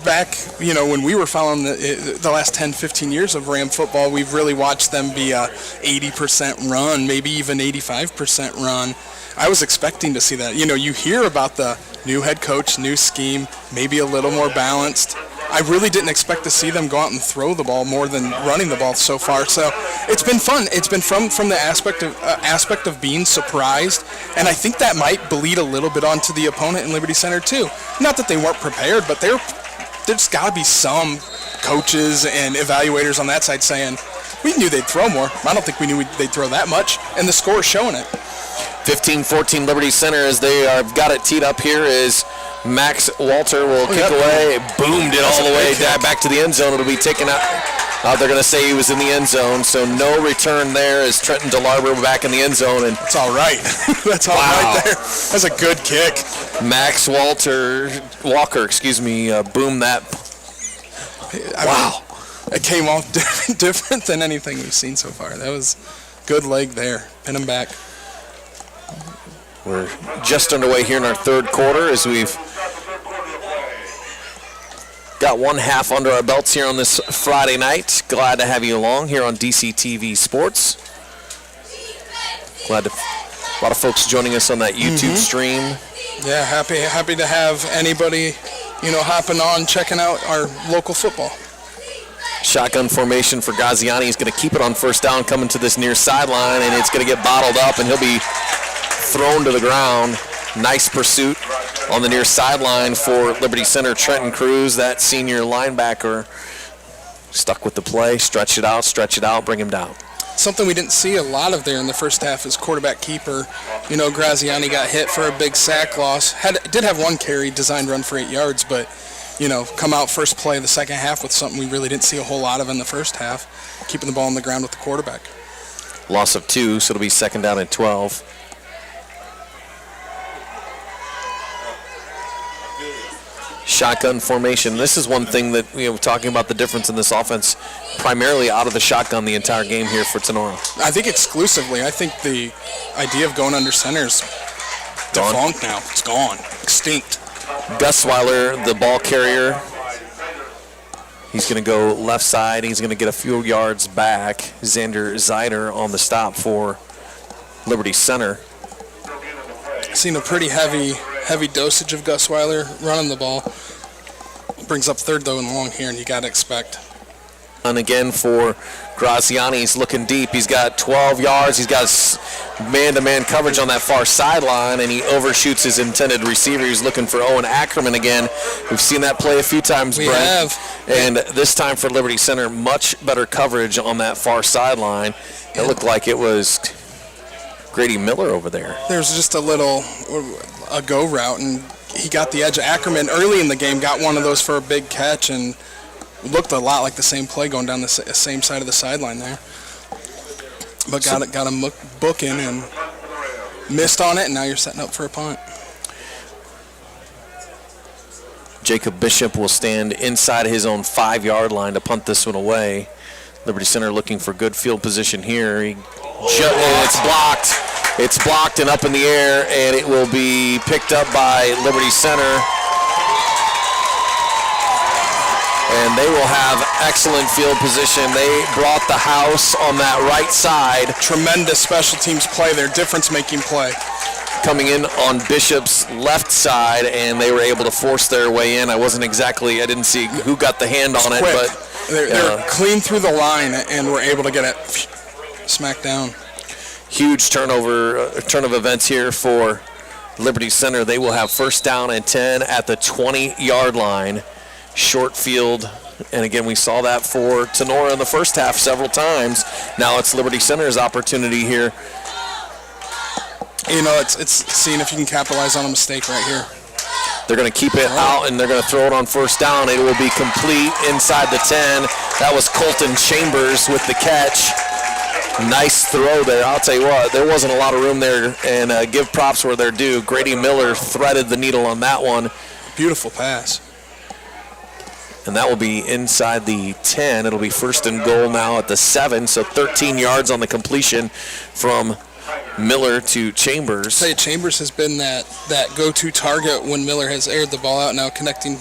S2: back, when we were following the last 10, 15 years of Ram football, we've really watched them be a 80% run, maybe even 85% run. I was expecting to see that. You hear about the new head coach, new scheme, maybe a little more balanced. I really didn't expect to see them go out and throw the ball more than running the ball so far. So it's been fun. It's been from the aspect of being surprised, and I think that might bleed a little bit onto the opponent in Liberty Center too. Not that they weren't prepared, but there's got to be some coaches and evaluators on that side saying, we knew they'd throw more. I don't think we knew they'd throw that much, and the score is showing it.
S6: 15-14 Liberty Center, as they have got it teed up here, is Max Walter will kick away. Boomed it all the way back to the end zone. It'll be taken out. They're going to say he was in the end zone, so no return there as Trenton DeLarber back in the end zone. And
S2: that's all right. That's all right there. That's a good kick.
S6: Max Walker, boomed that.
S2: Wow. It came off different than anything we've seen so far. That was good leg there. Pin him back.
S6: We're just underway here in our third quarter as we've got one half under our belts here on this Friday night. Glad to have you along here on DCTV Sports. Glad to a lot of folks joining us on that YouTube stream.
S2: Yeah, happy to have anybody, hopping on, checking out our local football.
S6: Shotgun formation for Graziani. He's going to keep it on first down coming to this near sideline, and it's going to get bottled up, and he'll be thrown to the ground. Nice pursuit on the near sideline for Liberty Center. Trenton Cruz, that senior linebacker, stuck with the play. Stretch it out, bring him down.
S2: Something we didn't see a lot of there in the first half is quarterback keeper. Graziani got hit for a big sack loss. Did have one carry, designed run for 8 yards, but come out first play of the second half with something we really didn't see a whole lot of in the first half, keeping the ball on the ground with the quarterback.
S6: Loss of 2, so it'll be second down and 12. Shotgun formation. This is one thing that we're talking about, the difference in this offense, primarily out of the shotgun the entire game here for Tinora.
S2: I think exclusively. I think the idea of going under center is defunct now. It's gone. Extinct.
S6: Gusweiler, the ball carrier. He's going to go left side. He's going to get a few yards back. Xander Zeider on the stop for Liberty Center.
S2: Seen a pretty heavy dosage of Gusweiler running the ball. Brings up third, though, and long here, and you got to expect.
S6: And again for Graziani, he's looking deep. He's got 12 yards. He's got man-to-man coverage on that far sideline, and he overshoots his intended receiver. He's looking for Owen Ackerman again. We've seen that play a few times, Brent.
S2: We have.
S6: And this time for Liberty Center, much better coverage on that far sideline. It looked like it was Grady Miller over there.
S2: There's just a go route, and he got the edge. Ackerman early in the game got one of those for a big catch, and looked a lot like the same play going down the same side of the sideline there. But got a book in and missed on it, and now you're setting up for a punt.
S6: Jacob Bishop will stand inside his own 5-yard line to punt this one away. Liberty Center looking for good field position here. It's blocked. It's blocked and up in the air, and it will be picked up by Liberty Center. And they will have excellent field position. They brought the house on that right side.
S2: Tremendous special teams play there, difference-making play.
S6: Coming in on Bishop's left side, and they were able to force their way in. I didn't see who got the hand on it, but
S2: they're clean through the line and were able to get it smacked down.
S6: Huge turn of events here for Liberty Center. They will have first down and 10 at the 20-yard line. Short field, and again, we saw that for Tinora in the first half several times. Now it's Liberty Center's opportunity here.
S2: It's seeing if you can capitalize on a mistake right here.
S6: They're going to keep it out, and they're going to throw it on first down. It will be complete inside the 10. That was Colton Chambers with the catch. Nice throw there. I'll tell you what, there wasn't a lot of room there, and give props where they're due. Grady Miller threaded the needle on that one.
S2: Beautiful pass.
S6: And that will be inside the 10. It'll be first and goal now at the 7, so 13 yards on the completion from Miller to Chambers.
S2: I'll tell you, Chambers has been that go-to target when Miller has aired the ball out, now connecting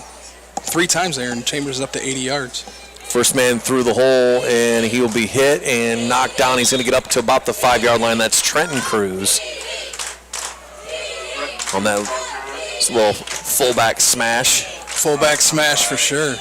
S2: 3 times there, and Chambers is up to 80 yards.
S6: First man through the hole, and he will be hit and knocked down. He's going to get up to about the 5-yard line. That's Trenton Cruz on that little fullback smash.
S2: Fullback smash for sure.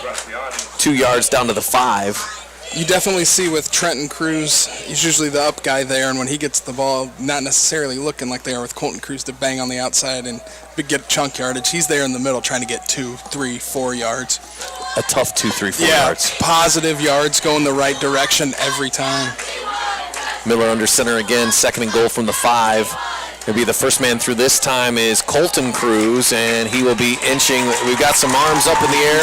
S6: 2 yards down to the 5.
S2: You definitely see with Trenton Cruz, he's usually the up guy there, and when he gets the ball, not necessarily looking like they are with Colton Cruz to bang on the outside and get chunk yardage. He's there in the middle trying to get 2, 3, 4 yards.
S6: A tough 2, 3, 4 yards.
S2: Positive yards going the right direction every time.
S6: Miller under center again, second and goal from the 5. It'll be the first man through this time is Colton Cruz, and he will be inching. We've got some arms up in the air,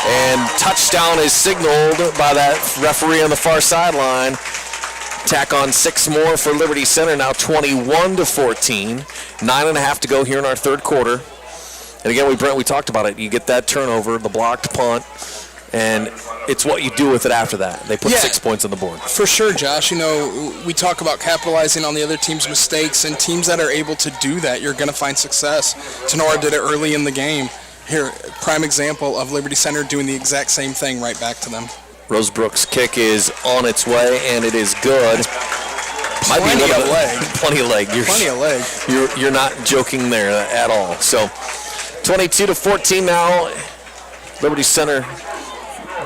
S6: and touchdown is signaled by that referee on the far sideline. Tack on 6 more for Liberty Center, now 21-14. 9.5 to go here in our third quarter. And again, we talked about it. You get that turnover, the blocked punt, and it's what you do with it after that. They put 6 points on the board.
S2: For sure, Josh. You know, we talk about capitalizing on the other team's mistakes, and teams that are able to do that, you're going to find success. Tenora did it early in the game. Here, prime example of Liberty Center doing the exact same thing right back to them.
S6: Rosebrook's kick is on its way, and it is good.
S2: Plenty of leg.
S6: Plenty of leg.
S2: Plenty of leg.
S6: You're not joking there at all. So 22-14 now. Liberty Center,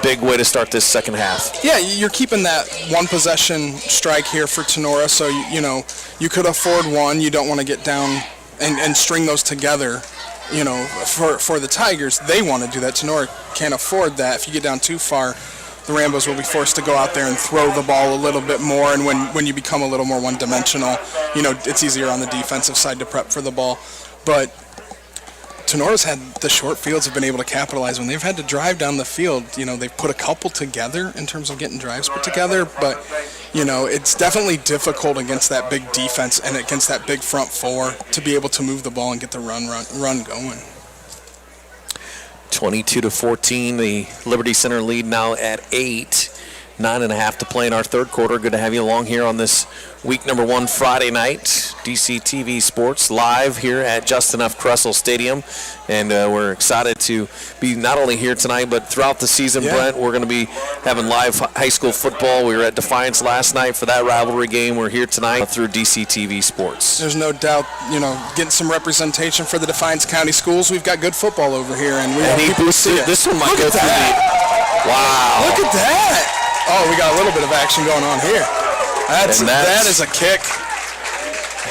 S6: big way to start this second half.
S2: Yeah, you're keeping that one possession strike here for Tenora, so you know you could afford one. You don't want to get down and string those together. You know, for the Tigers, they want to do that. Tenora can't afford that. If you get down too far, the Rambos will be forced to go out there and throw the ball a little bit more, and when you become a little more one-dimensional, you know, it's easier on the defensive side to prep for the ball. But Tenora's had the short fields have been able to capitalize. When they've had to drive down the field, you know, they've put a couple together in terms of getting drives put together, but, you know, it's definitely difficult against that big defense and against that big front four to be able to move the ball and get the run going.
S6: 22-14, the Liberty Center lead now at 8. 9.5 to play in our third quarter. Good to have you along here on this week number 1 Friday night. DC TV Sports live here at Justin F. Kressel Stadium. And we're excited to be not only here tonight, but throughout the season, Brent. We're going to be having live high school football. We were at Defiance last night for that rivalry game. We're here tonight through DC TV Sports.
S2: There's no doubt, you know, getting some representation for the Defiance County schools. We've got good football over here, and we want people to see it.
S6: This one might go through
S2: the...
S6: Wow.
S2: Look at that. Oh, we got a little bit of action going on here. That is a kick.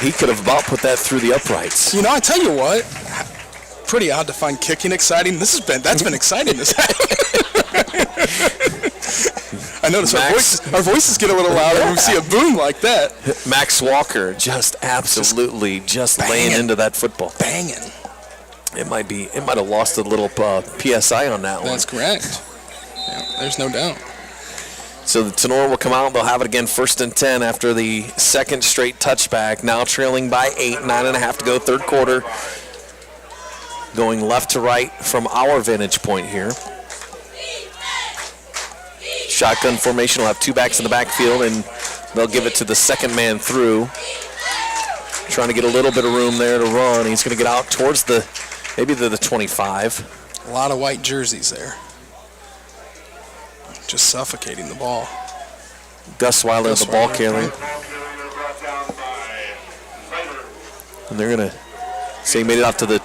S6: He could have about put that through the uprights.
S2: You know, I tell you what, pretty odd to find kicking exciting. That's been exciting. I notice our voices get a little louder when we see a boom like that.
S6: Max Walker just absolutely laying into that football.
S2: Banging.
S6: It might have lost a little PSI on that one.
S2: That's correct. Yeah, there's no doubt.
S6: So the Tenora will come out. They'll have it again 1st and 10 after the second straight touchback. Now trailing by 8, 9.5 to go, third quarter. Going left to right from our vantage point here. Shotgun formation will have 2 backs in the backfield, and they'll give it to the second man through. Trying to get a little bit of room there to run. He's going to get out towards maybe the 25.
S2: A lot of white jerseys there. Just suffocating the ball.
S6: Gus Weiler, the ball carrier. And they're going to say he made it out to the...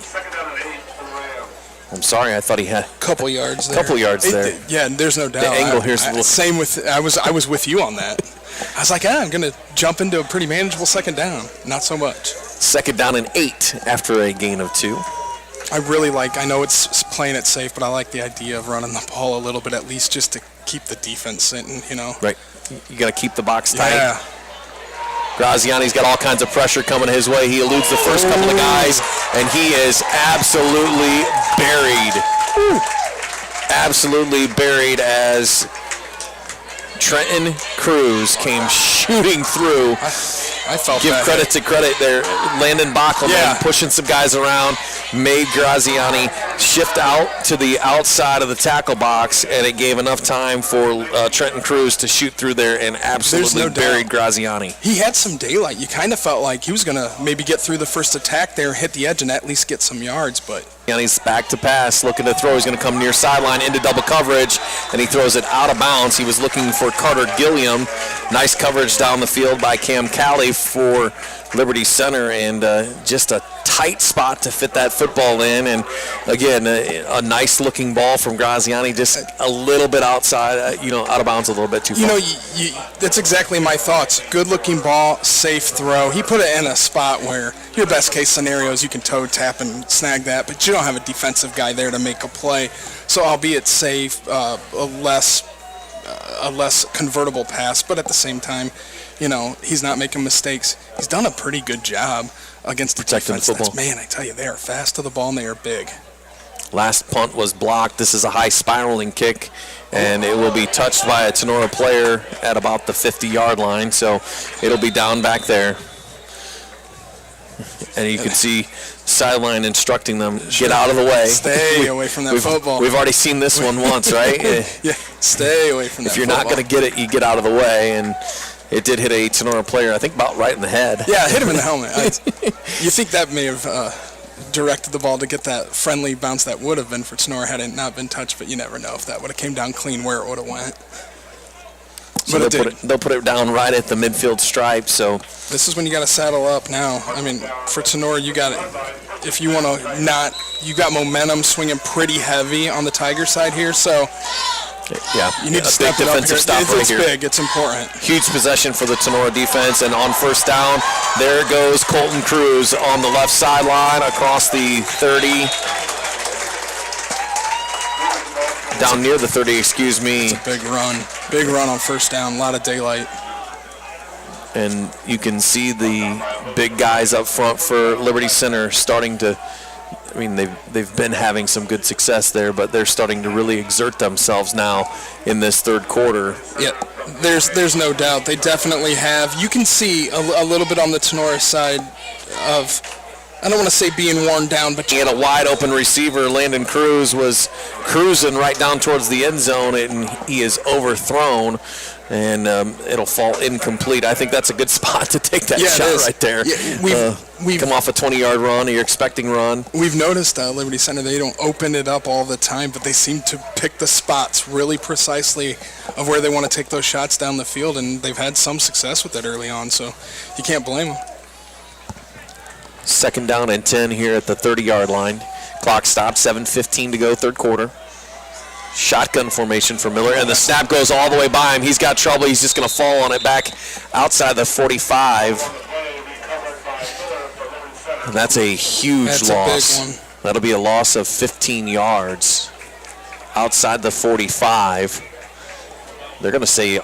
S6: I'm sorry, I thought he had...
S2: Couple yards there.
S6: Couple yards there.
S2: Yeah, there's no doubt.
S6: The angle here's a little...
S2: Same with... I was with you on that. I was like, I'm going to jump into a pretty manageable second down. Not so much.
S6: Second down and 8 after a gain of 2.
S2: I know it's playing it safe, but I like the idea of running the ball a little bit at least just to keep the defense sitting, you know.
S6: Right. You got to keep the box tight.
S2: Yeah.
S6: Graziani's got all kinds of pressure coming his way. He eludes the first couple of guys, and he is absolutely buried. Absolutely buried as Trenton Cruz came shooting through.
S2: I felt
S6: Give
S2: that.
S6: credit to credit there. Landon Bachelman pushing some guys around, made Graziani shift out to the outside of the tackle box, and it gave enough time for Trenton Cruz to shoot through there and absolutely buried Graziani.
S2: He had some daylight. You kind of felt like he was going to maybe get through the first attack there, hit the edge, and at least get some yards, but...
S6: He's back to pass, looking to throw. He's going to come near sideline into double coverage, and he throws it out of bounds. He was looking for Carter Gilliam. Nice coverage down the field by Cam Calley for Liberty Center, and just a tight spot to fit that football in. And again, a nice looking ball from Graziani, just a little bit outside, out of bounds a little bit too far.
S2: That's exactly my thoughts. Good looking ball, safe throw. He put it in a spot where your best case scenario is you can toe tap and snag that, but you don't have a defensive guy there to make a play. So albeit safe, a less convertible pass, but at the same time, he's not making mistakes. He's done a pretty good job against the
S6: Protecting
S2: defense.
S6: the football.
S2: Man, I tell you, they are fast to the ball and they are big.
S6: Last punt was blocked. This is a high spiraling kick, and it will be touched by a Tinora player at about the 50-yard line, so it'll be down back there. And you can see sideline instructing them, get out of the way.
S2: Stay away from that football.
S6: We've already seen this one once, right?
S2: Yeah, stay away from that football.
S6: If you're not going to get it, you get out of the way, and it did hit a Tinora player, I think about right in the head.
S2: Yeah, hit him in the helmet. You think that may have directed the ball to get that friendly bounce that would have been for Tinora had it not been touched, but you never know if that would have came down clean where it would have went.
S6: So they'll put it down right at the midfield stripe. So
S2: this is when you got to saddle up now. I mean, for Tinora, you got it. If you want to not, you got momentum swinging pretty heavy on the Tiger side here. So
S6: yeah,
S2: you need to step it up here. It's big. It's important.
S6: Huge possession for the Tinora defense, and on first down, there goes Colton Cruz on the left sideline across the 30. Down near the 30, excuse me.
S2: It's a big run. Big run on first down. A lot of daylight.
S6: And you can see the big guys up front for Liberty Center starting to, I mean, they've been having some good success there, but they're starting to really exert themselves now in this third quarter.
S2: Yeah, there's no doubt. They definitely have. You can see a little bit on the Tinora side of, I don't want to say being worn down, but
S6: he had a wide open receiver. Landon Cruz was cruising right down towards the end zone, and he is overthrown, and it'll fall incomplete. I think that's a good spot to take that shot right there.
S2: Yeah, we've
S6: come off a 20-yard run, or you're expecting run.
S2: We've noticed Liberty Center, they don't open it up all the time, but they seem to pick the spots really precisely of where they want to take those shots down the field, and they've had some success with it early on, so you can't blame them.
S6: Second down and 10 here at the 30-yard line. Clock stopped, 7:15 to go, third quarter. Shotgun formation for Miller, and the snap goes all the way by him. He's got trouble. He's just going to fall on it back outside the 45. And that's a huge loss.
S2: That's a big one.
S6: That'll be a loss of 15 yards outside the 45. They're going to say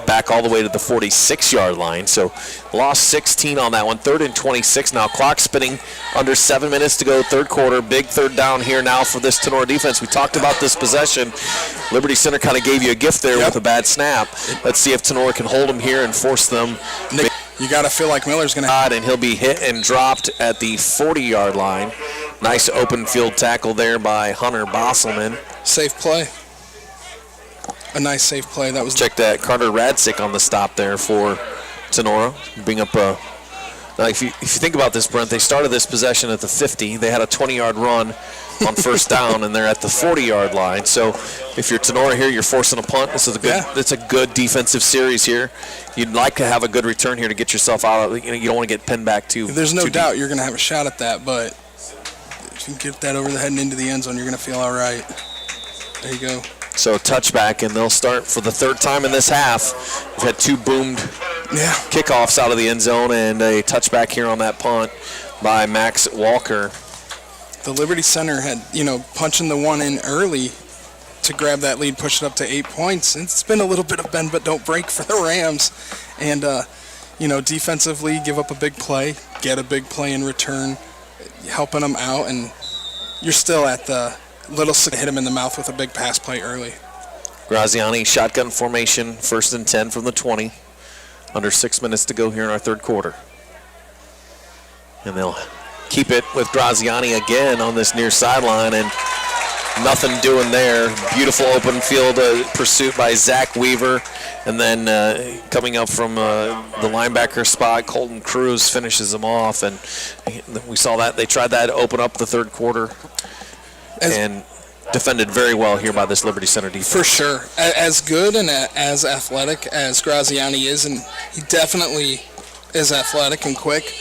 S6: back all the way to the 46-yard line. So lost 16 on that one. 3rd and 26 now. Clock spinning, under 7 minutes to go, third quarter. Big third down here now for this Tinora defense. We talked about this possession. Liberty Center kind of gave you a gift there with a bad snap. Let's see if Tinora can hold them here and force them.
S2: You got to feel like Miller's going to
S6: and he'll be hit and dropped at the 40-yard line. Nice open field tackle there by Hunter Bosselman.
S2: Safe play. A nice safe play. That was.
S6: Check that. Carter Radsick on the stop there for Tinora. Bring up a. Now, if you think about this, Brent, they started this possession at the 50. They had a 20-yard run on first down, and they're at the 40-yard line. So if you're Tinora here, you're forcing a punt. This is a good. It's a good defensive series here. You'd like to have a good return here to get yourself out. You don't want to get pinned back too.
S2: There's no doubt
S6: deep.
S2: you're going to have a shot at that, but if you can get that over the head and into the end zone, you're going to feel all right. There you go.
S6: So touchback, and they'll start for the third time in this half. We've had two boomed kickoffs out of the end zone and a touchback here on that punt by Max Walker.
S2: The Liberty Center had, punching the one in early to grab that lead, push it up to 8 points. It's been a little bit of bend but don't break for the Rams. And, defensively, give up a big play, get a big play in return, helping them out, and you're still at the little hit him in the mouth with a big pass play early.
S6: Graziani, shotgun formation, 1st and 10 from the 20. Under 6 minutes to go here in our third quarter. And they'll keep it with Graziani again on this near sideline, and nothing doing there. Beautiful open field pursuit by Zach Weaver. And then coming up from the linebacker spot, Colton Cruz finishes them off. And we saw that. They tried that to open up the third quarter. And defended very well here by this Liberty Center defense.
S2: For sure. As good and as athletic as Graziani is, and he definitely is athletic and quick,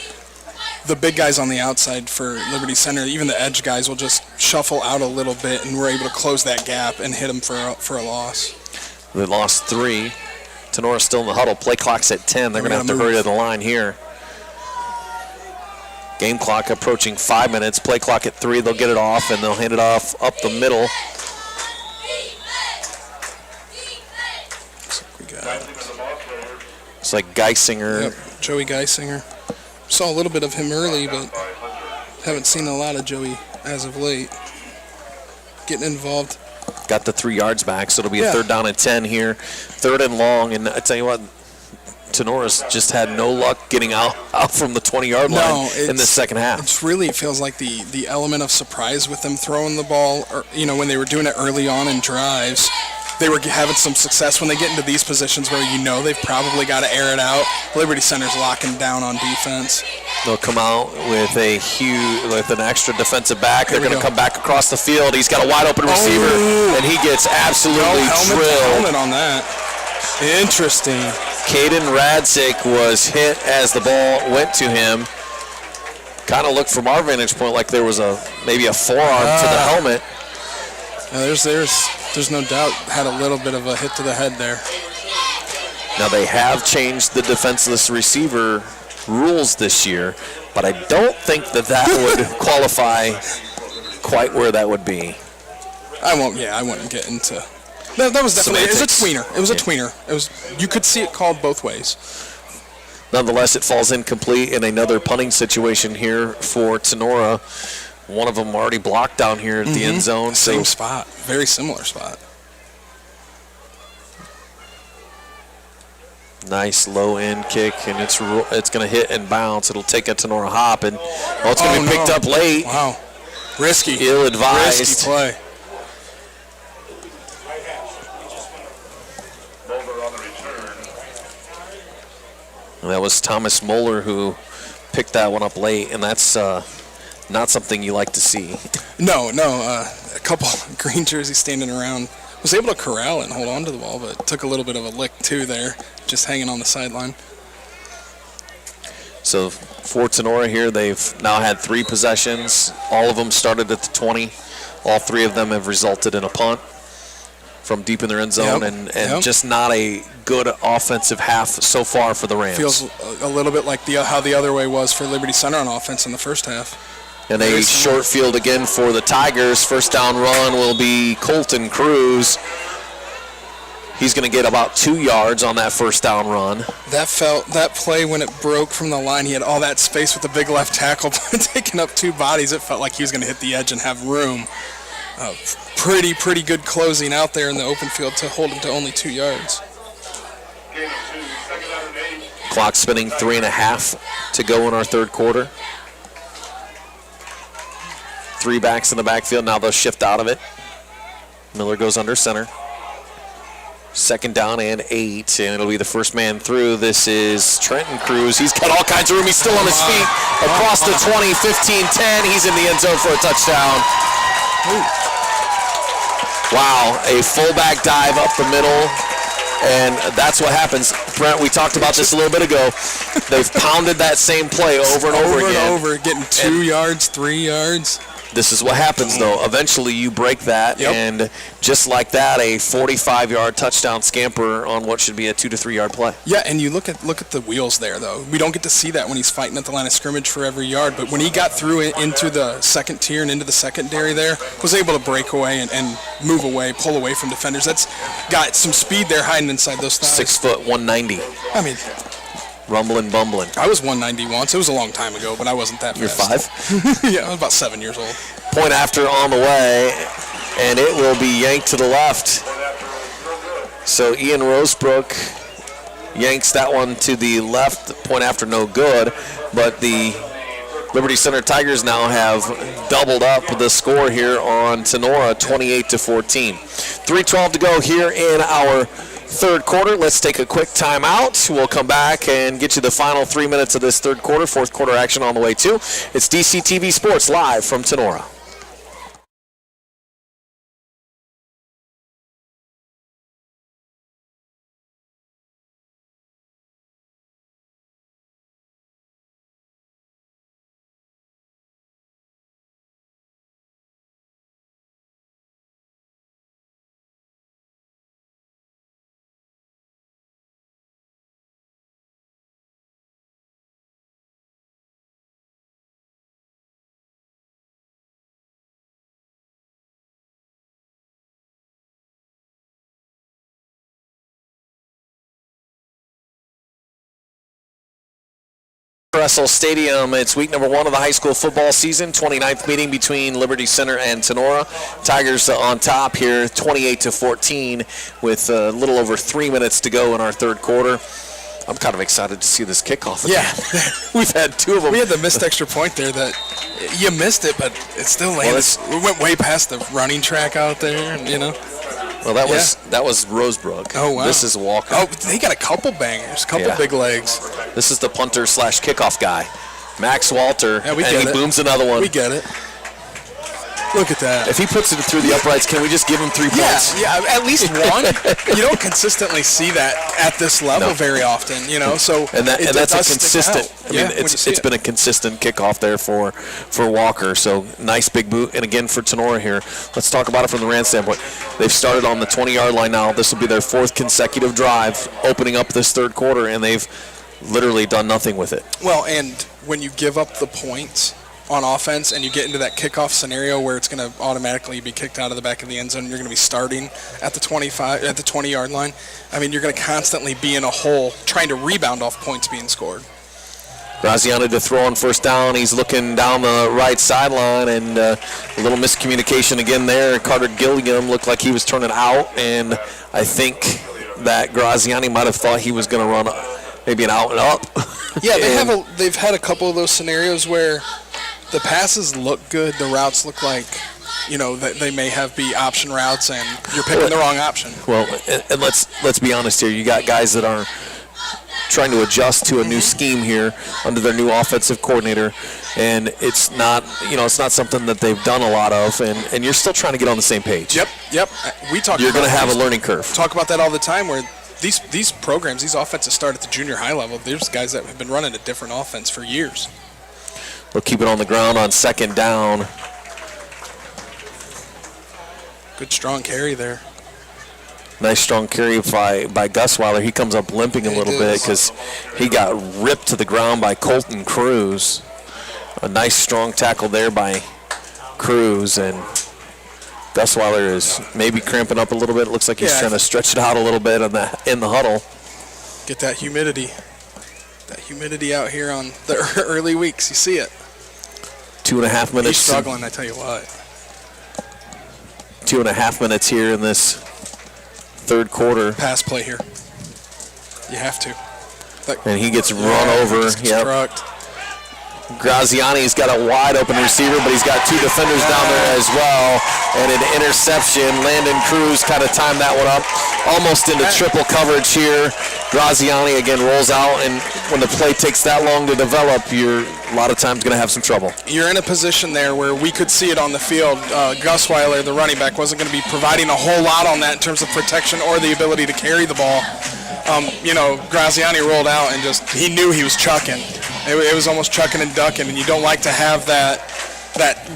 S2: the big guys on the outside for Liberty Center, even the edge guys, will just shuffle out a little bit, and we're able to close that gap and hit them for a loss.
S6: They lost 3. Tinora still in the huddle. Play clock's at 10. They're going to have to hurry to the line here. Game clock approaching 5 minutes. Play clock at 3. They'll get it off, and they'll hand it off up the middle. Looks like Geisinger.
S2: Yep, Joey Geisinger. Saw a little bit of him early, but haven't seen a lot of Joey as of late. Getting involved.
S6: Got the 3 yards back, so it'll be a 3rd down and 10 here. 3rd and long, and I tell you what, Tenora's just had no luck getting out from the 20-yard line in the second half.
S2: It feels like the element of surprise with them throwing the ball, or, when they were doing it early on in drives, they were having some success. When they get into these positions where they've probably got to air it out, Liberty Center's locking down on defense.
S6: They'll come out with an extra defensive back. They're going to come back across the field. He's got a wide open receiver, and he gets absolutely drilled.
S2: Helmet on that. Interesting.
S6: Caden Radzik was hit as the ball went to him. Kind of looked from our vantage point like there was maybe a forearm to the helmet.
S2: There's no doubt had a little bit of a hit to the head there.
S6: Now they have changed the defenseless receiver rules this year, but I don't think that would qualify quite where that would be.
S2: I wouldn't get into. That was definitely
S6: Semantics.
S2: It was a tweener. It was a tweener. You could see it called both ways.
S6: Nonetheless, it falls incomplete in another punting situation here for Tinora. One of them already blocked down here at the end zone.
S2: Same spot. Very similar spot.
S6: Nice low end kick, and it's going to hit and bounce. It'll take a Tinora hop, and it's going to be picked up late.
S2: Wow. Risky.
S6: Ill-advised.
S2: Risky play.
S6: And that was Thomas Moeller who picked that one up late, and that's not something you like to see.
S2: No. A couple green jerseys standing around. Was able to corral it and hold on to the ball, but took a little bit of a lick too there, just hanging on the sideline.
S6: So for Tinora here, they've now had 3 possessions. All of them started at the 20. All 3 of them have resulted in a punt from deep in their end zone, and just not a good offensive half so far for the Rams.
S2: Feels a little bit like how the other way was for Liberty Center on offense in the first half.
S6: And a short field again for the Tigers. First down run will be Colton Cruz. He's going to get about 2 yards on that first down run.
S2: That play when it broke from the line, he had all that space with the big left tackle taking up 2 bodies. It felt like he was going to hit the edge and have room. Pretty good closing out there in the open field to hold him to only 2 yards.
S6: Clock spinning, 3.5 to go in our third quarter. 3 backs in the backfield. Now they'll shift out of it. Miller goes under center. Second down and 8, and it'll be the first man through. This is Trenton Cruz. He's got all kinds of room. He's still on his feet. Across the 20, 15, 10. He's in the end zone for a touchdown. Wow, a fullback dive up the middle. And that's what happens. Brent, we talked about this a little bit ago. They've pounded that same play over and over again.
S2: Getting 2 yards, 3 yards.
S6: This is what happens, though. Eventually, you break that, and just like that, a 45-yard touchdown scamper on what should be a 2 to 3 yard play.
S2: Yeah, and you look at the wheels there, though. We don't get to see that when he's fighting at the line of scrimmage for every yard, but when he got through into the second tier and into the secondary there, was able to break away and move away, pull away from defenders. That's got some speed there hiding inside those thighs.
S6: 6 foot, 190.
S2: I mean,
S6: rumbling, bumbling.
S2: I was 190 once. It was a long time ago, but I wasn't that fast.
S6: You're 5?
S2: Yeah, I was about 7 years old.
S6: Point after on the way, and it will be yanked to the left. So Ian Rosebrook yanks that one to the left. Point after no good, but the Liberty Center Tigers now have doubled up the score here on Tinora, 28-14. 3:12 to go here in our third quarter. Let's take a quick timeout. We'll come back and get you the final 3 minutes of this third quarter. Fourth quarter action on the way too. It's DCTV Sports live from Tinora. Cressel Stadium. It's week number 1 of the high school football season, 29th meeting between Liberty Center and Tinora. Tigers on top here, 28-14, with a little over 3 minutes to go in our third quarter. I'm kind of excited to see this kickoff again.
S2: Yeah.
S6: We've had 2 of them.
S2: We had the missed extra point there that you missed it, but it still landed. We went way past the running track out there, and,
S6: Well, that was Rosebrook.
S2: Oh, wow.
S6: This is Walker.
S2: Oh, they got a couple bangers, a couple big legs.
S6: This is the punter / kickoff guy, Max Walter,
S2: Yeah, we
S6: and
S2: get
S6: he
S2: it.
S6: booms another one.
S2: We get it. Look at that.
S6: If he puts it through the uprights, can we just give him 3 points?
S2: Yeah, at least one. You don't consistently see that at this level very often, So
S6: that's a
S2: does
S6: consistent.
S2: stick out.
S6: It's been a consistent kickoff there for Walker. So nice big boot, and again for Tinora here. Let's talk about it from the Rand standpoint. They've started on the 20-yard line now. This will be their 4th consecutive drive, opening up this third quarter, and they've literally done nothing with it.
S2: Well, and when you give up the points on offense and you get into that kickoff scenario where it's going to automatically be kicked out of the back of the end zone, you're going to be starting at the 20-yard line. I mean, you're going to constantly be in a hole trying to rebound off points being scored.
S6: Graziani to throw on first down. He's looking down the right sideline, and a little miscommunication again there. Carter Gilliam looked like he was turning out, and I think that Graziani might have thought he was going to run maybe an out and up.
S2: Yeah, they've had a couple of those scenarios where the passes look good, the routes look like, that they may be option routes, and you're picking the wrong option.
S6: Well, and let's be honest here. You got guys that are trying to adjust to a new scheme here under their new offensive coordinator, and it's not something that they've done a lot of, and you're still trying to get on the same page.
S2: Yep.
S6: You're going to have a learning curve.
S2: Talk about that all the time, where these programs, these offenses start at the junior high level. There's guys that have been running a different offense for years.
S6: They'll keep it on the ground on second down.
S2: Good strong carry there.
S6: Nice strong carry by Gusweiler. He comes up limping a little bit because he got ripped to the ground by Colton Cruz. A nice strong tackle there by Cruz, and Gusweiler is maybe cramping up a little bit. It looks like he's trying to stretch it out a little bit in the huddle.
S2: Get that humidity. That humidity out here on the early weeks. You see it.
S6: 2.5 minutes.
S2: He's struggling, I tell you what.
S6: 2.5 minutes here in this third quarter.
S2: Pass play here. You have to.
S6: And he gets run over.
S2: Yep.
S6: Graziani's got a wide open receiver, but he's got 2 defenders down there as well. And an interception. Landon Cruz kind of timed that one up. Almost into triple coverage here. Graziani again rolls out, and when the play takes that long to develop, you're a lot of times going to have some trouble.
S2: You're in a position there where we could see it on the field. Gusweiler, the running back, wasn't going to be providing a whole lot on that in terms of protection or the ability to carry the ball. Graziani rolled out and he knew he was chucking. It was almost chucking and ducking, and you don't like to have that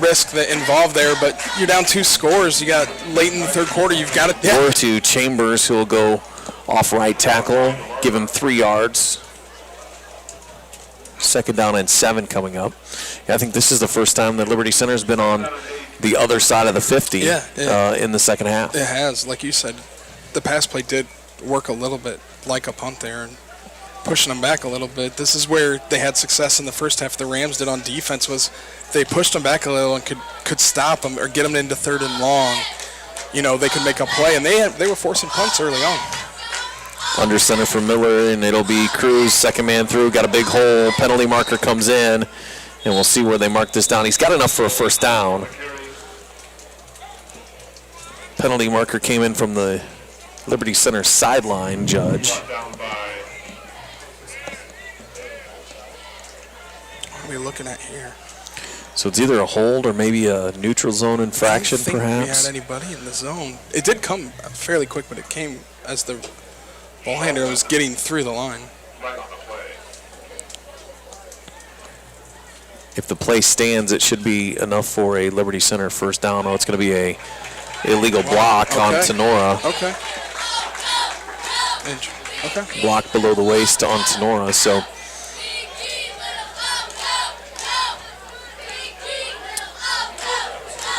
S2: risk that involved there, but you're down 2 scores. You got late in the third quarter, you've got it.
S6: Or to Chambers, who will go off right tackle, give him 3 yards. Second down and 7 coming up. I think this is the first time that Liberty Center has been on the other side of the 50 in the second half.
S2: It has. Like you said, the pass play did work a little bit like a punt there and pushing them back a little bit. This is where they had success in the first half. The Rams did on defense was they pushed them back a little and could stop them or get them into third and long. They could make a play, and they were forcing punts early on.
S6: Under center for Miller, and it'll be Cruz, second man through, got a big hole, penalty marker comes in, and we'll see where they mark this down. He's got enough for a first down. Penalty marker came in from the Liberty Center sideline judge.
S2: What are we looking at here?
S6: So it's either a hold or maybe a neutral zone infraction,
S2: I don't think
S6: perhaps.
S2: we had anybody in the zone. It did come fairly quick, but it came as the ball handler was getting through the line.
S6: If the play stands, it should be enough for a Liberty Center first down. Oh, it's going to be a illegal block on Tinora.
S2: Okay.
S6: Block below the waist on Tinora. So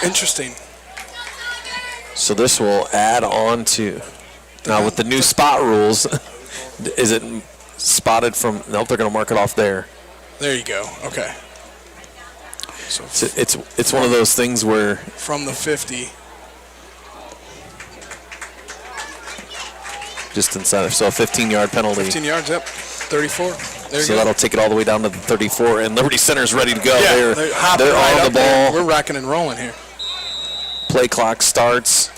S2: interesting.
S6: So this will add on to, now with the new spot rules, is it spotted from, nope, they're going to mark it off there.
S2: There you go. Okay. So
S6: It's one of those things where
S2: from the 50.
S6: just inside, so a 15-yard penalty.
S2: 15 yards, yep. 34. There you
S6: So
S2: go.
S6: that'll take it all the way down to the 34, and Liberty Center's ready to go.
S2: Yeah,
S6: they're
S2: hopping right
S6: on the
S2: up there.
S6: ball.
S2: We're rocking and rolling here.
S6: Play clock starts,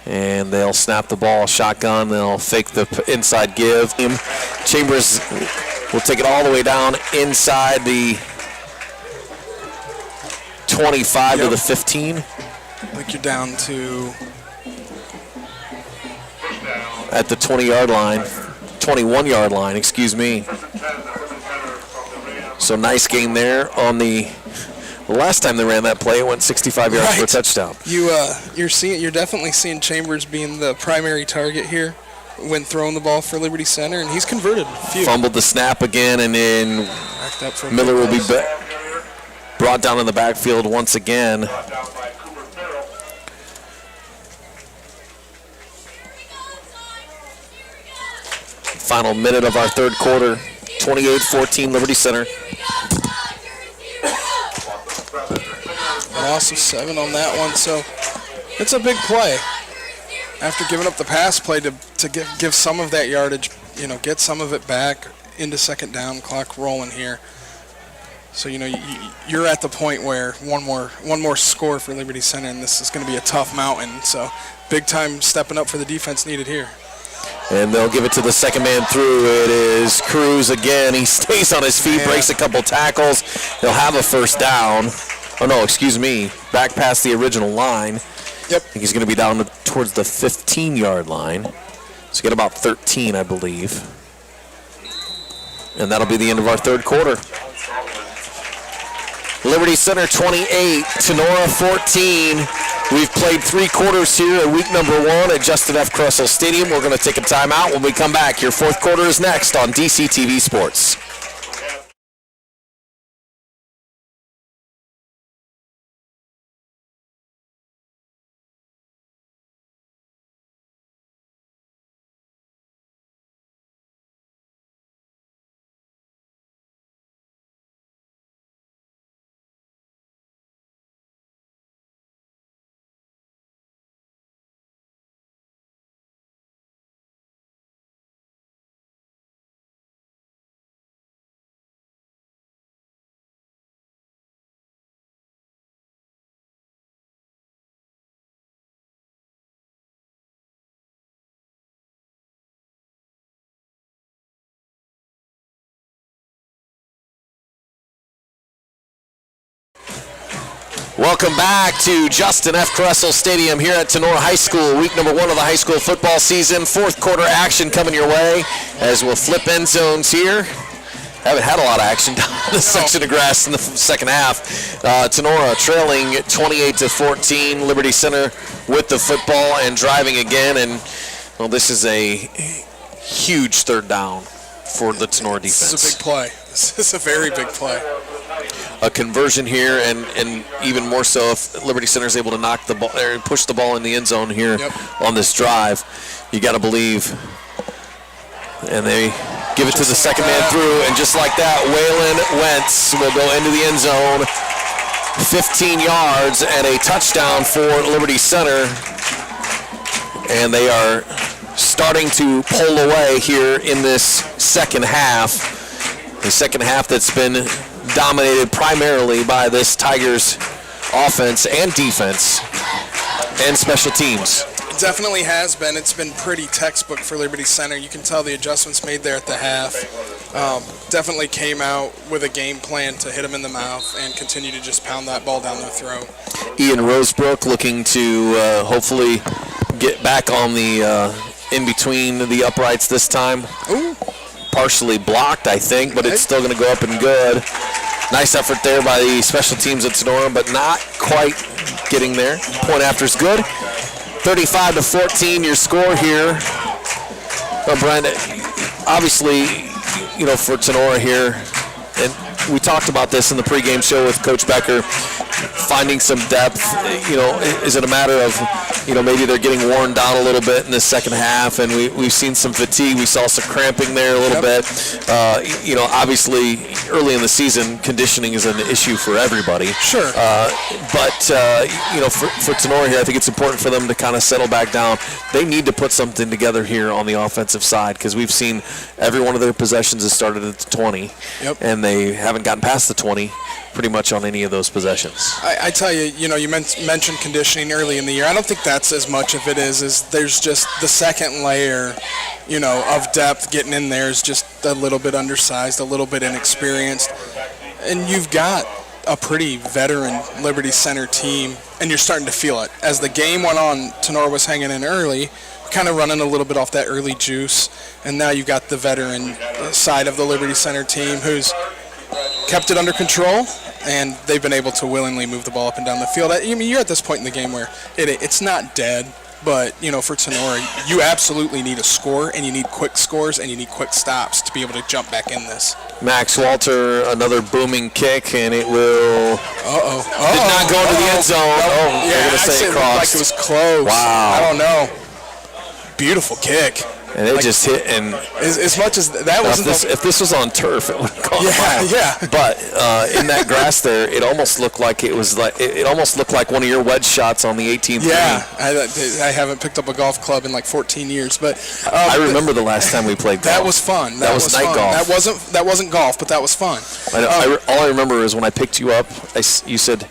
S6: and they'll snap the ball shotgun. They'll fake the inside give. Chambers will take it all the way down inside the 25 to the 15.
S2: I think you're down to
S6: At the 20-yard line, 21-yard line, excuse me. So nice gain there on the last time they ran that play. It went 65 yards for a touchdown.
S2: You're definitely seeing Chambers being the primary target here when throwing the ball for Liberty Center, and he's converted a few.
S6: Fumbled the snap again, and then
S2: Backed up for a
S6: Miller will be
S2: big
S6: brought down in the backfield once again. Final minute of our third quarter, 28-14 Liberty Center.
S2: loss of 7 on that one, so it's a big play. After giving up the pass play to give some of that yardage, get some of it back into second down, clock rolling here. So you're at the point where one more score for Liberty Center, and this is going to be a tough mountain. So big time stepping up for the defense needed here.
S6: And they'll give it to the second man through. It is Cruz again. He stays on his feet, breaks a couple tackles. He'll have a first down. Oh, no, excuse me. Back past the original line.
S2: Yep.
S6: I think he's going to be down towards the 15-yard line. So get about 13, I believe. And that'll be the end of our third quarter. Liberty Center 28, Tinora 14. We've played 3 quarters here at week number 1 at Justin F. Kressel Stadium. We're going to take a timeout. When we come back, your fourth quarter is next on DCTV Sports. Welcome back to Justin F. Kressel Stadium here at Tinora High School, week number 1 of the high school football season. Fourth quarter action coming your way as we'll flip end zones here. Haven't had a lot of action down this section of grass in the second half. Tinora trailing 28-14. Liberty Center with the football and driving again. And well, this is a huge third down for the Tinora defense.
S2: This is a big play. This is a very big play.
S6: A conversion here, and even more so if Liberty Center is able to knock the ball or push the ball in the end zone here on this drive. You got to believe. And they give it to the second man through, and just like that, Waylon Wentz will go into the end zone, 15 yards and a touchdown for Liberty Center. And they are starting to pull away here in this second half. The second half that's been dominated primarily by this Tigers offense and defense and special teams.
S2: It definitely has been. It's been pretty textbook for Liberty Center. You can tell the adjustments made there at the half. Definitely came out with a game plan to hit them in the mouth and continue to just pound that ball down their throat.
S6: Ian Rosebrook looking to hopefully get back on the in between the uprights this time.
S2: Ooh.
S6: Partially blocked, I think, but it's still going to go up and good. Nice effort there by the special teams at Tinora, but not quite getting there. Point after is good. 35-14, your score here. Well, Brian, obviously, for Tinora here, and we talked about this in the pregame show with Coach Becker, finding some depth? Is it a matter of, maybe they're getting worn down a little bit in the second half, and we've seen some fatigue. We saw some cramping there a little bit. Obviously, early in the season, conditioning is an issue for everybody.
S2: Sure.
S6: But for Tinora here, I think it's important for them to kind of settle back down. They need to put something together here on the offensive side, because we've seen every one of their possessions has started at the 20, and they haven't gotten past the 20 pretty much on any of those possessions.
S2: I tell you, you mentioned conditioning early in the year. I don't think that's as much of it as there's just the second layer, of depth getting in there is just a little bit undersized, a little bit inexperienced. And you've got a pretty veteran Liberty Center team, and you're starting to feel it. As the game went on, Tinora was hanging in early, kind of running a little bit off that early juice, and now you've got the veteran side of the Liberty Center team who's kept it under control, and they've been able to willingly move the ball up and down the field. You're at this point in the game where it's not dead, but, for Tinora, you absolutely need a score, and you need quick scores, and you need quick stops to be able to jump back in this.
S6: Max Walter, another booming kick, and it will did not go into the end zone.
S2: Yeah, I'd say it looked like it was close.
S6: Wow.
S2: I don't know. Beautiful kick.
S6: And it just hit, and
S2: as much as that wasn't.
S6: If this was on turf, it would have gone by.
S2: Yeah.
S6: But in that grass there, it almost looked like it almost looked like one of your wedge shots on the 18th.
S2: Yeah, I haven't picked up a golf club in like 14 years, but
S6: I remember the last time we played golf.
S2: That was fun.
S6: That was night
S2: fun.
S6: golf.
S2: That wasn't golf, but that was fun.
S6: All I remember is when I picked you up, I said,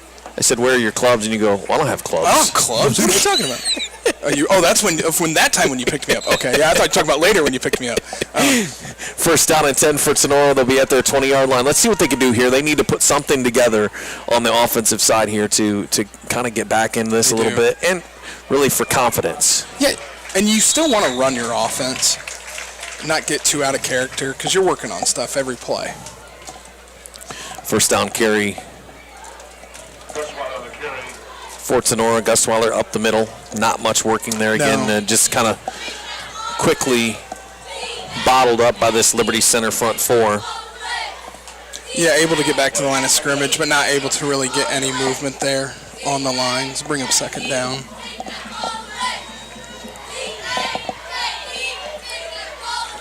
S6: where are your clubs? And you go, well, I don't have clubs.
S2: I don't have clubs? What are you talking about? That's when you picked me up. Okay, yeah, I thought you were talking about later when you picked me up.
S6: First down and 10 for Tinora. They'll be at their 20-yard line. Let's see what they can do here. They need to put something together on the offensive side here to kind of get back in this a little bit, and really for confidence.
S2: Yeah, and you still want to run your offense, not get too out of character, because you're working on stuff every play.
S6: First down carry for Tinora. Gustweiler up the middle. Not much working there again. Just kind of quickly bottled up by this Liberty Center front four.
S2: Yeah, able to get back to the line of scrimmage, but not able to really get any movement there on the lines. Bring up second down.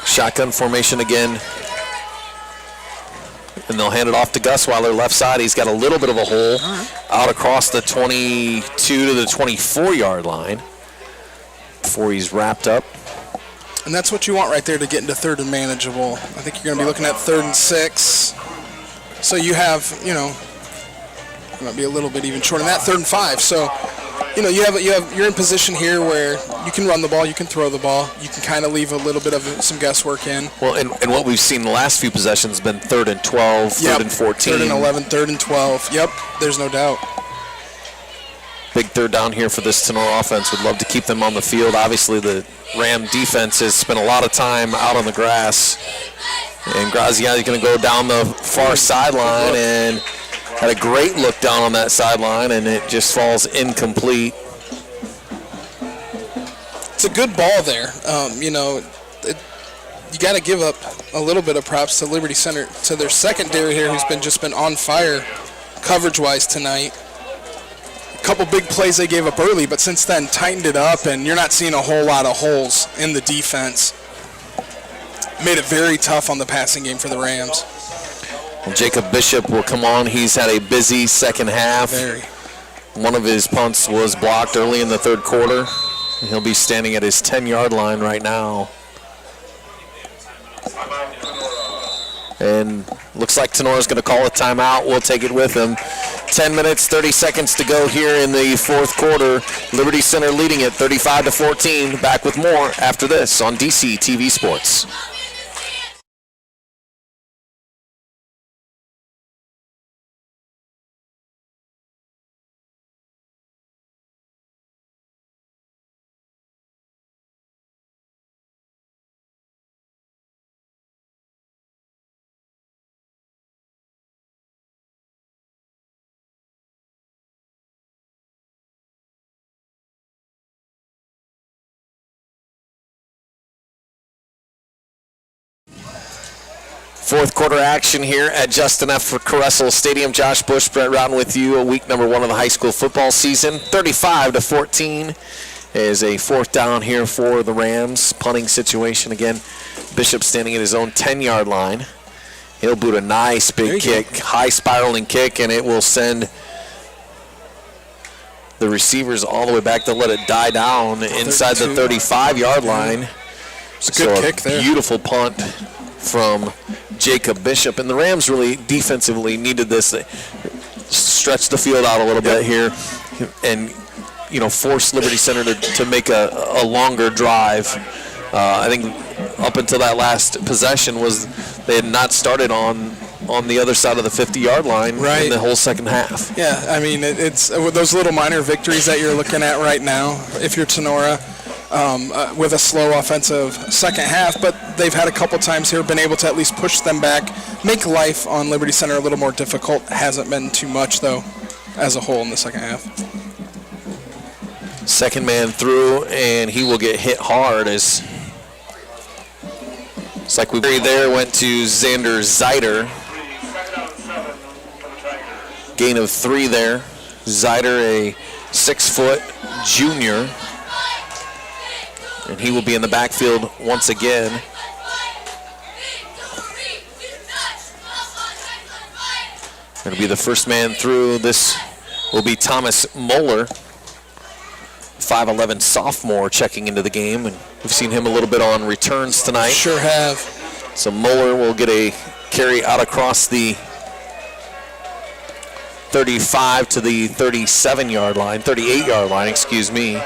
S6: Shotgun formation again. And they'll hand it off to Gustweiler, left side. He's got a little bit of a hole out across the 22 to the 24-yard line before he's wrapped up.
S2: And that's what you want right there to get into third and manageable. I think you're going to be looking at 3rd and 6. So you have, you might be a little bit even short on that, 3rd and 5. So, you're in position here where you can run the ball, you can throw the ball, you can kind of leave a little bit of some guesswork in.
S6: Well, and what we've seen the last few possessions has been 3rd and 12, 3rd and 14.
S2: 3rd and 11, 3rd and 12. Yep, there's no doubt.
S6: Big third down here for this Tinora offense. Would love to keep them on the field. Obviously, the Ram defense has spent a lot of time out on the grass. And Graziani's going to go down the far sideline and had a great look down on that sideline, and it just falls incomplete.
S2: It's a good ball there. You got to give up a little bit of props to Liberty Center, to their secondary here, who's just been on fire coverage-wise tonight. A couple big plays they gave up early, but since then tightened it up, and you're not seeing a whole lot of holes in the defense. Made it very tough on the passing game for the Rams.
S6: Well, Jacob Bishop will come on. He's had a busy second half.
S2: Very.
S6: One of his punts was blocked early in the third quarter. He'll be standing at his 10-yard line right now. And looks like Tenora's going to call a timeout. We'll take it with him. 10 minutes, 30 seconds to go here in the fourth quarter. Liberty Center leading it 35-14. Back with more after this on DC TV Sports. Fourth quarter action here at Justin F. Caressel Stadium. Josh Bush, Brett Routen with you. Week number 1 of the high school football season. 35-14 is a fourth down here for the Rams. Punting situation again. Bishop standing at his own 10-yard line. He'll boot a nice big kick, high spiraling kick, and it will send the receivers all the way back to let it die down inside the 35-yard line.
S2: It's a good kick there.
S6: Beautiful punt from Jacob Bishop. And the Rams really defensively needed this. They stretch the field out a little bit here and, force Liberty Center to make a longer drive. I think up until that last possession they had not started on the other side of the 50-yard line in the whole second half.
S2: Yeah, I mean, it's those little minor victories that you're looking at right now, if you're Tinora, with a slow offensive second half, but they've had a couple times here been able to at least push them back, make life on Liberty Center a little more difficult. Hasn't been too much, though, as a whole in the second half.
S6: Second man through, and he will get hit hard as it's like we there went to Xander Zeider. Gain of 3 there. Zeider, a 6-foot junior. And he will be in the backfield once again. Going to be the first man through. This will be Thomas Moeller, 5'11" sophomore, checking into the game. And we've seen him a little bit on returns tonight.
S2: Sure have.
S6: So Moeller will get a carry out across the 35 to the 38-yard line, excuse me.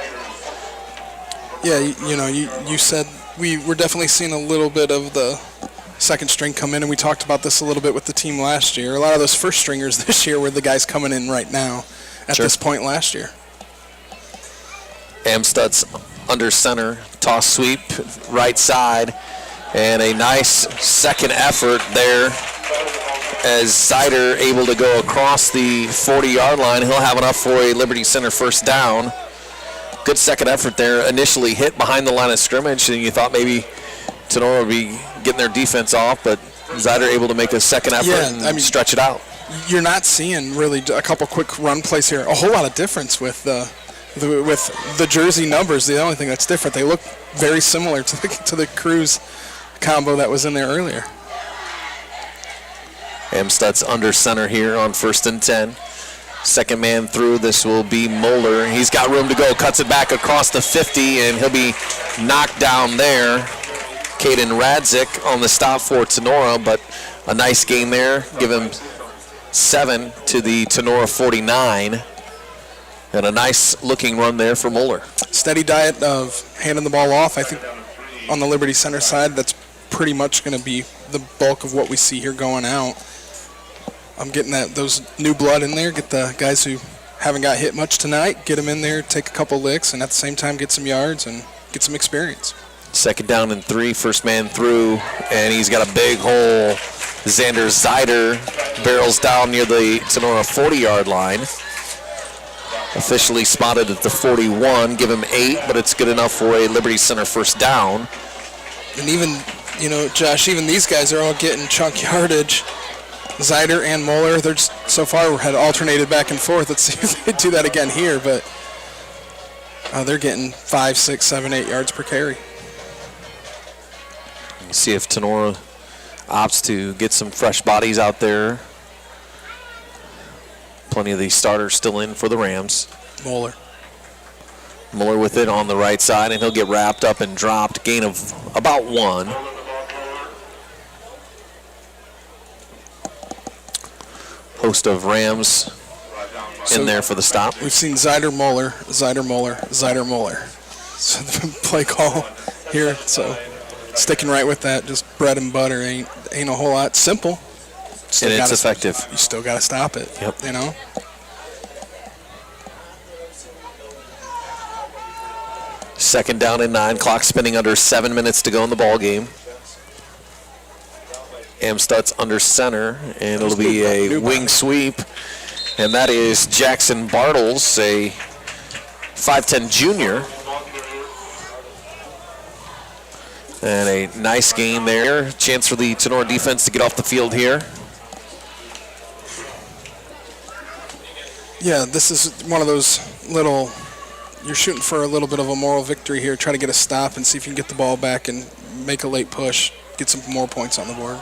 S2: Yeah, you said we're definitely seeing a little bit of the second string come in, and we talked about this a little bit with the team last year. A lot of those first stringers this year were the guys coming in right now at this point last year.
S6: Amstutz under center, toss sweep, right side, and a nice second effort there as Zeider able to go across the 40-yard line. He'll have enough for a Liberty Center first down. Good second effort there. Initially hit behind the line of scrimmage, and you thought maybe Tinora would be getting their defense off, but Zeider able to make a second effort and stretch it out.
S2: You're not seeing really a couple quick run plays here. A whole lot of difference with the jersey numbers. The only thing that's different, they look very similar to the Cruz combo that was in there earlier.
S6: Amstutz under center here on 1st and 10. Second man through, this will be Moeller. He's got room to go, cuts it back across the 50, and he'll be knocked down there. Caden Radzik on the stop for Tinora, but a nice gain there. Give him 7 to the Tinora 49. And a nice looking run there for Moeller.
S2: Steady diet of handing the ball off. I think on the Liberty Center side, that's pretty much going to be the bulk of what we see here going out. I'm getting those new blood in there, get the guys who haven't got hit much tonight, get them in there, take a couple licks, and at the same time get some yards and get some experience.
S6: Second down and 3, first man through, and he's got a big hole. Xander Zeider barrels down near the Tinora 40-yard line. Officially spotted at the 41, give him 8, but it's good enough for a Liberty Center first down.
S2: And even, Josh, even these guys are all getting chunk yardage. Zeider and Moeller, they're just, so far had alternated back and forth. Let's see if they do that again here, but they're getting 5, 6, 7, 8 yards per carry.
S6: See if Tinora opts to get some fresh bodies out there. Plenty of these starters still in for the Rams.
S2: Moeller
S6: with it on the right side, and he'll get wrapped up and dropped. Gain of about 1. Host of Rams in there for the stop.
S2: We've seen Zeider Moeller. So the play call here, so sticking right with that, just bread and butter. Ain't a whole lot. Simple.
S6: And it's effective.
S2: You still got to stop it.
S6: Yep. Second down and 9. Clock spinning under 7 minutes to go in the ball game. Amstutz under center, and it'll be a wing sweep. And that is Jackson Bartles, a 5'10" junior. And a nice game there. Chance for the Tinora defense to get off the field here.
S2: Yeah, this is one of those little, you're shooting for a little bit of a moral victory here. Try to get a stop and see if you can get the ball back and make a late push, get some more points on the board.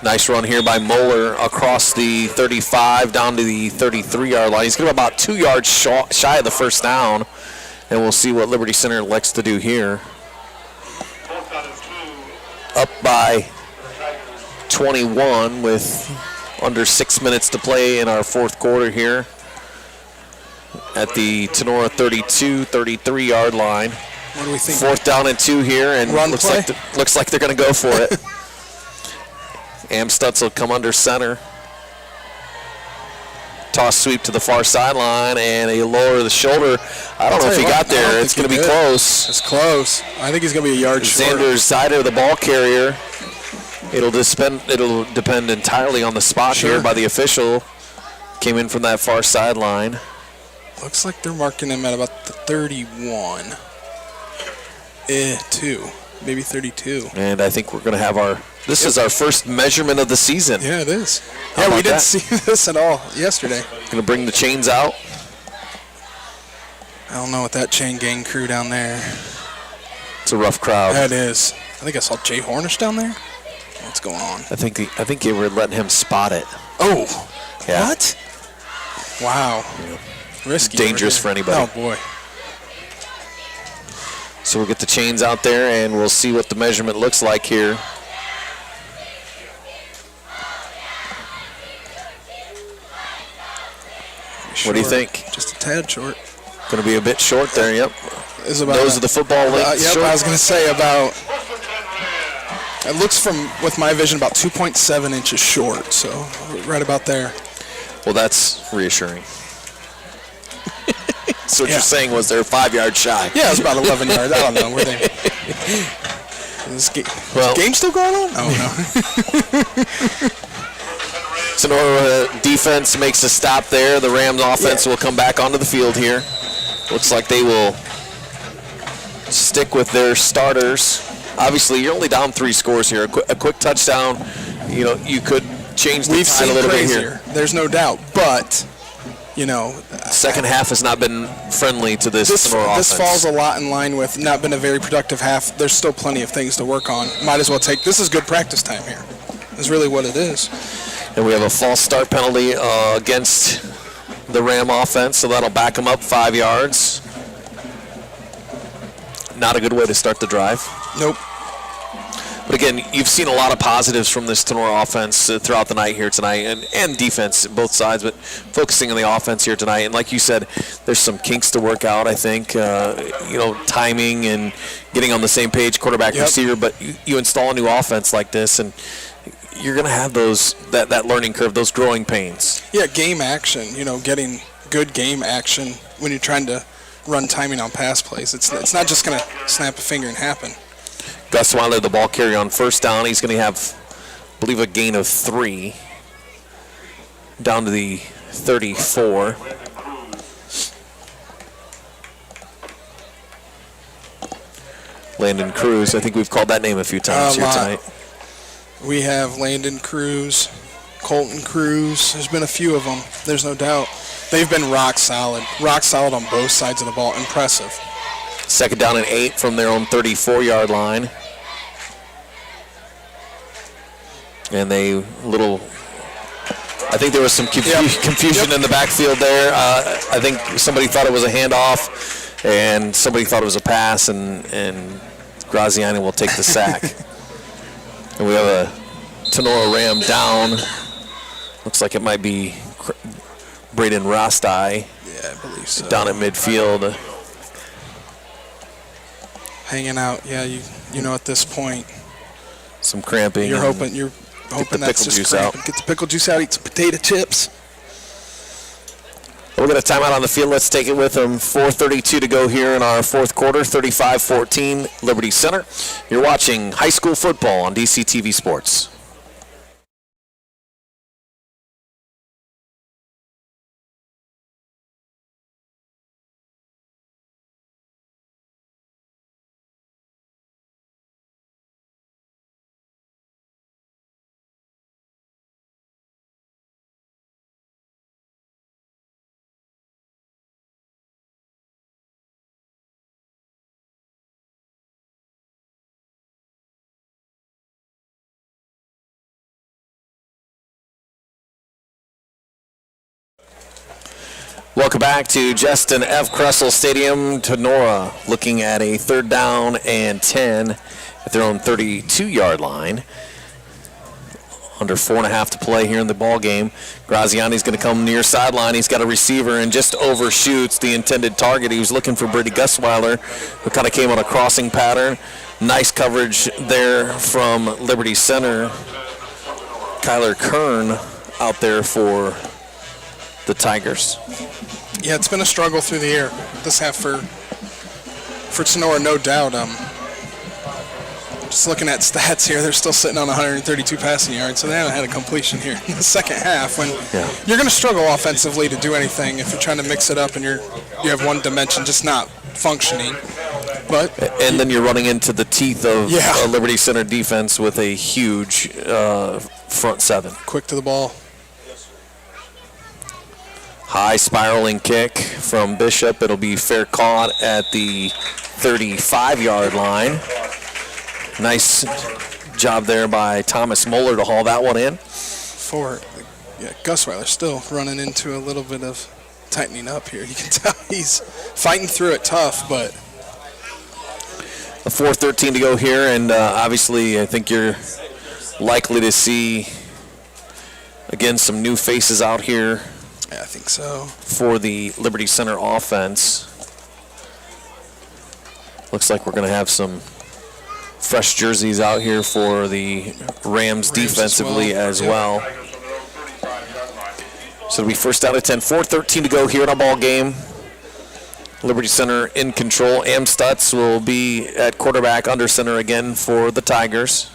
S6: Nice run here by Moeller across the 35 down to the 33-yard line. He's going to be about 2 yards shy of the first down, and we'll see what Liberty Center elects to do here. Up by 21 with under 6 minutes to play in our fourth quarter here at the Tinora 32, 33-yard line.
S2: What do we think?
S6: 4th down and 2 here, and looks like they're going to go for it. Amstutz will come under center. Toss sweep to the far sideline, and a lower of the shoulder. I don't know if he got there. It's going to be close.
S2: It's close. I think he's going to be a yard short.
S6: Xander Zyder, the ball carrier. It'll depend entirely on the spot here by the official. Came in from that far sideline.
S2: Looks like they're marking him at about the 31. 2, maybe 32.
S6: And I think we're going to have this is our first measurement of the season.
S2: Yeah, it is. Yeah, we didn't see this at all yesterday.
S6: Going to bring the chains out.
S2: I don't know what that chain gang crew down there.
S6: It's a rough crowd.
S2: That is. I think I saw Jay Hornish down there. What's going on?
S6: I think they were letting him spot it.
S2: Oh.
S6: Yeah.
S2: What? Wow. Yeah. Risky.
S6: Dangerous for anybody.
S2: Oh, boy.
S6: So we'll get the chains out there, and we'll see what the measurement looks like here. What do you think?
S2: Just a tad short.
S6: Going to be a bit short there, yep. Those are the football lengths.
S2: Yep, I was going to say about, it looks with my vision about 2.7 inches short, so right about there.
S6: Well, that's reassuring. So what you're saying was they're 5 yards shy.
S2: Yeah, it was about 11 yards. I don't know. Were they? Is the game still going on? Oh, no.
S6: Tinora defense makes a stop there. The Rams offense will come back onto the field here. Looks like they will stick with their starters. Obviously, you're only down 3 scores here. A quick touchdown, you could change the tide a little bit here.
S2: There's no doubt, but
S6: second half has not been friendly to this Tinora offense.
S2: This falls a lot in line with not been a very productive half. There's still plenty of things to work on. Might as well this is good practice time here. That's really what it is.
S6: And we have a false start penalty against the Ram offense, so that'll back them up 5 yards. Not a good way to start the drive.
S2: Nope.
S6: But again, you've seen a lot of positives from this Tinora offense throughout the night here tonight, and defense, both sides, but focusing on the offense here tonight. And like you said, there's some kinks to work out, I think, timing and getting on the same page, quarterback, receiver. But you install a new offense like this, and you're going to have that learning curve, those growing pains.
S2: Yeah, game action, getting good game action when you're trying to run timing on pass plays. It's not just going to snap a finger and happen.
S6: Gus Wilder, the ball carrier on first down. He's going to have, I believe, a gain of 3 down to the 34. Landon Cruz. I think we've called that name a few times here tonight.
S2: We have Landon Cruz, Colton Cruz. There's been a few of them. There's no doubt. They've been rock solid on both sides of the ball. Impressive.
S6: Second down and 8 from their own 34-yard line. And I think there was some confusion in the backfield there. I think somebody thought it was a handoff, and somebody thought it was a pass, and Graziani will take the sack. And we have a Tinora Ram down. Looks like it might be Braden Rostai.
S2: Yeah, I believe so.
S6: Down at midfield.
S2: Hanging out. Yeah, at this point.
S6: Some cramping.
S2: You're hoping that's just cramping. Get the pickle juice out, eat some potato chips.
S6: We're going to timeout on the field. Let's take it with them. 4:32 to go here in our fourth quarter. 35-14, Liberty Center. You're watching high school football on DCTV Sports. Welcome back to Justin F. Kressel Stadium. Tinora looking at a 3rd down and 10 at their own 32-yard line. Under 4.5 to play here in the ball game. Graziani's going to come near sideline. He's got a receiver and just overshoots the intended target. He was looking for Brady Gusweiler, who kind of came on a crossing pattern. Nice coverage there from Liberty Center. Kyler Kern out there for the Tigers.
S2: Yeah, it's been a struggle through the air this half for Tinora, no doubt. Just looking at stats here, they're still sitting on 132 passing yards, so they haven't had a completion here in the second half. When you're going to struggle offensively to do anything if you're trying to mix it up and you have one dimension just not functioning. And
S6: then you're running into the teeth of a Liberty Center defense with a huge front 7.
S2: Quick to the ball.
S6: High spiraling kick from Bishop. It'll be fair caught at the 35-yard line. Nice job there by Thomas Moeller to haul that one in.
S2: Gusweiler still running into a little bit of tightening up here. You can tell he's fighting through it tough, but
S6: a 4:13 to go here, and obviously I think you're likely to see, again, some new faces out here.
S2: Yeah, I think so.
S6: For the Liberty Center offense. Looks like we're going to have some fresh jerseys out here for the Rams defensively as well. So it'll be 1st down and 10. 4:13 to go here in our ball game. Liberty Center in control. Amstutz will be at quarterback, under center again for the Tigers.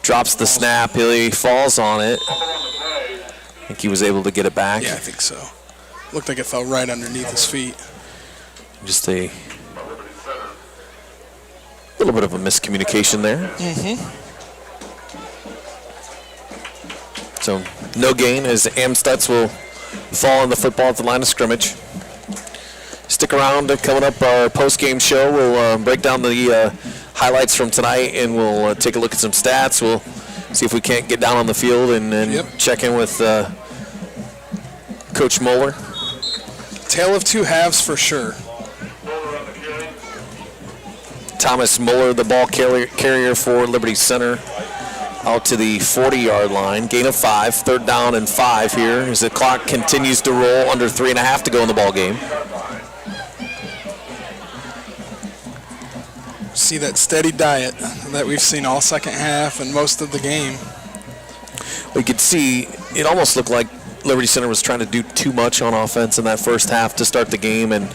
S6: Drops the snap. He falls on it. I think he was able to get it back.
S2: Yeah, I think so. Looked like it fell right underneath his feet.
S6: Just a little bit of a miscommunication there. So no gain as Amstutz will fall on the football at the line of scrimmage. Stick around. Coming up, our post-game show. We'll break down the highlights from tonight, and we'll take a look at some stats. We'll see if we can't get down on the field and check in with Coach Moeller.
S2: Tale of two halves for sure.
S6: Thomas Moeller, the ball carrier for Liberty Center, out to the 40-yard line. Gain of 5, 3rd down and 5 here as the clock continues to roll. Under 3.5 to go in the ball game.
S2: See that steady diet that we've seen all second half and most of the game.
S6: We could see it almost looked like Liberty Center was trying to do too much on offense in that first half to start the game, and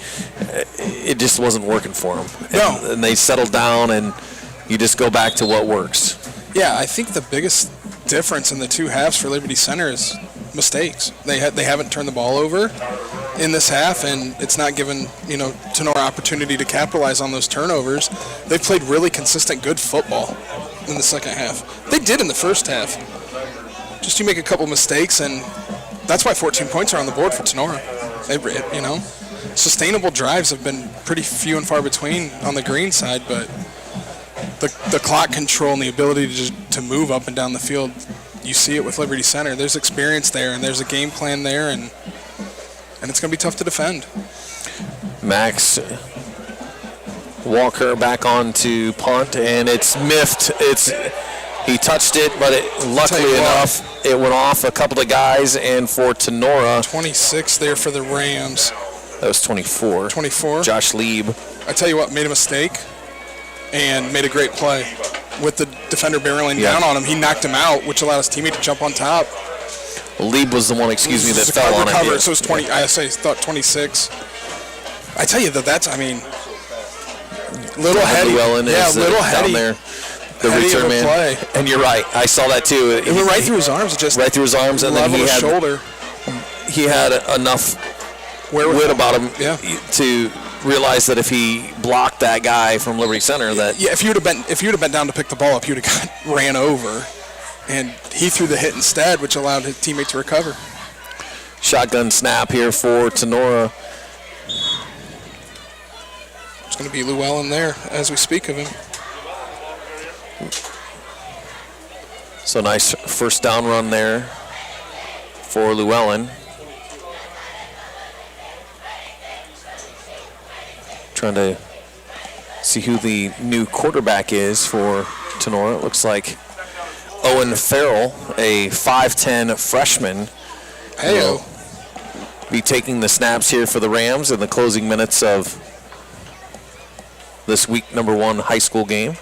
S6: it just wasn't working for them. And they settled down, and you just go back to what works.
S2: Yeah, I think the biggest difference in the two halves for Liberty Center is mistakes. They haven't turned the ball over in this half, and it's not given Tinora opportunity to capitalize on those turnovers. They've played really consistent, good football in the second half. They did in the first half. Just you make a couple mistakes, and that's why 14 points are on the board for Tinora. Sustainable drives have been pretty few and far between on the green side, but the clock control and the ability to move up and down the field, you see it with Liberty Center. There's experience there, and there's a game plan there, and it's going to be tough to defend.
S6: Max Walker back on to punt, and it's miffed. He touched it, but luckily enough, it went off a couple of guys, and for Tinora.
S2: 26 there for the Rams.
S6: That was 24.
S2: 24.
S6: Josh Lieb.
S2: I tell you what, made a mistake and made a great play. With the defender barreling down on him, he knocked him out, which allowed his teammate to jump on top.
S6: Lieb was the one, that fell on it.
S2: So it was 20. I thought 26. I tell you that's. Little heady. Little heady.
S6: Down there. The return man.
S2: Play.
S6: And you're right. I saw that too.
S2: It went right through his arms.
S6: Right through his arms, and then he had
S2: shoulder.
S6: He had enough wit about him to realize that if he blocked that guy from Liberty Center, that
S2: if you'd have bent down to pick the ball up, you'd have ran over, and he threw the hit instead, which allowed his teammate to recover.
S6: Shotgun snap here for Tinora.
S2: It's going to be Llewellyn there as we speak of him.
S6: So nice first down run there for Llewellyn. Trying to see who the new quarterback is for Tinora. It looks like Owen Farrell, a 5'10 freshman,
S2: Heyo.
S6: be taking the snaps here for the Rams in the closing minutes of this week number 1 high school game.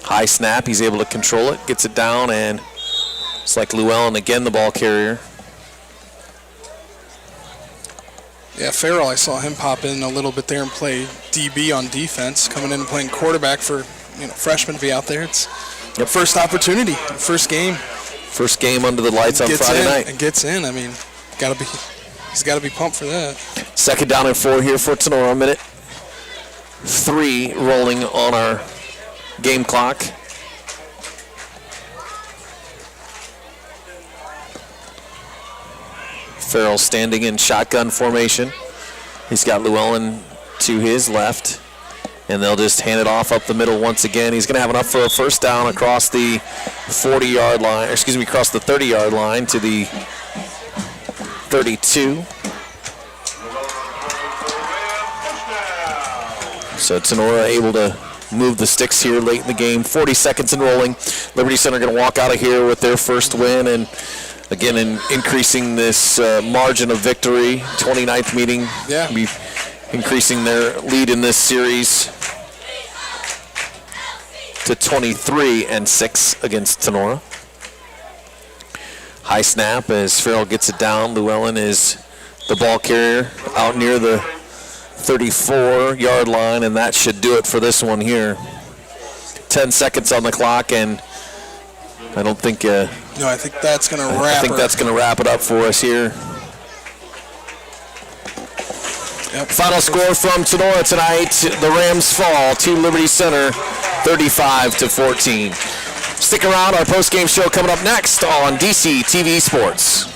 S6: High snap, he's able to control it, gets it down, and it's like Llewellyn again, the ball carrier.
S2: Yeah, Farrell, I saw him pop in a little bit there and play DB on defense, coming in and playing quarterback for freshman to be out there. It's first opportunity, first game.
S6: First game under the lights on Friday night.
S2: And gets in. I mean, he's got to be pumped for that.
S6: Second down and 4 here for Tinora. Minute 3 rolling on our game clock. Farrell standing in shotgun formation. He's got Llewellyn to his left, and they'll just hand it off up the middle once again. He's going to have enough for a first down across the 40-yard line, across the 30-yard line to the 32. So Tinora able to move the sticks here late in the game. 40 seconds and rolling. Liberty Center going to walk out of here with their first win, and again, increasing this margin of victory. 29th meeting, be increasing their lead in this series to 23-6 against Tinora. High snap as Farrell gets it down. Llewellyn is the ball carrier out near the 34-yard line, and that should do it for this one here. 10 seconds on the clock, and I don't think...
S2: No, I think that's going to wrap.
S6: I think that's going to wrap it up for us here.
S2: Yep.
S6: Final score from Tinora tonight: the Rams fall to Liberty Center, 35-14. Stick around. Our post-game show coming up next on DC TV Sports.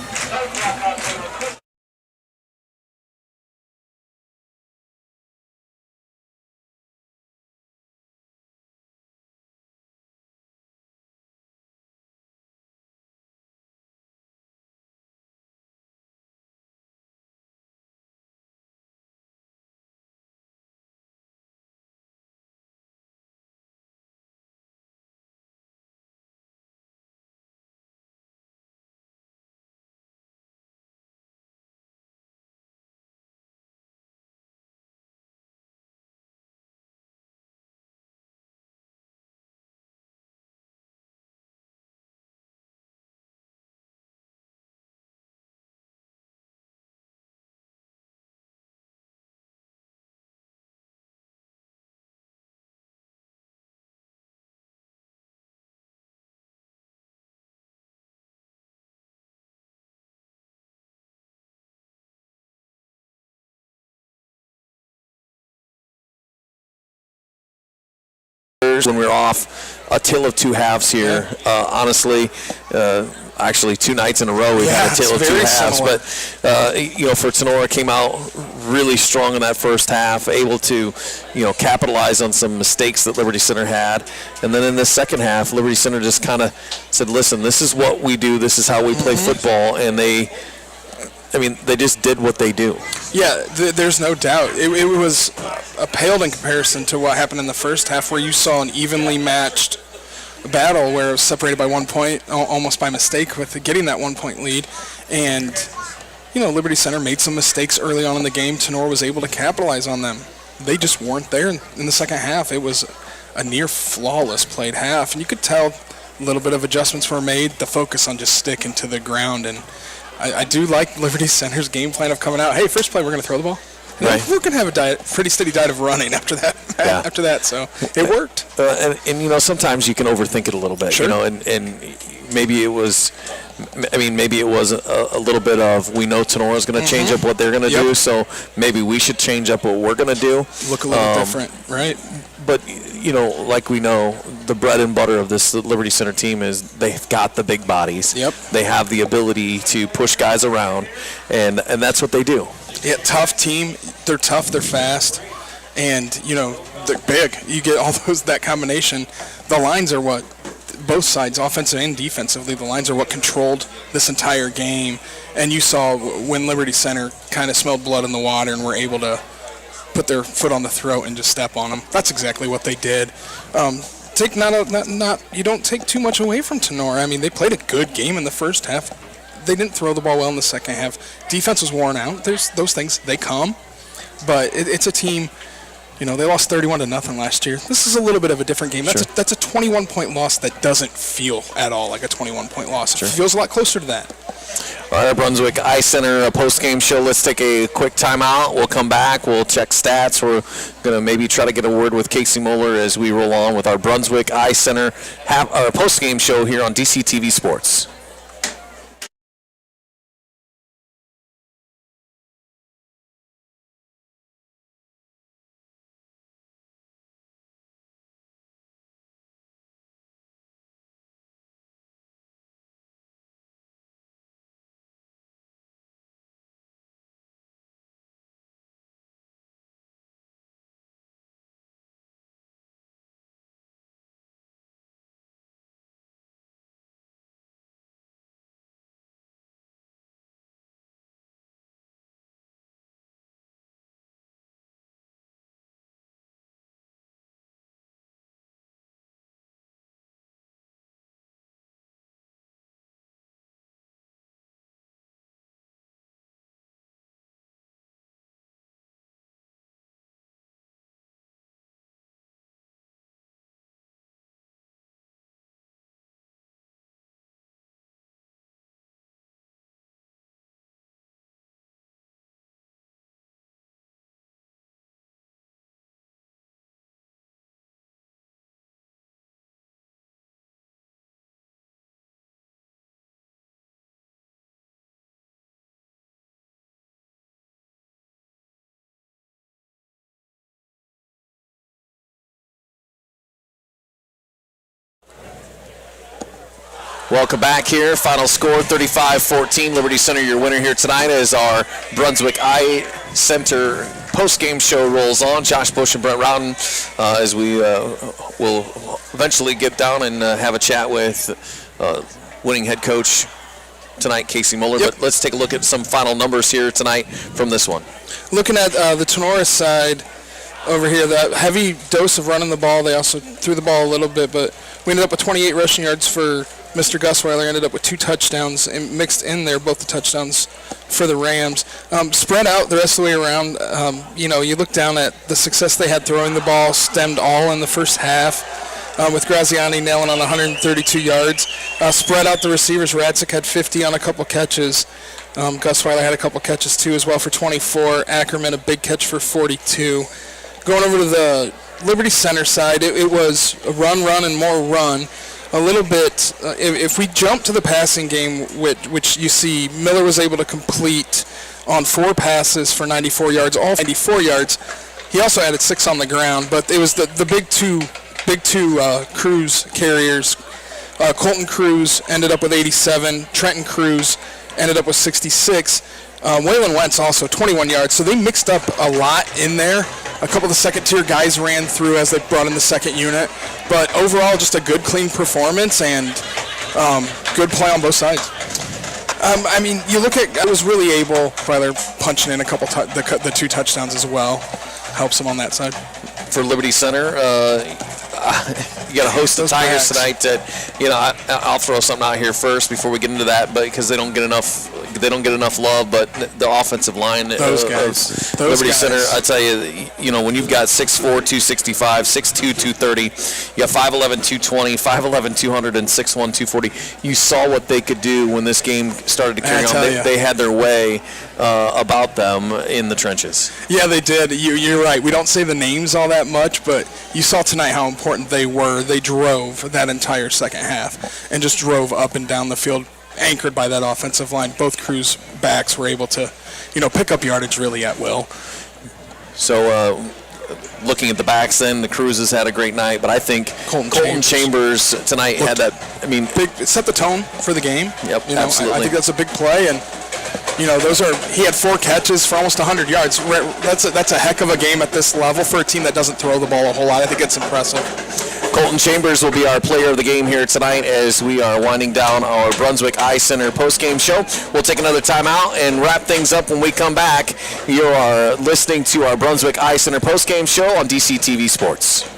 S6: When we were off a tale of two halves here, honestly, actually 2 nights in a row we've had a tale of two halves. Similar. But for Tinora, came out really strong in that first half, able to capitalize on some mistakes that Liberty Center had, and then in the second half, Liberty Center just kind of said, "Listen, this is what we do. This is how we play football," and they just did what they do.
S2: Yeah, there's no doubt. It was paled in comparison to what happened in the first half, where you saw an evenly matched battle where it was separated by 1 point, almost by mistake, with getting that 1 point lead. And, Liberty Center made some mistakes early on in the game. Tinora was able to capitalize on them. They just weren't there in the second half. It was a near flawless played half. And you could tell a little bit of adjustments were made, the focus on just sticking to the ground. And I do like Liberty Center's game plan of coming out, hey, first play we're going to throw the ball. Right. We're going to have a pretty steady diet of running after that.
S6: Yeah.
S2: After that, so it worked.
S6: And sometimes you can overthink it a little bit.
S2: Sure.
S6: And maybe it was, maybe it was a little bit of, we know Tenora's going to change up what they're going to do, so maybe we should change up what we're going to do.
S2: Look a little different, right?
S6: But like we know, the bread and butter of this Liberty Center team is they've got the big bodies.
S2: Yep.
S6: They have the ability to push guys around, and that's what they do.
S2: Yeah, tough team. They're tough. They're fast, and they're big. You get all that combination. The lines are what both sides, offensive and defensively, the lines are what controlled this entire game. And you saw when Liberty Center kind of smelled blood in the water and were able to put their foot on the throat and just step on them. That's exactly what they did. You don't take too much away from Tinora. I mean, they played a good game in the first half. They didn't throw the ball well in the second half. Defense was worn out. There's those things. They come. But it's a team, they lost 31-0 last year. This is a little bit of a different game. That's a 21-point loss that doesn't feel at all like a 21-point loss. It feels a lot closer to that.
S6: All right, Brunswick Ice Center post-game show. Let's take a quick timeout. We'll come back. We'll check stats. We're going to maybe try to get a word with Casey Moeller as we roll on with our Brunswick Ice Center post-game show here on DCTV Sports. Welcome back here. Final score 35-14. Liberty Center, your winner here tonight, as our Brunswick Ice Center post-game show rolls on. Josh Bush and Brett Rowden, as we will eventually get down and have a chat with winning head coach tonight, Casey Moeller. Yep. But let's take a look at some final numbers here tonight from this one.
S2: Looking at the Tinora side over here, that heavy dose of running the ball. They also threw the ball a little bit, but we ended up with 28 rushing yards for Mr. Gusweiler. Ended up with 2 touchdowns and mixed in there, both the touchdowns for the Rams. Spread out the rest of the way around. You look down at the success they had throwing the ball, stemmed all in the first half, with Graziani nailing on 132 yards. Spread out the receivers. Radzik had 50 on a couple catches. Gusweiler had a couple catches too as well for 24. Ackerman a big catch for 42. Going over to the Liberty Center side, it was a run, and more run. A little bit, if we jump to the passing game, which you see Miller was able to complete on 4 passes for 94 yards, all 94 yards. He also added 6 on the ground, but it was the big two Cruz carriers. Colton Cruz ended up with 87. Trenton Cruz ended up with 66. Waylon Wentz also 21 yards. So they mixed up a lot in there. A couple of the second-tier guys ran through as they brought in the second unit. But overall, just a good, clean performance and good play on both sides. You look at, I was really able, Weiler punching in a couple, the 2 touchdowns as well. Helps him on that side.
S6: For Liberty Center, you got a host of Tigers tonight that, I'll throw something out here first before we get into that, but because they don't get enough love, but the offensive line
S2: those guys.
S6: Liberty Center, I tell you, when you've got 6'4", 265, 6'2", 230, you got 5'11", 220, 5'11", 200, and 6'1", 240. You saw what they could do when this game started to carry on. They had their way about them in the trenches.
S2: Yeah, they did. You're right. We don't say the names all that much, but you saw tonight how important they were. They drove that entire second half and just drove up and down the field, anchored by that offensive line. Both Cruz backs were able to, pick up yardage really at will.
S6: So looking at the backs then, the Cruzes had a great night, but I think Colton Chambers tonight had that,
S2: it set the tone for the game.
S6: Yep, absolutely.
S2: I think that's a big play, and he had 4 catches for almost 100 yards. That's a heck of a game at this level for a team that doesn't throw the ball a whole lot. I think it's impressive.
S6: Colton Chambers will be our player of the game here tonight as we are winding down our Brunswick Eye Center postgame show. We'll take another timeout and wrap things up when we come back. You are listening to our Brunswick Eye Center postgame show on DCTV Sports.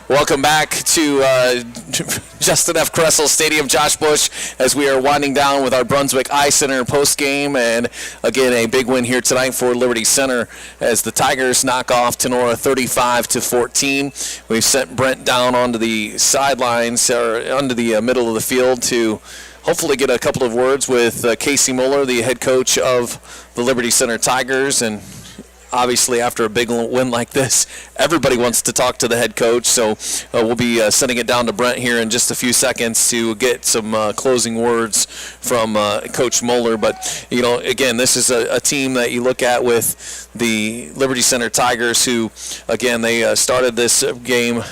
S6: Welcome back to Justin F. Kressel Stadium, Josh Bush, as we are winding down with our Brunswick Eye Center post-game. And again, a big win here tonight for Liberty Center as the Tigers knock off Tinora 35-14. We've sent Brent down onto the sidelines, or onto the middle of the field to hopefully get a couple of words with Casey Mueller, the head coach of the Liberty Center Tigers. And obviously, after a big win like this, everybody wants to talk to the head coach. So we'll be sending it down to Brent here in just a few seconds to get some closing words from Coach Mueller. But, you know, again, this is a team that you look at with the Liberty Center Tigers who, again, they started this game.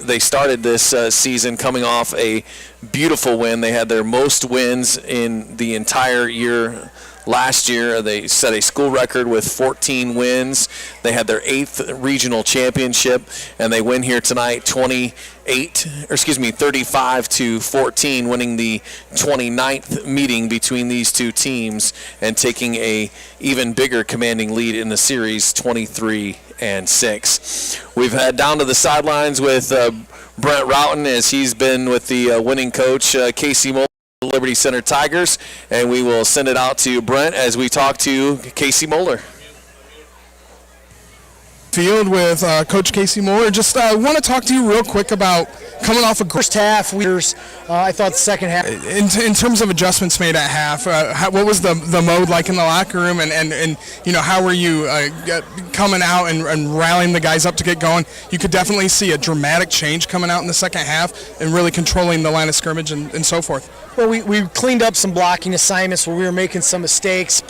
S6: They started this season coming off a beautiful win. They had their most wins in the entire year. Last year, they set a school record with 14 wins. They had their 8th regional championship, and they win here tonight 35-14, winning the 29th meeting between these two teams and taking a even bigger commanding lead in the series, 23-6. We've had down to the sidelines with Brent Routon as he's been with the winning coach, Casey Mueller, Liberty Center Tigers, and we will send it out to Brent as we talk to Casey Mueller.
S2: Field with Coach Casey Mueller. Just want to talk to you real quick about coming off a
S5: First half, I thought the second half.
S2: in terms of adjustments made at half. What was the mode like in the locker room, and you know, how were you coming out and rallying the guys up to get going? You could definitely see a dramatic change coming out in the second half and really controlling the line of scrimmage and so forth.
S5: Well, we cleaned up some blocking assignments where we were making some mistakes,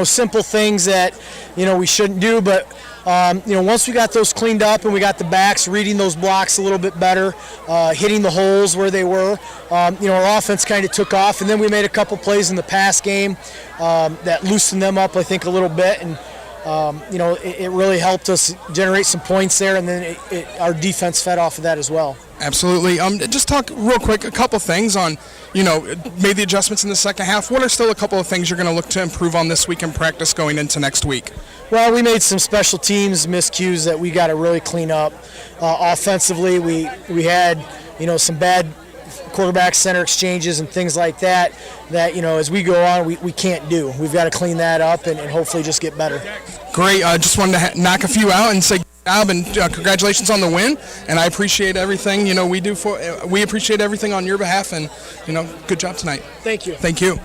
S5: simple things that, we shouldn't do. But, once we got those cleaned up and we got the backs reading those blocks a little bit better, hitting the holes where they were, our offense kind of took off. And then we made a couple plays in the pass game that loosened them up, I think, a little bit. And, It really helped us generate some points there, and then our defense fed off of that as well.
S2: Absolutely. Just talk real quick, a couple things on, made the adjustments in the second half. What are still a couple of things you're going to look to improve on this week in practice going into next week?
S5: Well, we made some special teams miscues that we got to really clean up. Offensively, we had, some bad quarterback center exchanges and things like that, as we go on, we can't do. We've got to clean that up and hopefully just get better.
S2: Great. Just wanted to knock a few out and say good job and congratulations on the win. And I appreciate everything, we appreciate everything on your behalf, and, good job tonight.
S5: Thank you.
S2: Thank you.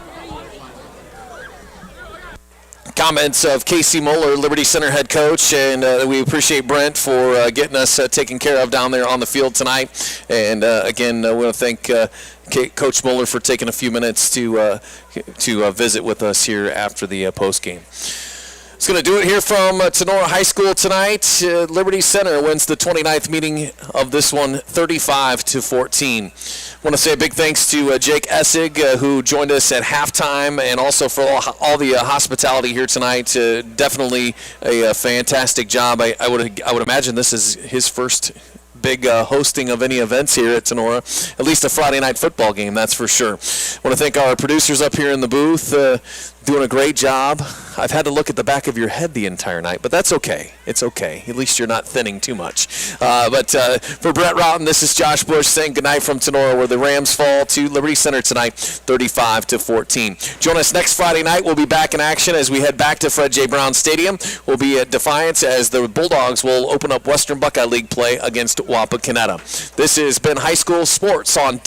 S6: Comments of Casey Moeller, Liberty Center head coach, and we appreciate Brent for getting us taken care of down there on the field tonight. And again, we want to thank Coach Moeller for taking a few minutes to visit with us here after the post game. It's going to do it here from Tinora High School tonight. Liberty Center wins the 29th meeting of this one, 35-14. I want to say a big thanks to Jake Essig, who joined us at halftime, and also for all the hospitality here tonight. Definitely a fantastic job. I would imagine this is his first big hosting of any events here at Tinora, at least a Friday night football game, that's for sure. I want to thank our producers up here in the booth, doing a great job. I've had to look at the back of your head the entire night, but that's okay. It's okay. At least you're not thinning too much. But for Brett Roughton, this is Josh Bush saying goodnight from Tinora, where the Rams fall to Liberty Center tonight, 35-14. Join us next Friday night. We'll be back in action as we head back to Fred J. Brown Stadium. We'll be at Defiance as the Bulldogs will open up Western Buckeye League play against Wapakoneta. This has been High School Sports on